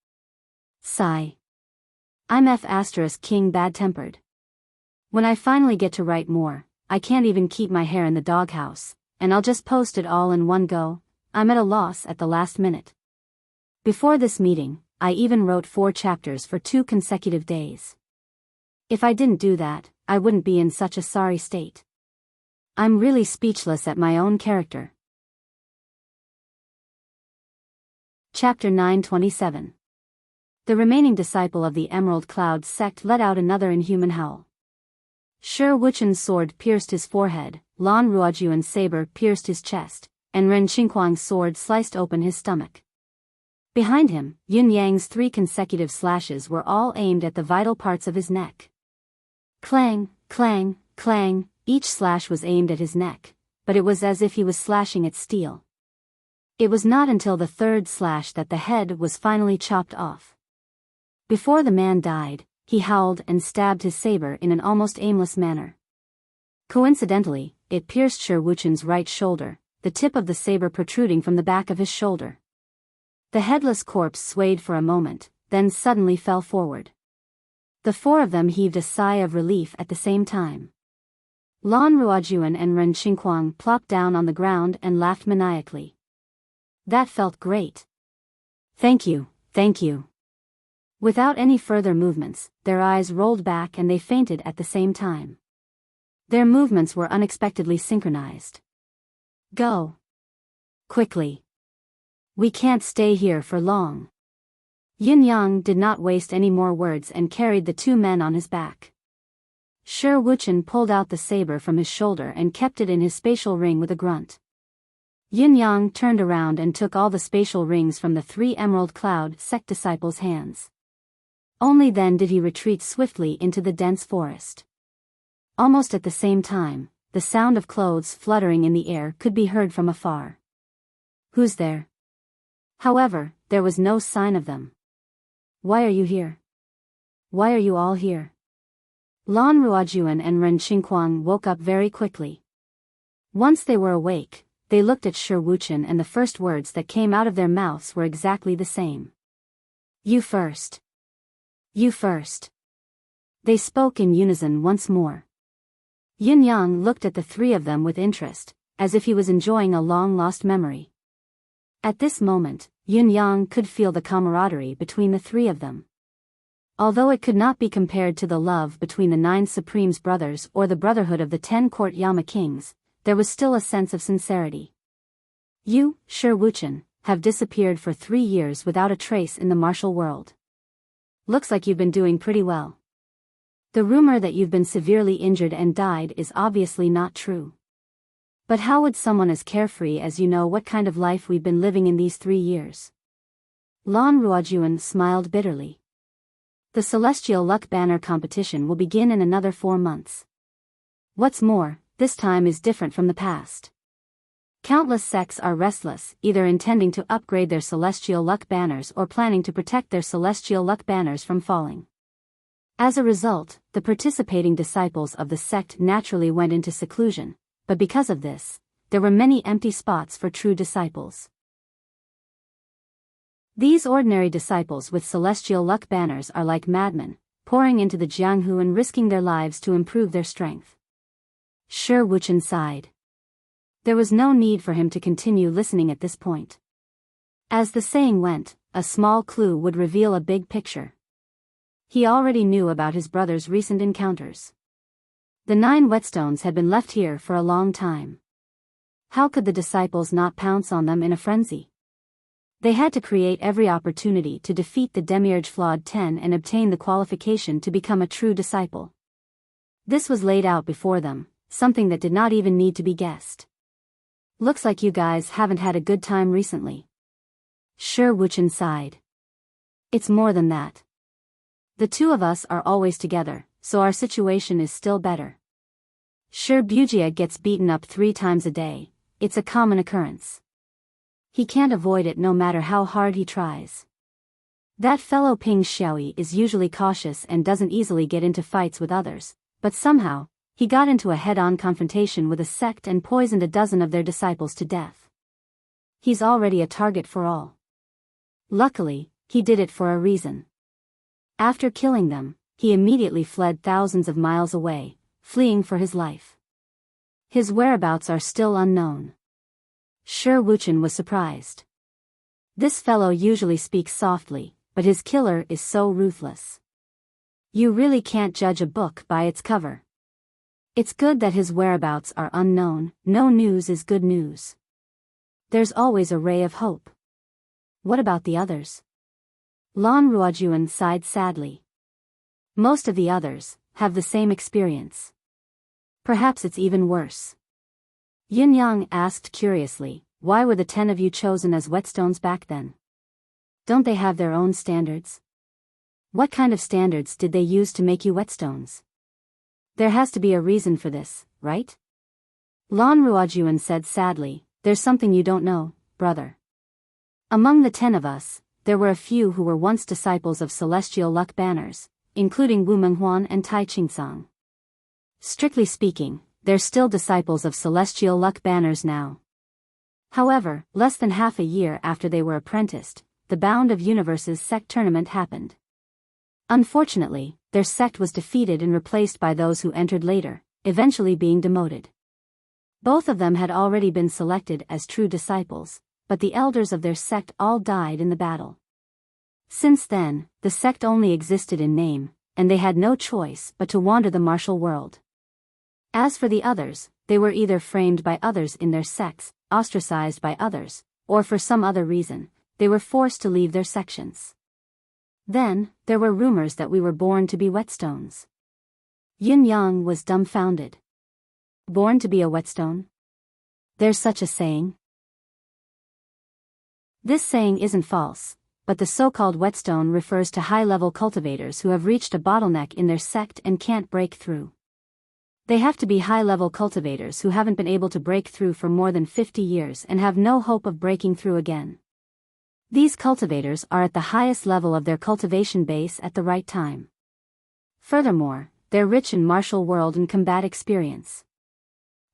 Sigh. I'm King bad-tempered. When I finally get to write more, I can't even keep my hair in the doghouse, and I'll just post it all in one go. I'm at a loss at the last minute. Before this meeting, I even wrote 4 chapters for 2 consecutive days. If I didn't do that, I wouldn't be in such a sorry state. I'm really speechless at my own character. Chapter 927. The remaining disciple of the Emerald Cloud sect let out another inhuman howl. Shi Wuchen's sword pierced his forehead, Lan Ruojuan's saber pierced his chest, and Ren Qingquang's sword sliced open his stomach. Behind him, Yun Yang's 3 consecutive slashes were all aimed at the vital parts of his neck. Clang, clang, clang, each slash was aimed at his neck, but it was as if he was slashing at steel. It was not until the 3rd slash that the head was finally chopped off. Before the man died, he howled and stabbed his saber in an almost aimless manner. Coincidentally, it pierced Shi Wuchen's right shoulder, the tip of the saber protruding from the back of his shoulder. The headless corpse swayed for a moment, then suddenly fell forward. The 4 of them heaved a sigh of relief at the same time. Lan Ruojuan and Ren Qingquang plopped down on the ground and laughed maniacally. That felt great. Thank you, thank you. Without any further movements, their eyes rolled back and they fainted at the same time. Their movements were unexpectedly synchronized. Go. Quickly. We can't stay here for long. Yun Yang did not waste any more words and carried the 2 men on his back. Shi Wuchen pulled out the saber from his shoulder and kept it in his spatial ring with a grunt. Yun Yang turned around and took all the spatial rings from the 3 Emerald Cloud sect disciples' hands. Only then did he retreat swiftly into the dense forest. Almost at the same time, the sound of clothes fluttering in the air could be heard from afar. Who's there? However, there was no sign of them. Why are you here? Why are you all here? Lan Ruojuan and Ren Qingquang woke up very quickly. Once they were awake, they looked at Shi Wuchen and the first words that came out of their mouths were exactly the same. You first. You first. They spoke in unison once more. Yun Yang looked at the 3 of them with interest, as if he was enjoying a long-lost memory. At this moment, Yun Yang could feel the camaraderie between the 3 of them. Although it could not be compared to the love between the 9 Supremes brothers or the brotherhood of the 10 Court Yama kings, there was still a sense of sincerity. You, Shi Wuchen, have disappeared for 3 years without a trace in the martial world. Looks like you've been doing pretty well. The rumor that you've been severely injured and died is obviously not true. But how would someone as carefree as you know what kind of life we've been living in these 3 years? Lan Ruojuan smiled bitterly. The Celestial Luck Banner competition will begin in another 4 months. What's more, this time is different from the past. Countless sects are restless, either intending to upgrade their celestial luck banners or planning to protect their celestial luck banners from falling. As a result, the participating disciples of the sect naturally went into seclusion, but because of this, there were many empty spots for true disciples. These ordinary disciples with celestial luck banners are like madmen, pouring into the Jianghu and risking their lives to improve their strength. Shi Wuchen sighed. There was no need for him to continue listening at this point. As the saying went, a small clue would reveal a big picture. He already knew about his brother's recent encounters. The 9 whetstones had been left here for a long time. How could the disciples not pounce on them in a frenzy? They had to create every opportunity to defeat the Demiurge Flawed 10 and obtain the qualification to become a true disciple. This was laid out before them, something that did not even need to be guessed. Looks like you guys haven't had a good time recently. Shi Wuchen sighed. It's more than that. The two of us are always together, so our situation is still better. Shi Bujia gets beaten up 3 times a day, it's a common occurrence. He can't avoid it no matter how hard he tries. That fellow Ping Xiaoyi is usually cautious and doesn't easily get into fights with others, but somehow, he got into a head-on confrontation with a sect and poisoned a dozen of their disciples to death. He's already a target for all. Luckily, he did it for a reason. After killing them, he immediately fled thousands of miles away, fleeing for his life. His whereabouts are still unknown. Shi Wuchen was surprised. This fellow usually speaks softly, but his killer is so ruthless. You really can't judge a book by its cover. It's good that his whereabouts are unknown, no news is good news. There's always a ray of hope. What about the others? Lan Ruojuan sighed sadly. Most of the others have the same experience. Perhaps it's even worse. Yin Yang asked curiously, why were the 10 of you chosen as whetstones back then? Don't they have their own standards? What kind of standards did they use to make you whetstones? There has to be a reason for this, right? Lan Ruojuan said sadly, there's something you don't know, brother. Among the 10 of us, there were a few who were once disciples of celestial luck banners, including Wu Menghuan and Tai Qingsang. Strictly speaking, they're still disciples of celestial luck banners now. However, less than half a year after they were apprenticed, the Bound of Universes sect tournament happened. Unfortunately, their sect was defeated and replaced by those who entered later, eventually being demoted. Both of them had already been selected as true disciples, but the elders of their sect all died in the battle. Since then, the sect only existed in name, and they had no choice but to wander the martial world. As for the others, they were either framed by others in their sects, ostracized by others, or for some other reason, they were forced to leave their sections. Then, there were rumors that we were born to be whetstones. Yin Yang was dumbfounded. Born to be a whetstone? There's such a saying? This saying isn't false, but the so-called whetstone refers to high-level cultivators who have reached a bottleneck in their sect and can't break through. They have to be high-level cultivators who haven't been able to break through for more than 50 years and have no hope of breaking through again. These cultivators are at the highest level of their cultivation base at the right time. Furthermore, they're rich in martial world and combat experience.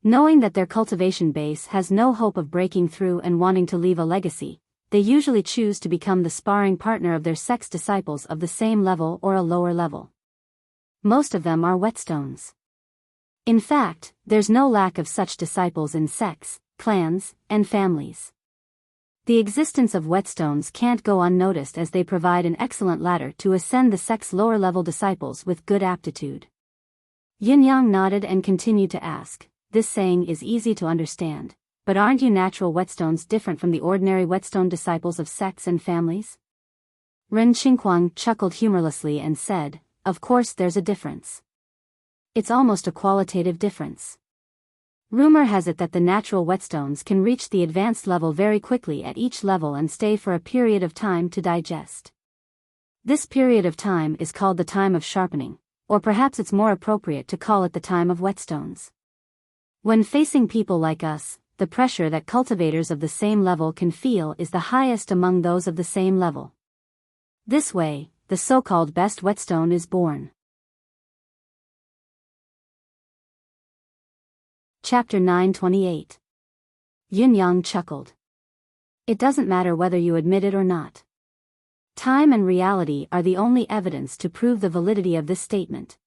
Knowing that their cultivation base has no hope of breaking through and wanting to leave a legacy, they usually choose to become the sparring partner of their sect's disciples of the same level or a lower level. Most of them are whetstones. In fact, there's no lack of such disciples in sects, clans, and families. The existence of whetstones can't go unnoticed as they provide an excellent ladder to ascend the sect's lower-level disciples with good aptitude. Yin Yang nodded and continued to ask, this saying is easy to understand, but aren't you natural whetstones different from the ordinary whetstone disciples of sects and families? Ren Qinghuang chuckled humorlessly and said, of course there's a difference. It's almost a qualitative difference. Rumor has it that the natural whetstones can reach the advanced level very quickly at each level and stay for a period of time to digest. This period of time is called the time of sharpening, or perhaps it's more appropriate to call it the time of whetstones. When facing people like us, the pressure that cultivators of the same level can feel is the highest among those of the same level. This way, the so-called best whetstone is born. Chapter 928. Yin-Yang chuckled. It doesn't matter whether you admit it or not. Time and reality are the only evidence to prove the validity of this statement.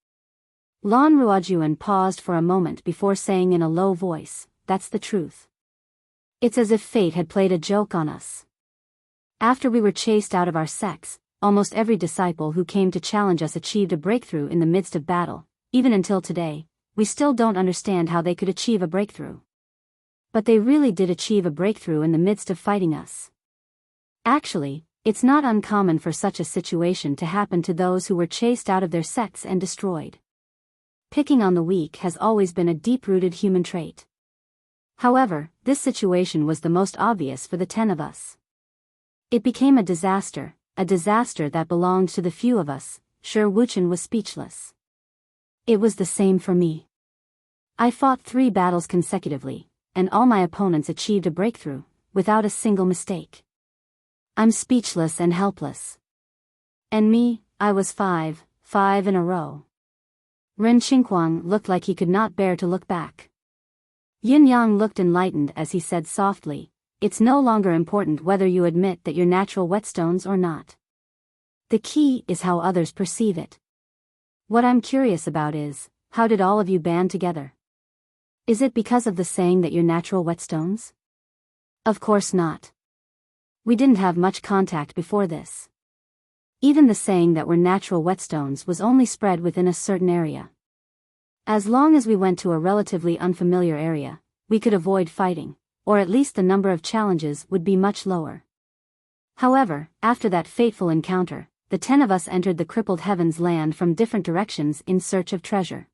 Lan Ruojuan paused for a moment before saying in a low voice, "That's the truth. It's as if fate had played a joke on us. After we were chased out of our sects, almost every disciple who came to challenge us achieved a breakthrough in the midst of battle. Even until today, we still don't understand how they could achieve a breakthrough. But they really did achieve a breakthrough in the midst of fighting us. Actually, it's not uncommon for such a situation to happen to those who were chased out of their sects and destroyed. Picking on the weak has always been a deep-rooted human trait. However, this situation was the most obvious for the 10 of us. It became a disaster that belonged to the few of us." Shi Wuchen was speechless. "It was the same for me. I fought 3 battles consecutively, and all my opponents achieved a breakthrough, without a single mistake. I'm speechless and helpless. And me, I was 5 in a row." Ren Qinghuang looked like he could not bear to look back. Yin-Yang looked enlightened as he said softly, "It's no longer important whether you admit that you're natural whetstones or not. The key is how others perceive it. What I'm curious about is, how did all of you band together? Is it because of the saying that you're natural whetstones? Of course not. We didn't have much contact before this. Even the saying that we're natural whetstones was only spread within a certain area. As long as we went to a relatively unfamiliar area, we could avoid fighting, or at least the number of challenges would be much lower. However, after that fateful encounter, the 10 of us entered the crippled heavens land from different directions in search of treasure.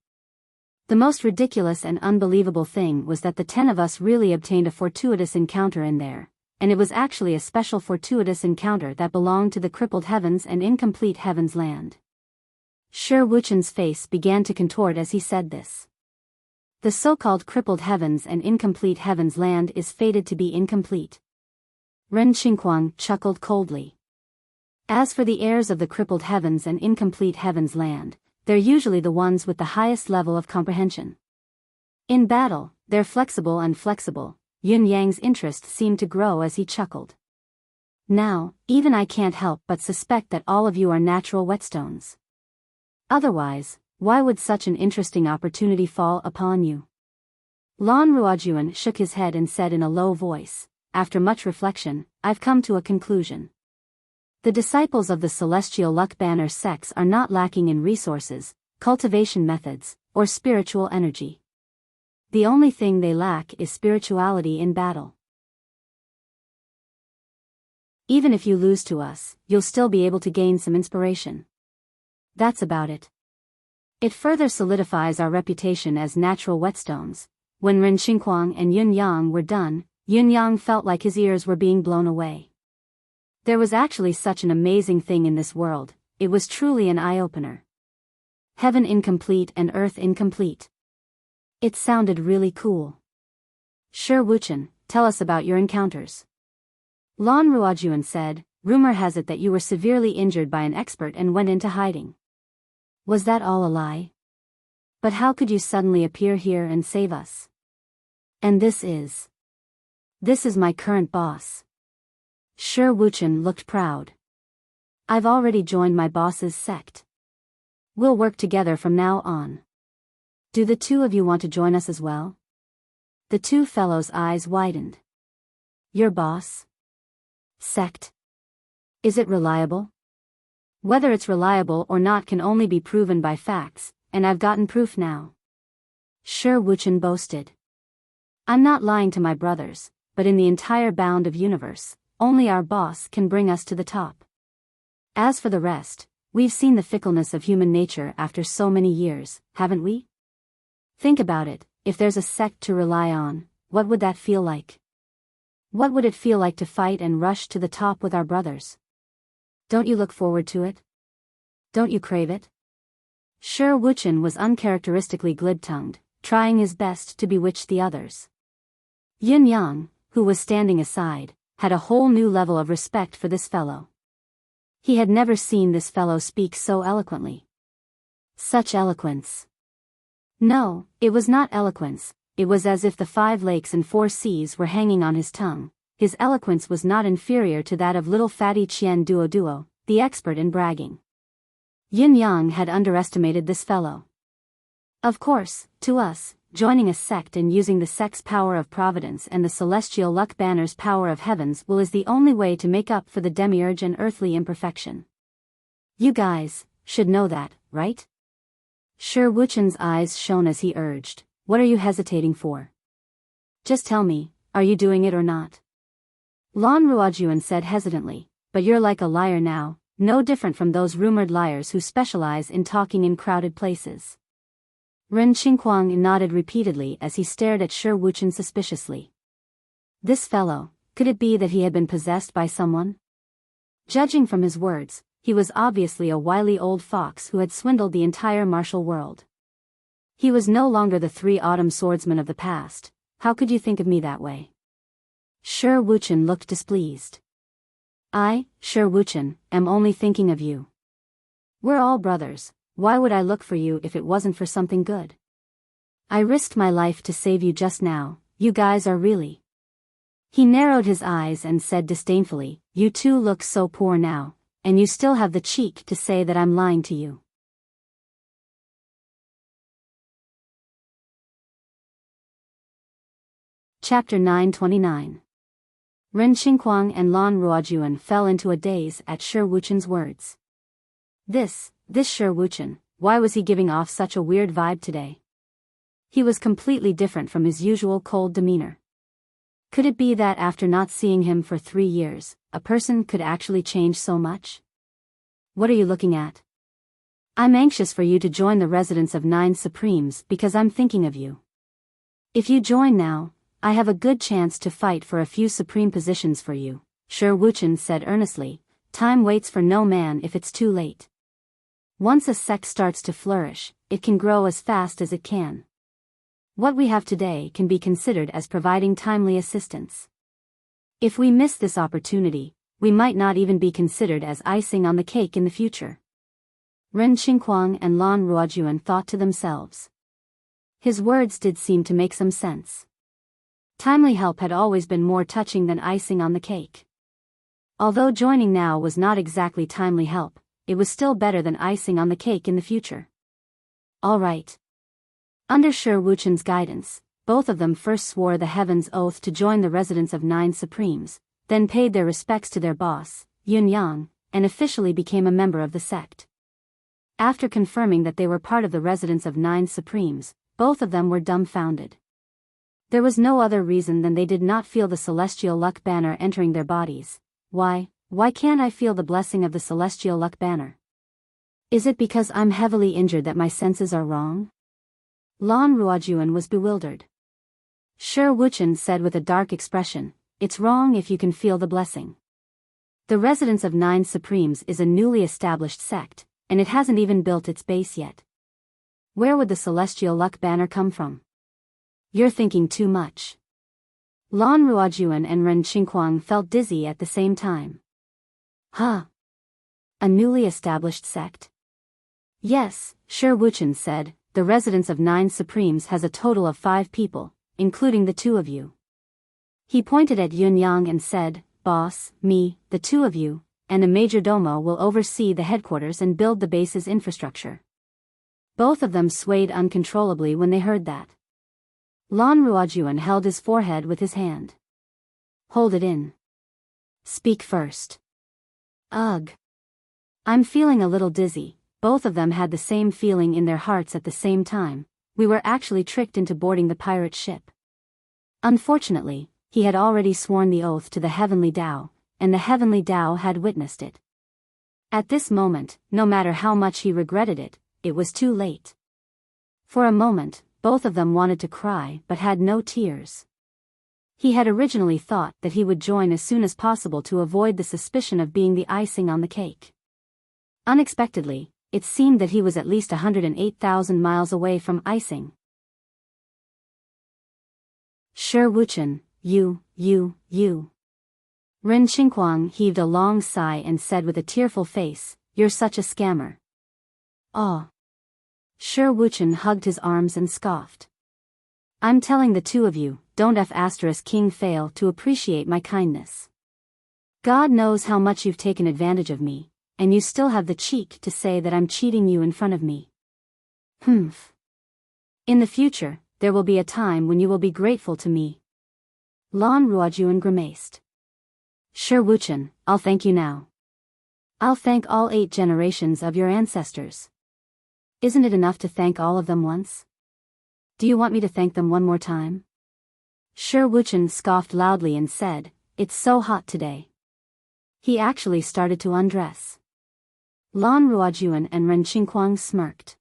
The most ridiculous and unbelievable thing was that the 10 of us really obtained a fortuitous encounter in there, and it was actually a special fortuitous encounter that belonged to the crippled heavens and incomplete heavens land." Shi Wuchen's face began to contort as he said this. The so-called crippled heavens and incomplete heavens land is fated to be incomplete. Ren Qinghuang chuckled coldly. As for the heirs of the crippled heavens and incomplete heavens land, they're usually the ones with the highest level of comprehension. In battle, they're flexible and flexible. Yin-Yang's interest seemed to grow as he chuckled. "Now, even I can't help but suspect that all of you are natural whetstones. Otherwise, why would such an interesting opportunity fall upon you?" Lan Ruojuan shook his head and said in a low voice, "After much reflection, I've come to a conclusion. The disciples of the celestial luck banner sects are not lacking in resources, cultivation methods, or spiritual energy. The only thing they lack is spirituality in battle. Even if you lose to us, you'll still be able to gain some inspiration. That's about it. It further solidifies our reputation as natural whetstones." When Ren Qinghuang and Yin-Yang were done, Yin-Yang felt like his ears were being blown away. There was actually such an amazing thing in this world. It was truly an eye-opener. Heaven incomplete and earth incomplete. It sounded really cool. "Shi Wuchen, tell us about your encounters." Lan Ruojuan said, "Rumor has it that you were severely injured by an expert and went into hiding. Was that all a lie? But how could you suddenly appear here and save us? And this is my current boss." Shi Wuchen looked proud. "I've already joined my boss's sect. We'll work together from now on. Do the 2 of you want to join us as well?" The 2 fellows' eyes widened. "Your boss? Sect? Is it reliable?" "Whether it's reliable or not can only be proven by facts, and I've gotten proof now," Shi Wuchen boasted. "I'm not lying to my brothers, but in the entire bound of universe, only our boss can bring us to the top. As for the rest, we've seen the fickleness of human nature after so many years, haven't we? Think about it, if there's a sect to rely on, what would that feel like? What would it feel like to fight and rush to the top with our brothers? Don't you look forward to it? Don't you crave it?" Shi Wuchen was uncharacteristically glib-tongued, trying his best to bewitch the others. Yin Yang, who was standing aside, had a whole new level of respect for this fellow. He had never seen this fellow speak so eloquently. Such eloquence. No, it was not eloquence, it was as if the 5 lakes and 4 seas were hanging on his tongue. His eloquence was not inferior to that of little fatty Qian Duo, the expert in bragging. Yin Yang had underestimated this fellow. Of course, to us, joining a sect and using the sect's power of providence and the celestial luck banner's power of heavens will is the only way to make up for the demiurge and earthly imperfection. You guys should know that, right? Shi Wuchen's eyes shone as he urged, "What are you hesitating for? Just tell me, are you doing it or not?" Lan Ruojuan said hesitantly, "But you're like a liar now, no different from those rumored liars who specialize in talking in crowded places." Ren Qingquang nodded repeatedly as he stared at Shi Wuchen suspiciously. This fellow, could it be that he had been possessed by someone? Judging from his words, he was obviously a wily old fox who had swindled the entire martial world. He was no longer the 3 autumn swordsman of the past. How could you think of me that way? Shi Wuchen looked displeased. I, Shi Wuchen, am only thinking of you. We're all brothers, why would I look for you if it wasn't for something good? I risked my life to save you just now, you guys are really. He narrowed his eyes and said disdainfully, "You two look so poor now, and you still have the cheek to say that I'm lying to you." Chapter 929. Ren Qingquang and Lan Ruojuan fell into a daze at Shi Wuchen's words. This Shi Wuchen, why was he giving off such a weird vibe today? He was completely different from his usual cold demeanor. Could it be that after not seeing him for 3 years, a person could actually change so much? What are you looking at? I'm anxious for you to join the residence of 9 Supremes because I'm thinking of you. If you join now, I have a good chance to fight for a few supreme positions for you, Shi Wuchen said earnestly. Time waits for no man if it's too late. Once a sect starts to flourish, it can grow as fast as it can. What we have today can be considered as providing timely assistance. If we miss this opportunity, we might not even be considered as icing on the cake in the future. Ren Qingquang and Lan Ruojuan thought to themselves. His words did seem to make some sense. Timely help had always been more touching than icing on the cake. Although joining now was not exactly timely help, it was still better than icing on the cake in the future. All right. Under Shi Wuchen's guidance, both of them first swore the heavens oath to join the residence of 9 Supremes, then paid their respects to their boss, Yin Yang, and officially became a member of the sect. After confirming that they were part of the residence of 9 Supremes, both of them were dumbfounded. There was no other reason than they did not feel the celestial luck banner entering their bodies. Why can't I feel the blessing of the celestial luck banner? Is it because I'm heavily injured that my senses are wrong? Lan Ruojuan was bewildered. Shi Wuchen said with a dark expression, "It's wrong if you can feel the blessing. The residence of 9 Supremes is a newly established sect, and it hasn't even built its base yet. Where would the celestial luck banner come from? You're thinking too much." Lan Ruojuan and Ren Qingquang felt dizzy at the same time. Huh? A newly established sect? Yes, Shi Wuchen said, the residence of 9 Supremes has a total of 5 people, including the 2 of you. He pointed at Yin Yang and said, "Boss, me, the 2 of you, and a major domo will oversee the headquarters and build the base's infrastructure." Both of them swayed uncontrollably when they heard that. Lan Ruojuan held his forehead with his hand. "Hold it in. Speak first." Ugh. I'm feeling a little dizzy. Both of them had the same feeling in their hearts at the same time. We were actually tricked into boarding the pirate ship. Unfortunately, he had already sworn the oath to the heavenly Tao, and the heavenly Tao had witnessed it. At this moment, no matter how much he regretted it, it was too late. For a moment, both of them wanted to cry but had no tears. He had originally thought that he would join as soon as possible to avoid the suspicion of being the icing on the cake. Unexpectedly, it seemed that he was at least 108,000 miles away from icing. Shi Wuchen, you. Ren Xingguang heaved a long sigh and said with a tearful face, "You're such a scammer." "Oh." Shi Wuchen hugged his arms and scoffed. "I'm telling the two of you, don't King fail to appreciate my kindness. God knows how much you've taken advantage of me, and you still have the cheek to say that I'm cheating you in front of me. Humph. In the future, there will be a time when you will be grateful to me." Lan Ruojuan grimaced. "Shi Wuchen, I'll thank you now. I'll thank all 8 generations of your ancestors. Isn't it enough to thank all of them once? Do you want me to thank them one more time?" Shi Wuchen scoffed loudly and said, "It's so hot today." He actually started to undress. Lan Ruojuan and Ren Xingguang smirked.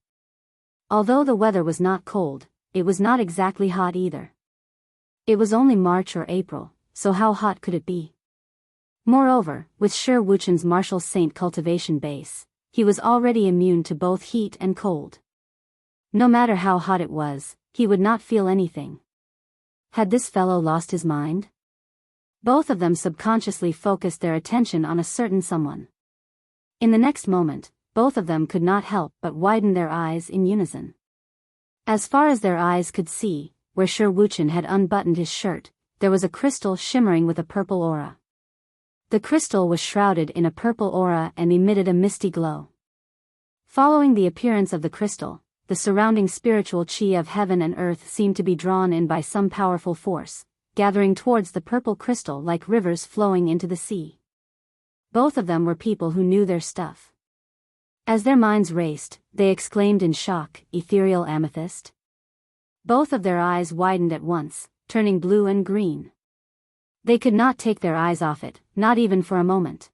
Although the weather was not cold, it was not exactly hot either. It was only March or April, so how hot could it be? Moreover, with Shi Wuchen's martial saint cultivation base, he was already immune to both heat and cold. No matter how hot it was, he would not feel anything. Had this fellow lost his mind? Both of them subconsciously focused their attention on a certain someone. In the next moment, both of them could not help but widen their eyes in unison. As far as their eyes could see, where Shi Wuchen had unbuttoned his shirt, there was a crystal shimmering with a purple aura. The crystal was shrouded in a purple aura and emitted a misty glow. Following the appearance of the crystal, the surrounding spiritual chi of heaven and earth seemed to be drawn in by some powerful force, gathering towards the purple crystal like rivers flowing into the sea. Both of them were people who knew their stuff. As their minds raced, they exclaimed in shock, "Ethereal amethyst?" Both of their eyes widened at once, turning blue and green. They could not take their eyes off it, not even for a moment.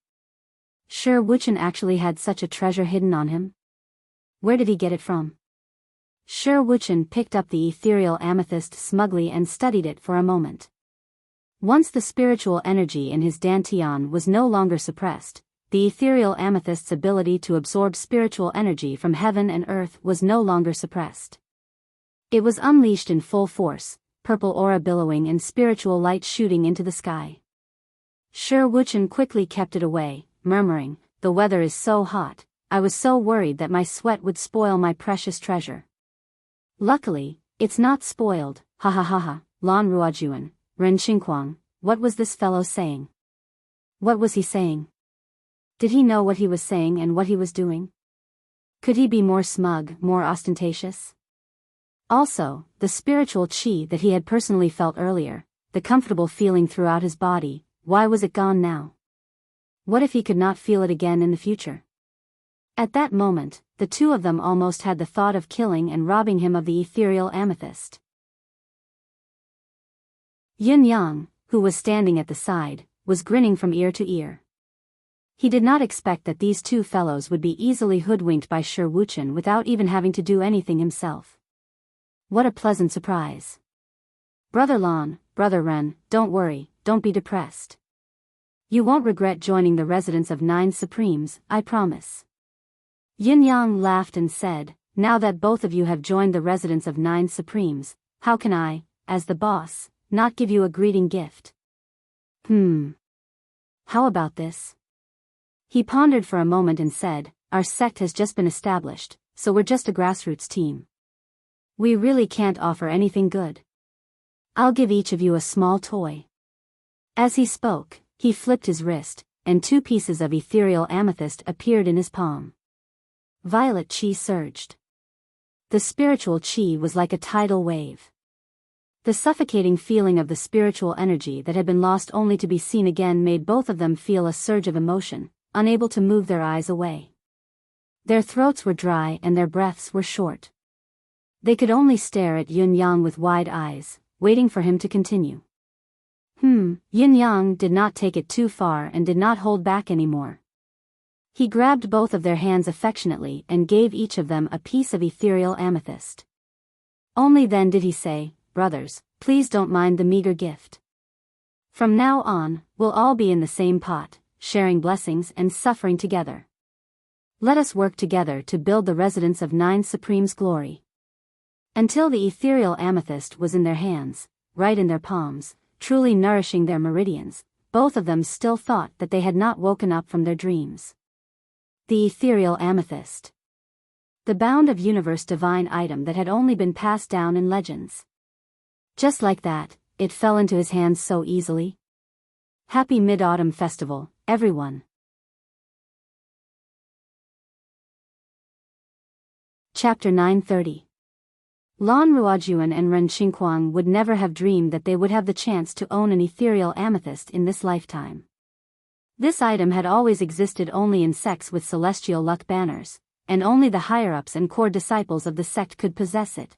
Shi Wuchen actually had such a treasure hidden on him? Where did he get it from? Shi Wuchen picked up the ethereal amethyst smugly and studied it for a moment. Once the spiritual energy in his dantian was no longer suppressed, the ethereal amethyst's ability to absorb spiritual energy from heaven and earth was no longer suppressed. It was unleashed in full force, purple aura billowing and spiritual light shooting into the sky. Shi Wuchen quickly kept it away, murmuring, "The weather is so hot, I was so worried that my sweat would spoil my precious treasure. Luckily, it's not spoiled, ha ha ha ha." Lan Ruojuan, Ren Xingguang, what was this fellow saying? What was he saying? Did he know what he was saying and what he was doing? Could he be more smug, more ostentatious? Also, the spiritual chi that he had personally felt earlier, the comfortable feeling throughout his body, why was it gone now? What if he could not feel it again in the future? At that moment, the two of them almost had the thought of killing and robbing him of the ethereal amethyst. Yin Yang, who was standing at the side, was grinning from ear to ear. He did not expect that these two fellows would be easily hoodwinked by Shi Wuchen without even having to do anything himself. What a pleasant surprise. "Brother Lan, Brother Ren, don't worry, don't be depressed. You won't regret joining the residence of 9 Supremes, I promise." Yin Yang laughed and said, "Now that both of you have joined the residence of 9 Supremes, how can I, as the boss, not give you a greeting gift?" How about this? He pondered for a moment and said, "Our sect has just been established, so we're just a grassroots team. We really can't offer anything good. I'll give each of you a small toy." As he spoke, he flipped his wrist, and 2 pieces of ethereal amethyst appeared in his palm. Violet chi surged. The spiritual chi was like a tidal wave. The suffocating feeling of the spiritual energy that had been lost only to be seen again made both of them feel a surge of emotion, unable to move their eyes away. Their throats were dry and their breaths were short. They could only stare at Yin Yang with wide eyes, waiting for him to continue. Yin Yang did not take it too far and did not hold back anymore. He grabbed both of their hands affectionately and gave each of them a piece of ethereal amethyst. Only then did he say, "Brothers, please don't mind the meager gift. From now on, we'll all be in the same pot, sharing blessings and suffering together." Let us work together to build the residence of Nine Supremes' glory. Until the ethereal amethyst was in their hands, right in their palms, truly nourishing their meridians, both of them still thought that they had not woken up from their dreams. The ethereal amethyst. The bound of universe divine item that had only been passed down in legends. Just like that, it fell into his hands so easily. Happy Mid-Autumn Festival, everyone. Chapter 930. Lan Ruojuan and Ren Xingquang would never have dreamed that they would have the chance to own an ethereal amethyst in this lifetime. This item had always existed only in sects with celestial luck banners, and only the higher-ups and core disciples of the sect could possess it.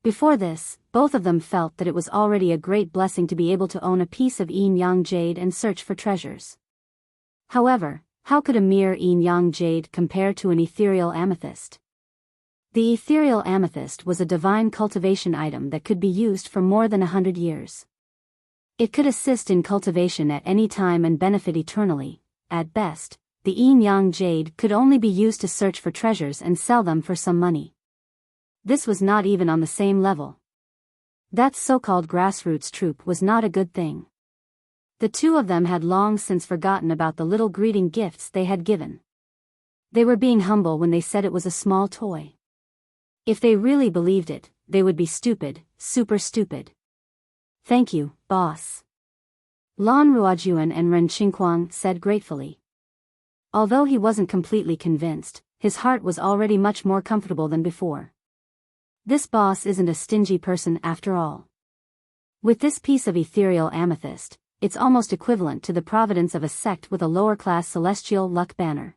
Before this, both of them felt that it was already a great blessing to be able to own a piece of yin-yang jade and search for treasures. However, how could a mere yin-yang jade compare to an ethereal amethyst? The ethereal amethyst was a divine cultivation item that could be used for more than 100 years. It could assist in cultivation at any time and benefit eternally. At best, the yin-yang jade could only be used to search for treasures and sell them for some money. This was not even on the same level. That so-called grassroots troop was not a good thing. The two of them had long since forgotten about the little greeting gifts they had given. They were being humble when they said it was a small toy. If they really believed it, they would be stupid, super stupid. Thank you, boss. Lan Ruojuan and Ren Xingquang said gratefully. Although he wasn't completely convinced, his heart was already much more comfortable than before. This boss isn't a stingy person after all. With this piece of ethereal amethyst, it's almost equivalent to the providence of a sect with a lower-class celestial luck banner.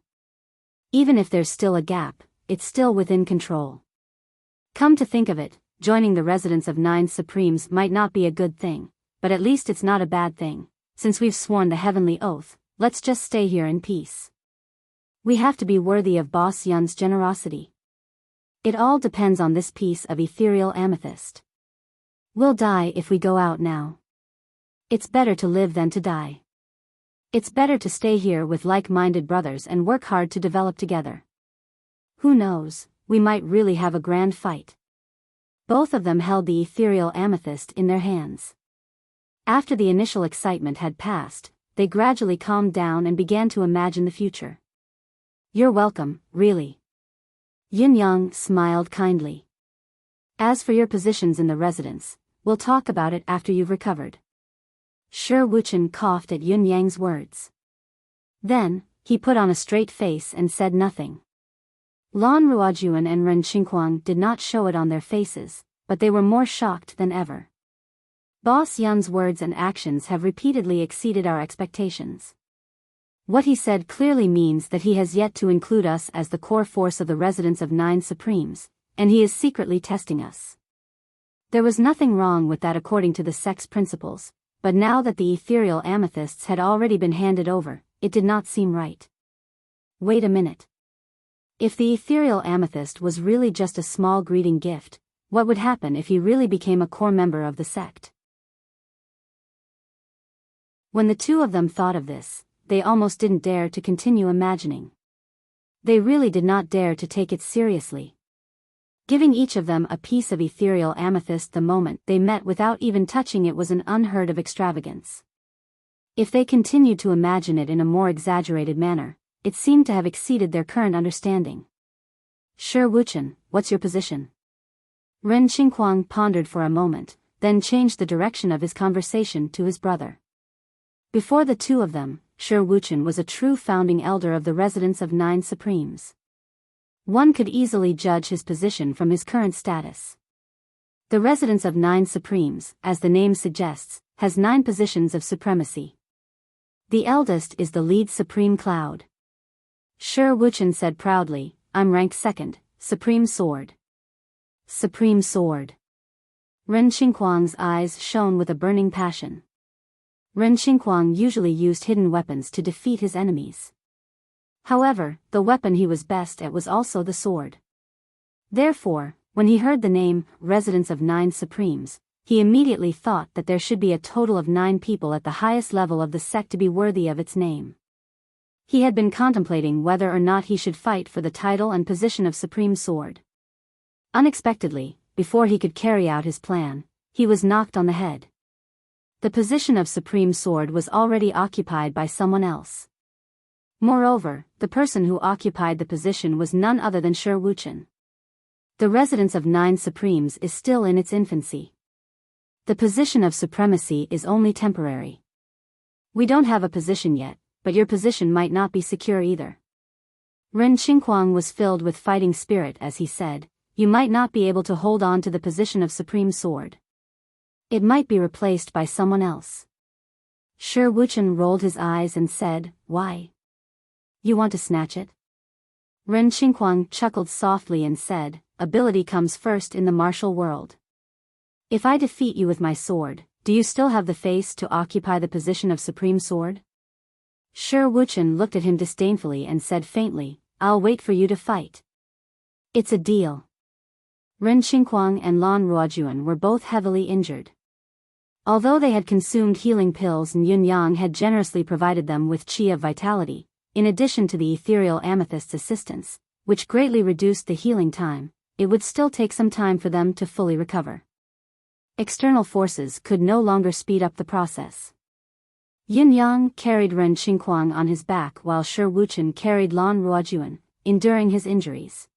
Even if there's still a gap, it's still within control. Come to think of it, joining the residence of Nine Supremes might not be a good thing, but at least it's not a bad thing. Since we've sworn the heavenly oath, let's just stay here in peace. We have to be worthy of Boss Yun's generosity. It all depends on this piece of ethereal amethyst. We'll die if we go out now. It's better to live than to die. It's better to stay here with like-minded brothers and work hard to develop together. Who knows, we might really have a grand fight. Both of them held the ethereal amethyst in their hands. After the initial excitement had passed, they gradually calmed down and began to imagine the future. You're welcome, really. Yin Yang smiled kindly. As for your positions in the residence, we'll talk about it after you've recovered. Shi Wuchen coughed at Yin Yang's words. Then, he put on a straight face and said nothing. Lan Ruojuan and Ren Xingquang did not show it on their faces, but they were more shocked than ever. Boss Yun's words and actions have repeatedly exceeded our expectations. What he said clearly means that he has yet to include us as the core force of the residence of Nine Supremes, and he is secretly testing us. There was nothing wrong with that according to the sect's principles, but now that the ethereal amethysts had already been handed over, it did not seem right. Wait a minute. If the ethereal amethyst was really just a small greeting gift, what would happen if he really became a core member of the sect? When the two of them thought of this, they almost didn't dare to continue imagining. They really did not dare to take it seriously. Giving each of them a piece of ethereal amethyst the moment they met without even touching it was an unheard of extravagance. If they continued to imagine it in a more exaggerated manner, it seemed to have exceeded their current understanding. Shi Wuchen, what's your position? Ren Xingquang pondered for a moment, then changed the direction of his conversation to his brother. Before the two of them, Shi Wuchen was a true founding elder of the residence of Nine Supremes. One could easily judge his position from his current status. The residence of Nine Supremes, as the name suggests, has 9 positions of supremacy. The eldest is the lead Supreme Cloud. Shi Wuchen said proudly, I'm ranked 2nd, Supreme Sword. Supreme Sword. Ren Xingquang's eyes shone with a burning passion. Ren Xingquang usually used hidden weapons to defeat his enemies. However, the weapon he was best at was also the sword. Therefore, when he heard the name, Residence of Nine Supremes, he immediately thought that there should be a total of 9 people at the highest level of the sect to be worthy of its name. He had been contemplating whether or not he should fight for the title and position of Supreme Sword. Unexpectedly, before he could carry out his plan, he was knocked on the head. The position of Supreme Sword was already occupied by someone else. Moreover, the person who occupied the position was none other than Shi Wuchen. The residence of 9 Supremes is still in its infancy. The position of supremacy is only temporary. We don't have a position yet, but your position might not be secure either. Ren Xingguang was filled with fighting spirit as he said, you might not be able to hold on to the position of Supreme Sword. It might be replaced by someone else. Shi Wuchen rolled his eyes and said, why? You want to snatch it? Ren Xingguang chuckled softly and said, ability comes first in the martial world. If I defeat you with my sword, do you still have the face to occupy the position of Supreme Sword? Shi Wuchen looked at him disdainfully and said faintly, I'll wait for you to fight. It's a deal. Ren Xingguang and Lan Ruojuan were both heavily injured. Although they had consumed healing pills and Yun Yang had generously provided them with qi of vitality, in addition to the ethereal amethyst's assistance, which greatly reduced the healing time, it would still take some time for them to fully recover. External forces could no longer speed up the process. Yun Yang carried Ren Xingguang on his back while Shi Wuchen carried Lan Ruojuan, enduring his injuries.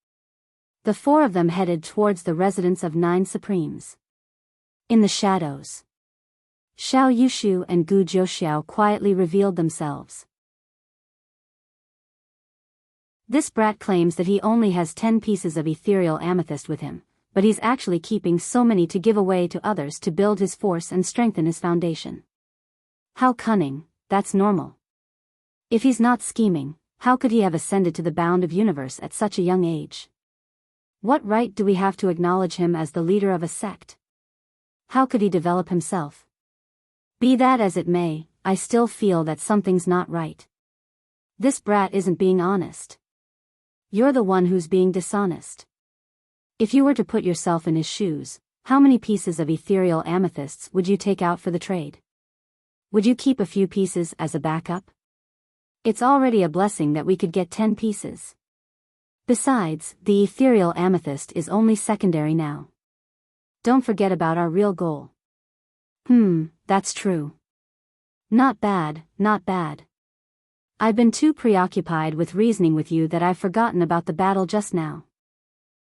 The 4 of them headed towards the residence of 9 Supremes. In the shadows, Xiao Yushu and Gu Jiuxiao quietly revealed themselves. This brat claims that he only has 10 pieces of ethereal amethyst with him, but he's actually keeping so many to give away to others to build his force and strengthen his foundation. How cunning, that's normal. If he's not scheming, how could he have ascended to the bound of universe at such a young age? What right do we have to acknowledge him as the leader of a sect? How could he develop himself? Be that as it may, I still feel that something's not right. This brat isn't being honest. You're the one who's being dishonest. If you were to put yourself in his shoes, how many pieces of ethereal amethysts would you take out for the trade? Would you keep a few pieces as a backup? It's already a blessing that we could get 10 pieces. Besides, the ethereal amethyst is only secondary now. Don't forget about our real goal. That's true. Not bad, not bad. I've been too preoccupied with reasoning with you that I've forgotten about the battle just now.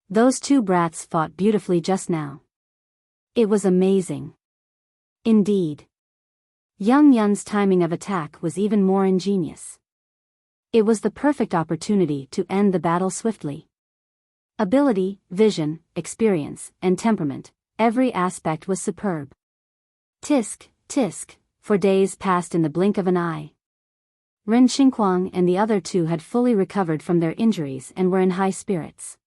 Those 2 brats fought beautifully just now. It was amazing. Indeed. Young Yun's timing of attack was even more ingenious. It was the perfect opportunity to end the battle swiftly. Ability, vision, experience, and temperament, every aspect was superb. Tisk, tisk, for days passed in the blink of an eye. Ren Xingguang and the other 2 had fully recovered from their injuries and were in high spirits.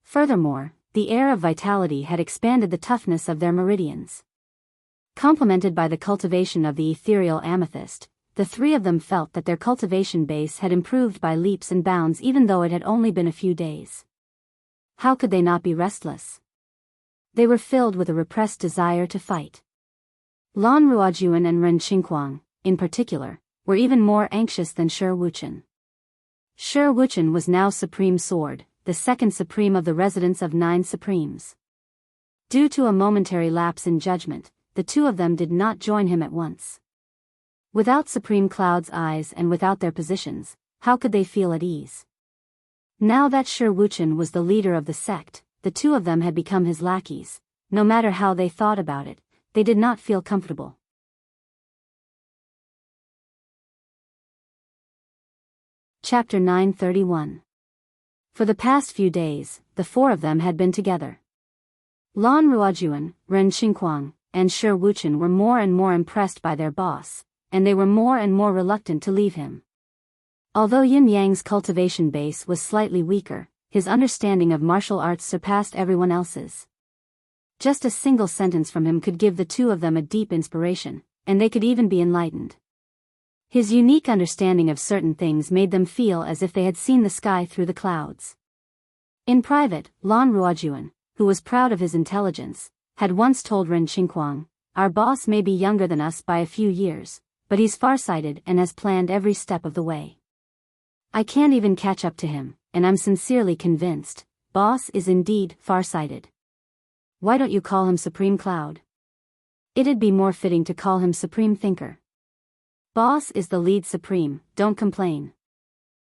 Furthermore, the air of vitality had expanded the toughness of their meridians. Complemented by the cultivation of the ethereal amethyst, the 3 of them felt that their cultivation base had improved by leaps and bounds even though it had only been a few days. How could they not be restless? They were filled with a repressed desire to fight. Lan Ruojuan and Ren Xingguang, in particular, were even more anxious than Shi Wuchen. Shi Wuchen was now Supreme Sword, the 2nd Supreme of the residence of 9 Supremes. Due to a momentary lapse in judgment, the 2 of them did not join him at once. Without Supreme Cloud's eyes and without their positions, how could they feel at ease? Now that Shi Wuchen was the leader of the sect, the 2 of them had become his lackeys. No matter how they thought about it, they did not feel comfortable. Chapter 931. For the past few days, the 4 of them had been together. Lan Ruojuan, Ren Xingguang, and Shi Wuchen were more and more impressed by their boss, and they were more and more reluctant to leave him. Although Yin Yang's cultivation base was slightly weaker, his understanding of martial arts surpassed everyone else's. Just a single sentence from him could give the 2 of them a deep inspiration, and they could even be enlightened. His unique understanding of certain things made them feel as if they had seen the sky through the clouds. In private, Lan Ruojuan, who was proud of his intelligence, had once told Ren Xingguang, "Our boss may be younger than us by a few years, but he's farsighted and has planned every step of the way. I can't even catch up to him, and I'm sincerely convinced, Boss is indeed far-sighted. Why don't you call him Supreme Cloud? It'd be more fitting to call him Supreme Thinker. Boss is the lead Supreme, don't complain.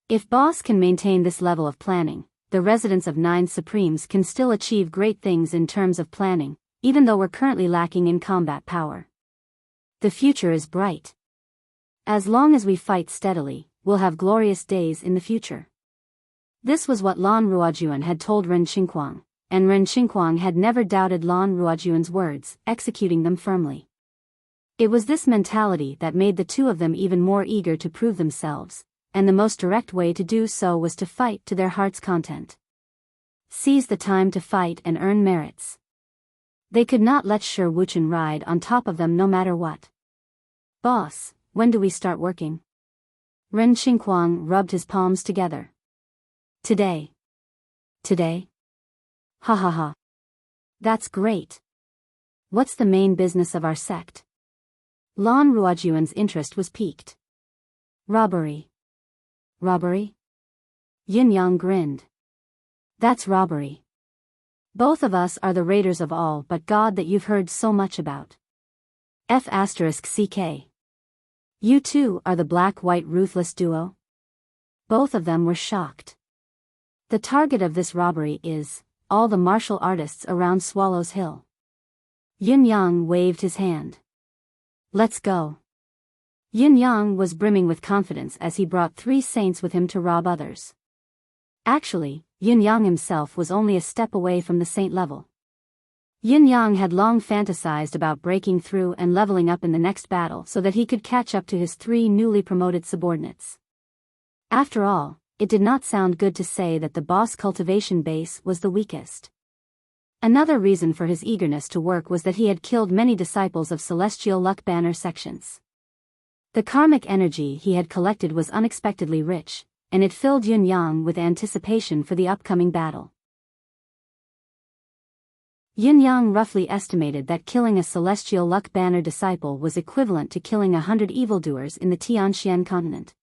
If Boss can maintain this level of planning, the residents of 9 Supremes can still achieve great things in terms of planning, even though we're currently lacking in combat power. The future is bright. As long as we fight steadily, we'll have glorious days in the future. This was what Lan Ruojuan had told Ren Xingguang, and Ren Xingguang had never doubted Lan Ruojuan's words, executing them firmly. It was this mentality that made the two of them even more eager to prove themselves, and the most direct way to do so was to fight to their heart's content. Seize the time to fight and earn merits. They could not let Shi Wuchen ride on top of them no matter what. Boss, when do we start working? Ren Xingguang rubbed his palms together. Today. Today? Ha ha ha. That's great. What's the main business of our sect? Lan Ruojuan's interest was piqued. Robbery. Robbery? Yin Yang grinned. That's robbery. Both of us are the raiders of all but God that you've heard so much about. F***CK. You two are the black-white ruthless duo? Both of them were shocked. The target of this robbery is all the martial artists around Swallows Hill. Yin Yang waved his hand. Let's go. Yin Yang was brimming with confidence as he brought 3 saints with him to rob others. Actually, Yin Yang himself was only a step away from the saint level. Yin Yang had long fantasized about breaking through and leveling up in the next battle so that he could catch up to his 3 newly promoted subordinates. After all, it did not sound good to say that the boss cultivation base was the weakest. Another reason for his eagerness to work was that he had killed many disciples of Celestial Luck Banner sections. The karmic energy he had collected was unexpectedly rich, and it filled Yin Yang with anticipation for the upcoming battle. Yin Yang roughly estimated that killing a Celestial Luck Banner disciple was equivalent to killing 100 evildoers in the Tianxian continent.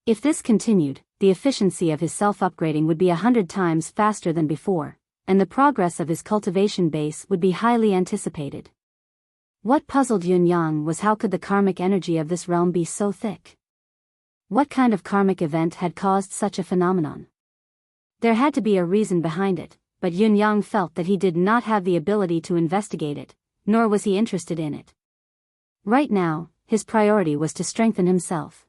If this continued, the efficiency of his self-upgrading would be 100 times faster than before, and the progress of his cultivation base would be highly anticipated. What puzzled Yin Yang was how could the karmic energy of this realm be so thick? What kind of karmic event had caused such a phenomenon? There had to be a reason behind it, but Yin Yang felt that he did not have the ability to investigate it, nor was he interested in it. Right now, his priority was to strengthen himself.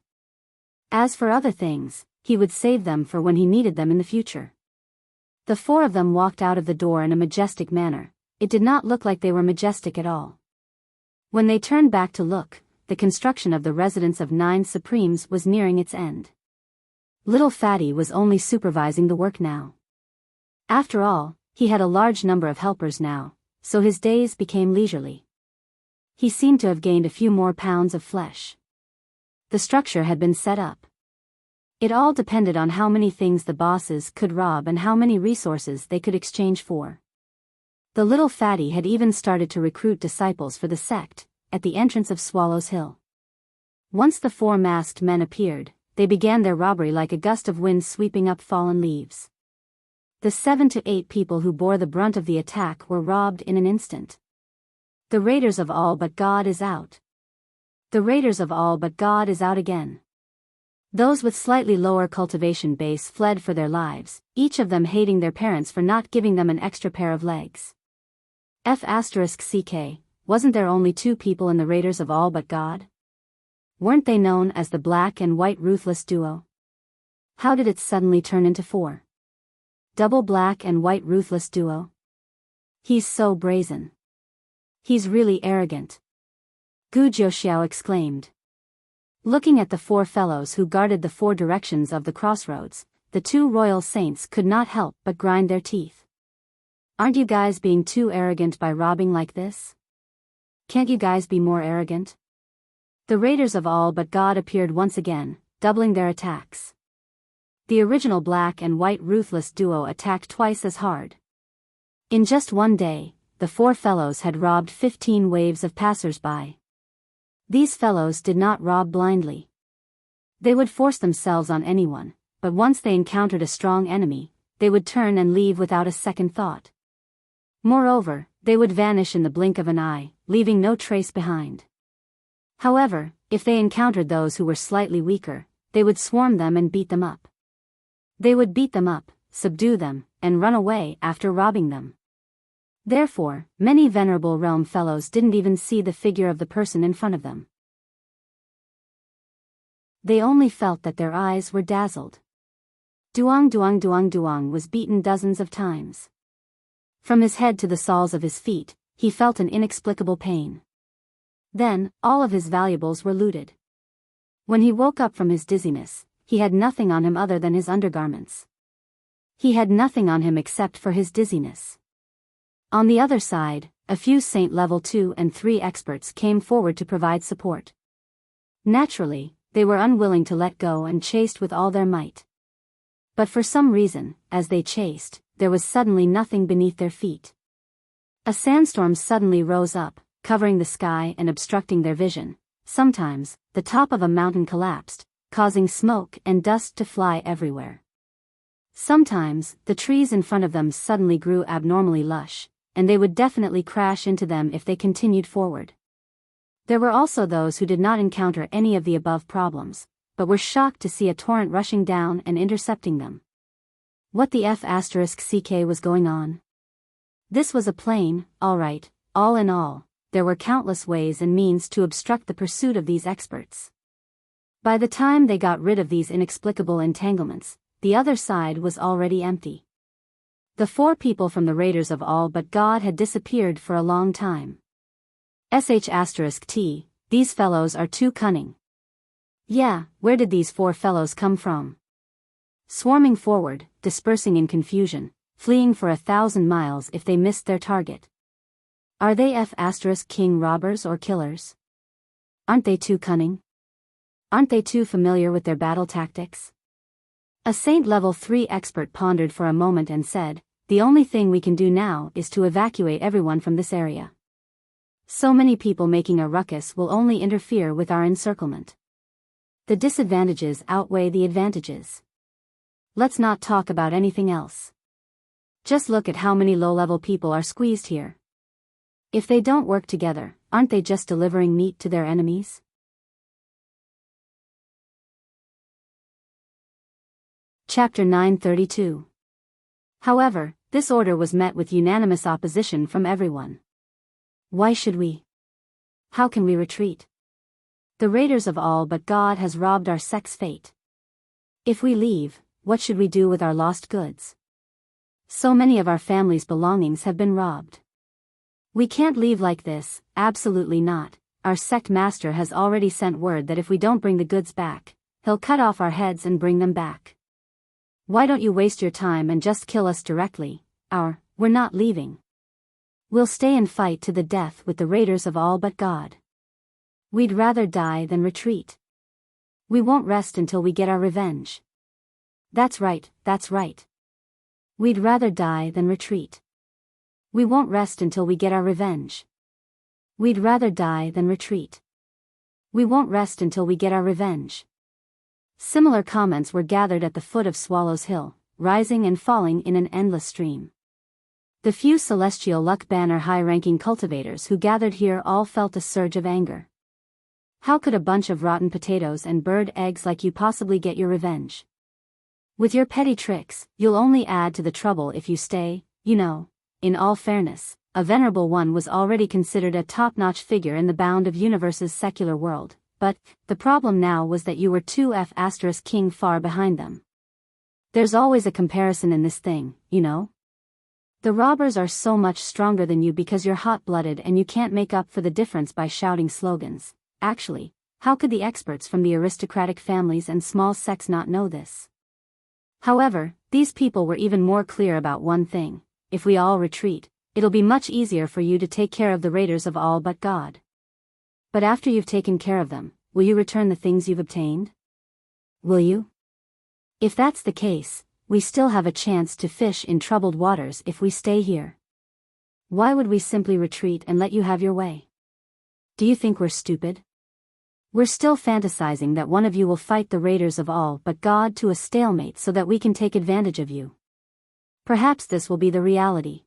As for other things, he would save them for when he needed them in the future. The 4 of them walked out of the door in a majestic manner. It did not look like they were majestic at all. When they turned back to look, the construction of the residence of 9 Supremes was nearing its end. Little Fatty was only supervising the work now. After all, he had a large number of helpers now, so his days became leisurely. He seemed to have gained a few more pounds of flesh. The structure had been set up. It all depended on how many things the bosses could rob and how many resources they could exchange for. The little fatty had even started to recruit disciples for the sect, at the entrance of Swallows Hill. Once the 4 masked men appeared, they began their robbery like a gust of wind sweeping up fallen leaves. The 7 to 8 people who bore the brunt of the attack were robbed in an instant. The raiders of all but God is out. The raiders of all but God is out again. Those with slightly lower cultivation base fled for their lives, each of them hating their parents for not giving them an extra pair of legs. F***CK, wasn't there only 2 people in the raiders of all but God? Weren't they known as the black and white ruthless duo? How did it suddenly turn into 4? Double black and white ruthless duo? He's so brazen. He's really arrogant. Gu Jiuxiao exclaimed. Looking at the 4 fellows who guarded the 4 directions of the crossroads, the 2 royal saints could not help but grind their teeth. Aren't you guys being too arrogant by robbing like this? Can't you guys be more arrogant? The raiders of all but God appeared once again, doubling their attacks. The original black and white ruthless duo attacked twice as hard. In just one day, the 4 fellows had robbed 15 waves of passers-by. These fellows did not rob blindly. They would force themselves on anyone, but once they encountered a strong enemy, they would turn and leave without a second thought. Moreover, they would vanish in the blink of an eye, leaving no trace behind. However, if they encountered those who were slightly weaker, they would swarm them and beat them up. They would beat them up, subdue them, and run away after robbing them. Therefore, many venerable realm fellows didn't even see the figure of the person in front of them. They only felt that their eyes were dazzled. Duong Duong Duong Duong was beaten dozens of times. From his head to the soles of his feet, he felt an inexplicable pain. Then, all of his valuables were looted. When he woke up from his dizziness, he had nothing on him other than his undergarments. He had nothing on him except for his dizziness. On the other side, a few Saint Level 2 and 3 experts came forward to provide support. Naturally, they were unwilling to let go and chased with all their might. But for some reason, as they chased, there was suddenly nothing beneath their feet. A sandstorm suddenly rose up, covering the sky and obstructing their vision. Sometimes, the top of a mountain collapsed, causing smoke and dust to fly everywhere. Sometimes, the trees in front of them suddenly grew abnormally lush, and they would definitely crash into them if they continued forward. There were also those who did not encounter any of the above problems, but were shocked to see a torrent rushing down and intercepting them. What the F***ck was going on? This was a plain, alright, all in all, there were countless ways and means to obstruct the pursuit of these experts. By the time they got rid of these inexplicable entanglements, the other side was already empty. The 4 people from the Raiders of All But God had disappeared for a long time. **T, these fellows are too cunning. Yeah, where did these 4 fellows come from? Swarming forward, dispersing in confusion, fleeing for 1,000 miles if they missed their target. Are they F***king robbers or killers? Aren't they too cunning? Aren't they too familiar with their battle tactics? A Saint Level 3 expert pondered for a moment and said, the only thing we can do now is to evacuate everyone from this area. So many people making a ruckus will only interfere with our encirclement. The disadvantages outweigh the advantages. Let's not talk about anything else. Just look at how many low-level people are squeezed here. If they don't work together, aren't they just delivering meat to their enemies? Chapter 932. However, this order was met with unanimous opposition from everyone. Why should we? How can we retreat? The Raiders of All But God has robbed our sect's fate. If we leave, what should we do with our lost goods? So many of our family's belongings have been robbed. We can't leave like this, absolutely not. Our sect master has already sent word that if we don't bring the goods back, he'll cut off our heads and bring them back. Why don't you waste your time and just kill us directly? We're not leaving. We'll stay and fight to the death with the Raiders of All But God. We'd rather die than retreat. We won't rest until we get our revenge. That's right, that's right. We'd rather die than retreat. We won't rest until we get our revenge. We'd rather die than retreat. We won't rest until we get our revenge. Similar comments were gathered at the foot of Swallow's Hill, rising and falling in an endless stream. The few Celestial Luck Banner high-ranking cultivators who gathered here all felt a surge of anger. How could a bunch of rotten potatoes and bird eggs like you possibly get your revenge? With your petty tricks, you'll only add to the trouble if you stay, you know. In all fairness, a Venerable One was already considered a top-notch figure in the bound of Universe's secular world, but the problem now was that you were too F***king far behind them. There's always a comparison in this thing, you know? The robbers are so much stronger than you because you're hot-blooded and you can't make up for the difference by shouting slogans. Actually, how could the experts from the aristocratic families and small sects not know this? However, these people were even more clear about one thing: if we all retreat, it'll be much easier for you to take care of the Raiders of All But God. But after you've taken care of them, will you return the things you've obtained? Will you? If that's the case, we still have a chance to fish in troubled waters if we stay here. Why would we simply retreat and let you have your way? Do you think we're stupid? We're still fantasizing that one of you will fight the raiders of all but God to a stalemate so that we can take advantage of you. Perhaps this will be the reality.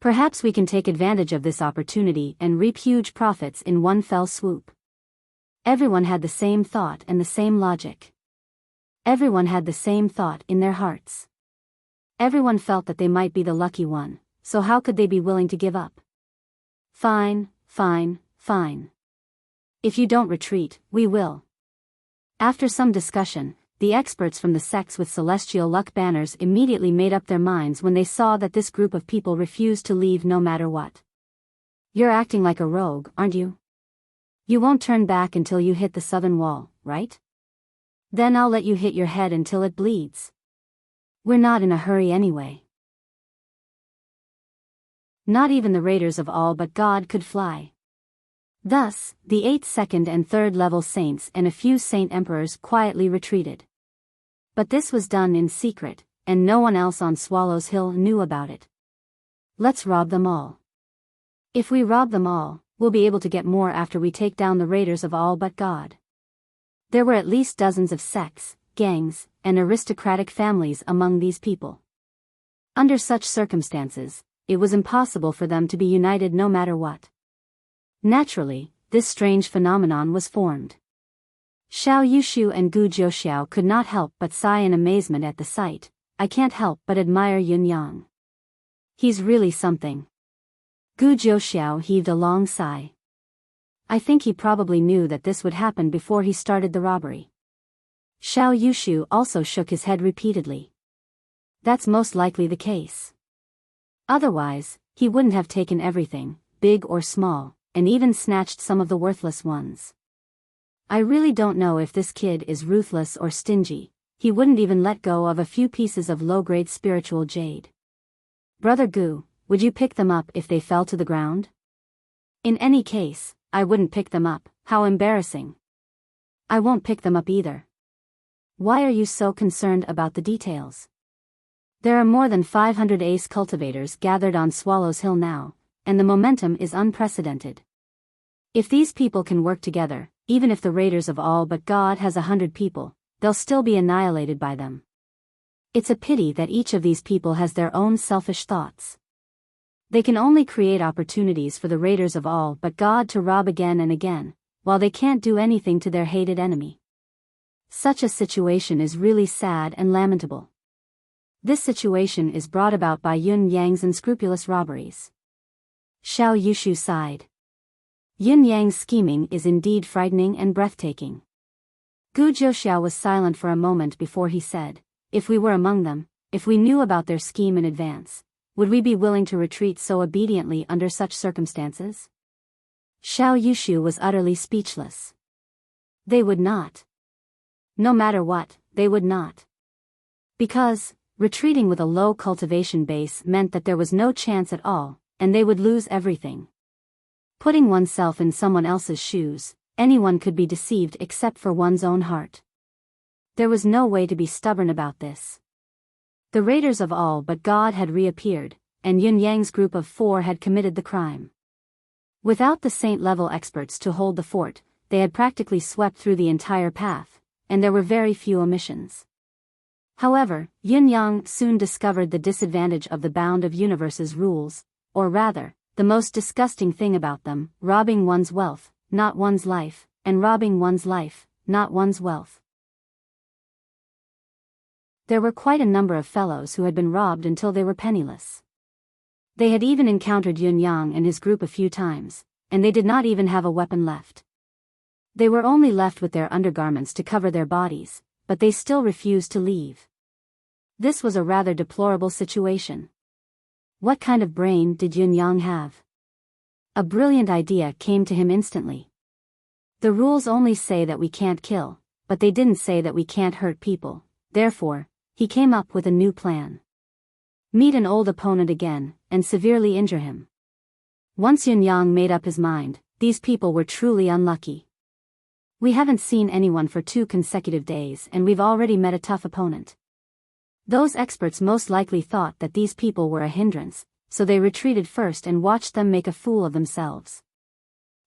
Perhaps we can take advantage of this opportunity and reap huge profits in one fell swoop. Everyone had the same thought and the same logic. Everyone had the same thought in their hearts. Everyone felt that they might be the lucky one, so how could they be willing to give up? Fine, fine, fine. If you don't retreat, we will. After some discussion, the experts from the sects with celestial luck banners immediately made up their minds when they saw that this group of people refused to leave no matter what. You're acting like a rogue, aren't you? You won't turn back until you hit the southern wall, right? Then I'll let you hit your head until it bleeds. We're not in a hurry anyway. Not even the raiders of all but God could fly. Thus, the 8th, 2nd and 3rd level saints and a few saint emperors quietly retreated. But this was done in secret, and no one else on Swallows Hill knew about it. Let's rob them all. If we rob them all, we'll be able to get more after we take down the raiders of all but God. There were at least dozens of sects, gangs, and aristocratic families among these people. Under such circumstances, it was impossible for them to be united no matter what. Naturally, this strange phenomenon was formed. Xiao Yushu and Gu Jiuxiao could not help but sigh in amazement at the sight. I can't help but admire Yun Yang. He's really something. Gu Jiuxiao heaved a long sigh. I think he probably knew that this would happen before he started the robbery. Xiao Yushu also shook his head repeatedly. That's most likely the case. Otherwise, he wouldn't have taken everything, big or small, and even snatched some of the worthless ones. I really don't know if this kid is ruthless or stingy. He wouldn't even let go of a few pieces of low-grade spiritual jade. Brother Gu, would you pick them up if they fell to the ground? In any case, I wouldn't pick them up. How embarrassing. I won't pick them up either. Why are you so concerned about the details? There are more than 500 ace cultivators gathered on Swallows Hill now, and the momentum is unprecedented. If these people can work together, even if the raiders of all but God has 100 people, they'll still be annihilated by them. It's a pity that each of these people has their own selfish thoughts. They can only create opportunities for the raiders of all but God to rob again and again, while they can't do anything to their hated enemy. Such a situation is really sad and lamentable. This situation is brought about by Yun Yang's unscrupulous robberies. Xiao Yushu sighed. Yun Yang's scheming is indeed frightening and breathtaking. Gu Jiuxiao was silent for a moment before he said, if we were among them, if we knew about their scheme in advance, would we be willing to retreat so obediently under such circumstances? Xiao Yushu was utterly speechless. They would not. No matter what, they would not. Because, retreating with a low cultivation base meant that there was no chance at all, and they would lose everything. Putting oneself in someone else's shoes, anyone could be deceived except for one's own heart. There was no way to be stubborn about this. The raiders of all but God had reappeared, and Yun Yang's group of 4 had committed the crime. Without the saint-level experts to hold the fort, they had practically swept through the entire path, and there were very few omissions. However, Yun Yang soon discovered the disadvantage of the Bound of Universe's rules, or rather, the most disgusting thing about them, robbing one's wealth, not one's life, and robbing one's life, not one's wealth. There were quite a number of fellows who had been robbed until they were penniless. They had even encountered Yun Yang and his group a few times, and they did not even have a weapon left. They were only left with their undergarments to cover their bodies, but they still refused to leave. This was a rather deplorable situation. What kind of brain did Yun Yang have? A brilliant idea came to him instantly. The rules only say that we can't kill, but they didn't say that we can't hurt people, therefore, he came up with a new plan. Meet an old opponent again, and severely injure him. Once Yun Yang made up his mind, these people were truly unlucky. We haven't seen anyone for 2 consecutive days and we've already met a tough opponent. Those experts most likely thought that these people were a hindrance, so they retreated first and watched them make a fool of themselves.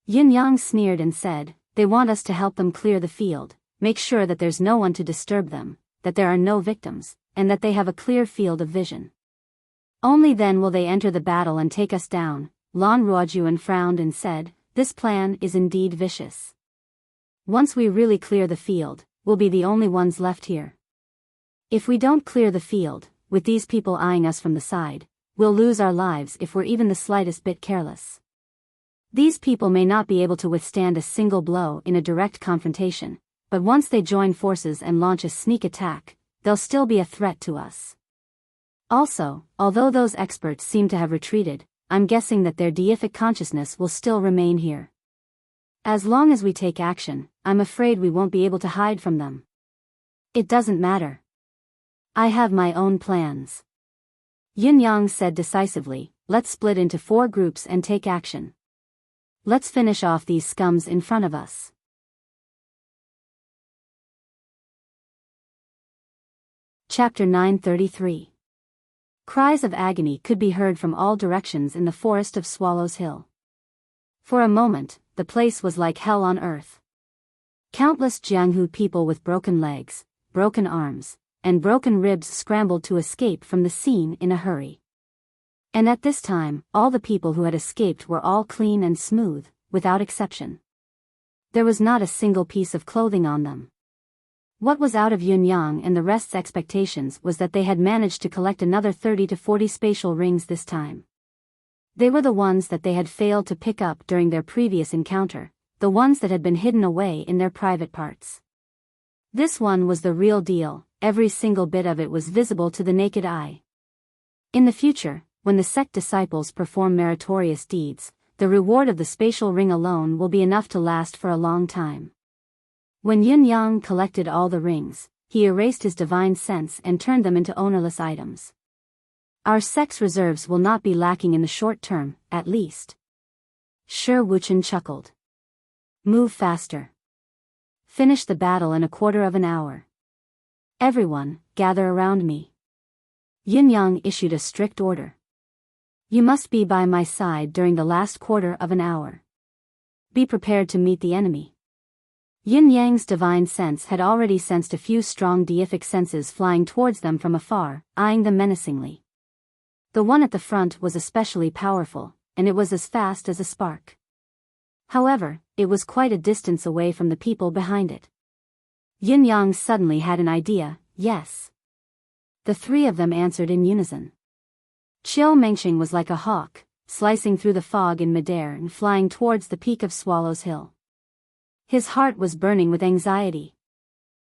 Yun Yang sneered and said, they want us to help them clear the field, make sure that there's no one to disturb them, that there are no victims, and that they have a clear field of vision. Only then will they enter the battle and take us down. Lan Ruojuan frowned and said, "This plan is indeed vicious. Once we really clear the field, we'll be the only ones left here. If we don't clear the field, with these people eyeing us from the side, we'll lose our lives if we're even the slightest bit careless. These people may not be able to withstand a single blow in a direct confrontation, but once they join forces and launch a sneak attack, they'll still be a threat to us. Also, although those experts seem to have retreated, I'm guessing that their deific consciousness will still remain here. As long as we take action, I'm afraid we won't be able to hide from them. It doesn't matter. I have my own plans." Yin Yang said decisively, "Let's split into 4 groups and take action. Let's finish off these scums in front of us." Chapter 933. Cries of agony could be heard from all directions in the forest of Swallows Hill. For a moment, the place was like hell on earth. Countless Jianghu people with broken legs, broken arms, and broken ribs scrambled to escape from the scene in a hurry. And at this time, all the people who had escaped were all clean and smooth, without exception. There was not a single piece of clothing on them. What was out of Yun Yang and the rest's expectations was that they had managed to collect another 30 to 40 spatial rings this time. They were the ones that they had failed to pick up during their previous encounter, the ones that had been hidden away in their private parts. This one was the real deal, every single bit of it was visible to the naked eye. In the future, when the sect disciples perform meritorious deeds, the reward of the spatial ring alone will be enough to last for a long time. When Yin Yang collected all the rings, he erased his divine sense and turned them into ownerless items. Our sect's reserves will not be lacking in the short term, at least. Shi Wuchen chuckled. Move faster. Finish the battle in a quarter of an hour. Everyone, gather around me. Yin Yang issued a strict order. You must be by my side during the last quarter of an hour. Be prepared to meet the enemy. Yin Yang's divine sense had already sensed a few strong deific senses flying towards them from afar, eyeing them menacingly. The one at the front was especially powerful, and it was as fast as a spark. However, it was quite a distance away from the people behind it. Yin Yang suddenly had an idea. Yes. The 3 of them answered in unison. Qiu Mengxing was like a hawk, slicing through the fog in midair and flying towards the peak of Swallows Hill. His heart was burning with anxiety.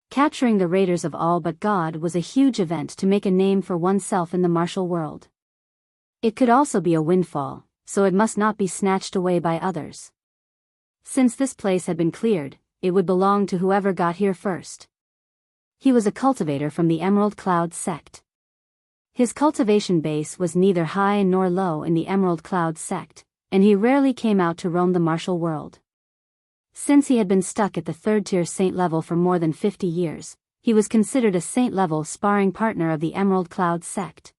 Capturing the raiders of all but God was a huge event to make a name for oneself in the martial world. It could also be a windfall, so it must not be snatched away by others. Since this place had been cleared, it would belong to whoever got here first. He was a cultivator from the Emerald Cloud sect. His cultivation base was neither high nor low in the Emerald Cloud sect, and he rarely came out to roam the martial world. Since he had been stuck at the 3rd-tier saint level for more than 50 years, he was considered a saint-level sparring partner of the Emerald Cloud sect.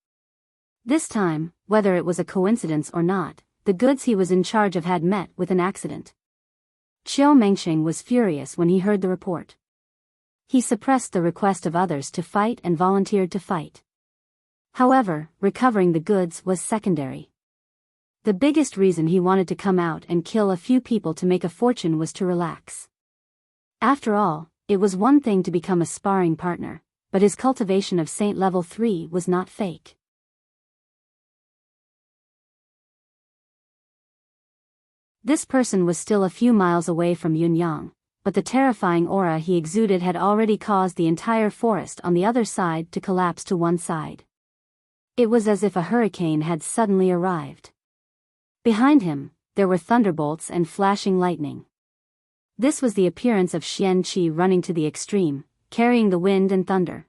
This time, whether it was a coincidence or not, the goods he was in charge of had met with an accident. Qiu Mengxing was furious when he heard the report. He suppressed the request of others to fight and volunteered to fight. However, recovering the goods was secondary. The biggest reason he wanted to come out and kill a few people to make a fortune was to relax. After all, it was one thing to become a sparring partner, but his cultivation of Saint Level 3 was not fake. This person was still a few miles away from Yun Yang, but the terrifying aura he exuded had already caused the entire forest on the other side to collapse to one side. It was as if a hurricane had suddenly arrived. Behind him, there were thunderbolts and flashing lightning. This was the appearance of Xian Qi running to the extreme, carrying the wind and thunder.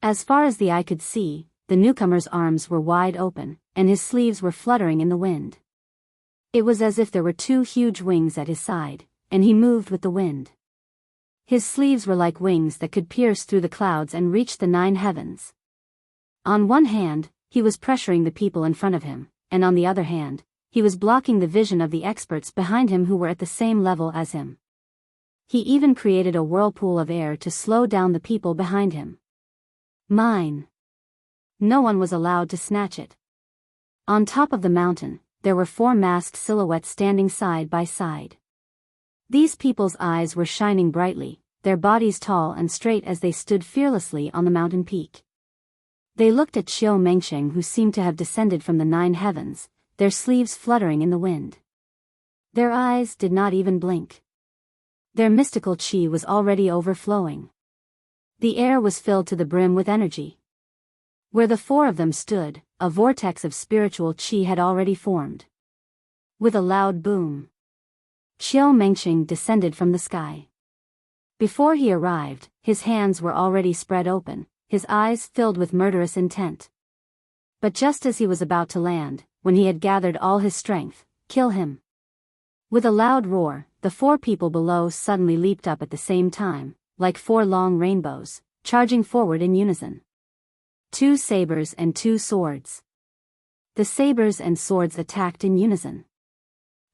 As far as the eye could see, the newcomer's arms were wide open, and his sleeves were fluttering in the wind. It was as if there were 2 huge wings at his side, and he moved with the wind. His sleeves were like wings that could pierce through the clouds and reach the 9 heavens. On one hand, he was pressuring the people in front of him, and on the other hand, he was blocking the vision of the experts behind him who were at the same level as him. He even created a whirlpool of air to slow down the people behind him. Mine. No one was allowed to snatch it. On top of the mountain, there were 4 masked silhouettes standing side by side. These people's eyes were shining brightly, their bodies tall and straight as they stood fearlessly on the mountain peak. They looked at Qiu Mengsheng, who seemed to have descended from the 9 heavens, their sleeves fluttering in the wind. Their eyes did not even blink. Their mystical qi was already overflowing. The air was filled to the brim with energy. Where the 4 of them stood, a vortex of spiritual qi had already formed. With a loud boom, Qiu Mengsheng descended from the sky. Before he arrived, his hands were already spread open, his eyes filled with murderous intent. But just as he was about to land, when he had gathered all his strength, kill him. With a loud roar, the 4 people below suddenly leaped up at the same time, like 4 long rainbows, charging forward in unison. 2 sabers and 2 swords. The sabers and swords attacked in unison.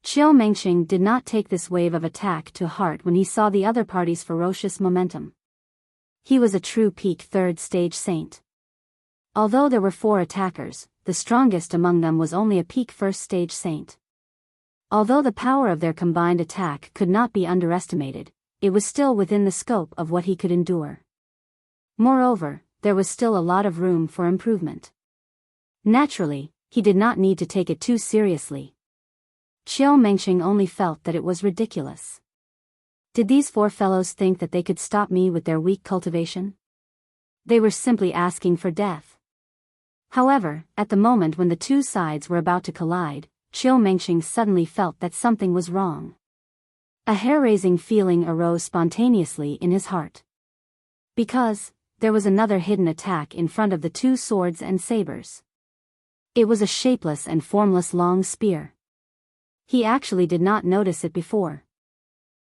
Qiu Mengsheng did not take this wave of attack to heart when he saw the other party's ferocious momentum. He was a true peak 3rd stage saint. Although there were 4 attackers, the strongest among them was only a peak 1st stage saint. Although the power of their combined attack could not be underestimated, it was still within the scope of what he could endure. Moreover, there was still a lot of room for improvement. Naturally, he did not need to take it too seriously. Qiu Mengsheng only felt that it was ridiculous. Did these 4 fellows think that they could stop me with their weak cultivation? They were simply asking for death. However, at the moment when the 2 sides were about to collide, Qiu Mengsheng suddenly felt that something was wrong. A hair-raising feeling arose spontaneously in his heart. Because there was another hidden attack in front of the 2 swords and sabers. It was a shapeless and formless long spear. He actually did not notice it before.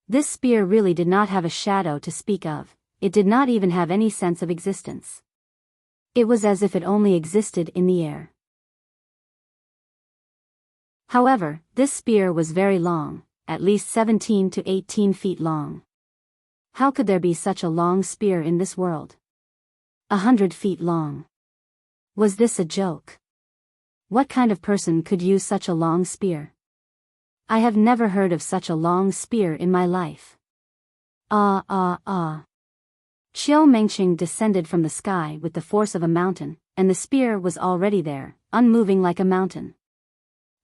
This spear really did not have a shadow to speak of, it did not even have any sense of existence. It was as if it only existed in the air. However, this spear was very long, at least 17 to 18 feet long. How could there be such a long spear in this world? 100 feet long. Was this a joke? What kind of person could use such a long spear? I have never heard of such a long spear in my life. Qiu Mengsheng descended from the sky with the force of a mountain, and the spear was already there, unmoving like a mountain.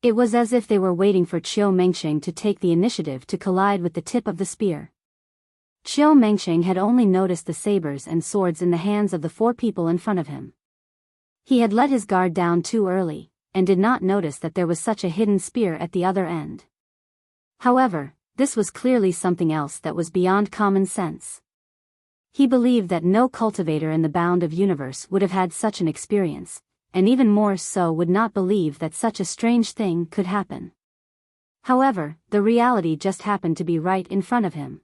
It was as if they were waiting for Qiu Mengsheng to take the initiative to collide with the tip of the spear. Qiu Mengsheng had only noticed the sabers and swords in the hands of the 4 people in front of him. He had let his guard down too early, and did not notice that there was such a hidden spear at the other end. However, this was clearly something else that was beyond common sense. He believed that no cultivator in the bound of universe would have had such an experience, and even more so would not believe that such a strange thing could happen. However, the reality just happened to be right in front of him.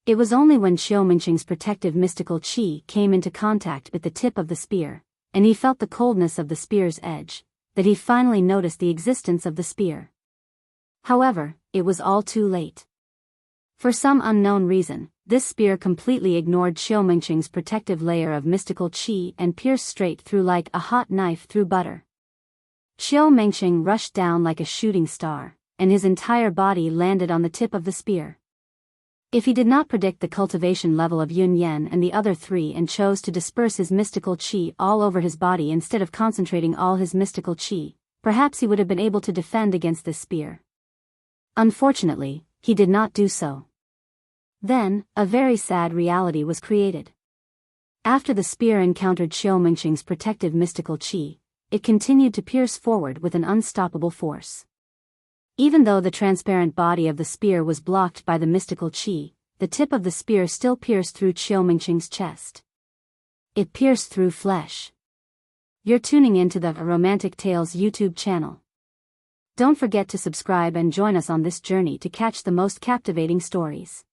It was only when Qiu Mengsheng's protective mystical qi came into contact with the tip of the spear, and he felt the coldness of the spear's edge, that he finally noticed the existence of the spear. However, it was all too late. For some unknown reason, this spear completely ignored Qiu Mengsheng's protective layer of mystical qi and pierced straight through like a hot knife through butter. Qiu Mengsheng rushed down like a shooting star, and his entire body landed on the tip of the spear. If he did not predict the cultivation level of Yun Yan and the other 3 and chose to disperse his mystical qi all over his body instead of concentrating all his mystical qi, perhaps he would have been able to defend against this spear. Unfortunately, he did not do so. Then, a very sad reality was created. After the spear encountered Qiu Mengsheng's protective mystical qi, it continued to pierce forward with an unstoppable force. Even though the transparent body of the spear was blocked by the mystical qi, the tip of the spear still pierced through Qiu Mengsheng's chest. It pierced through flesh. You're tuning into the Romantic Tales YouTube channel. Don't forget to subscribe and join us on this journey to catch the most captivating stories.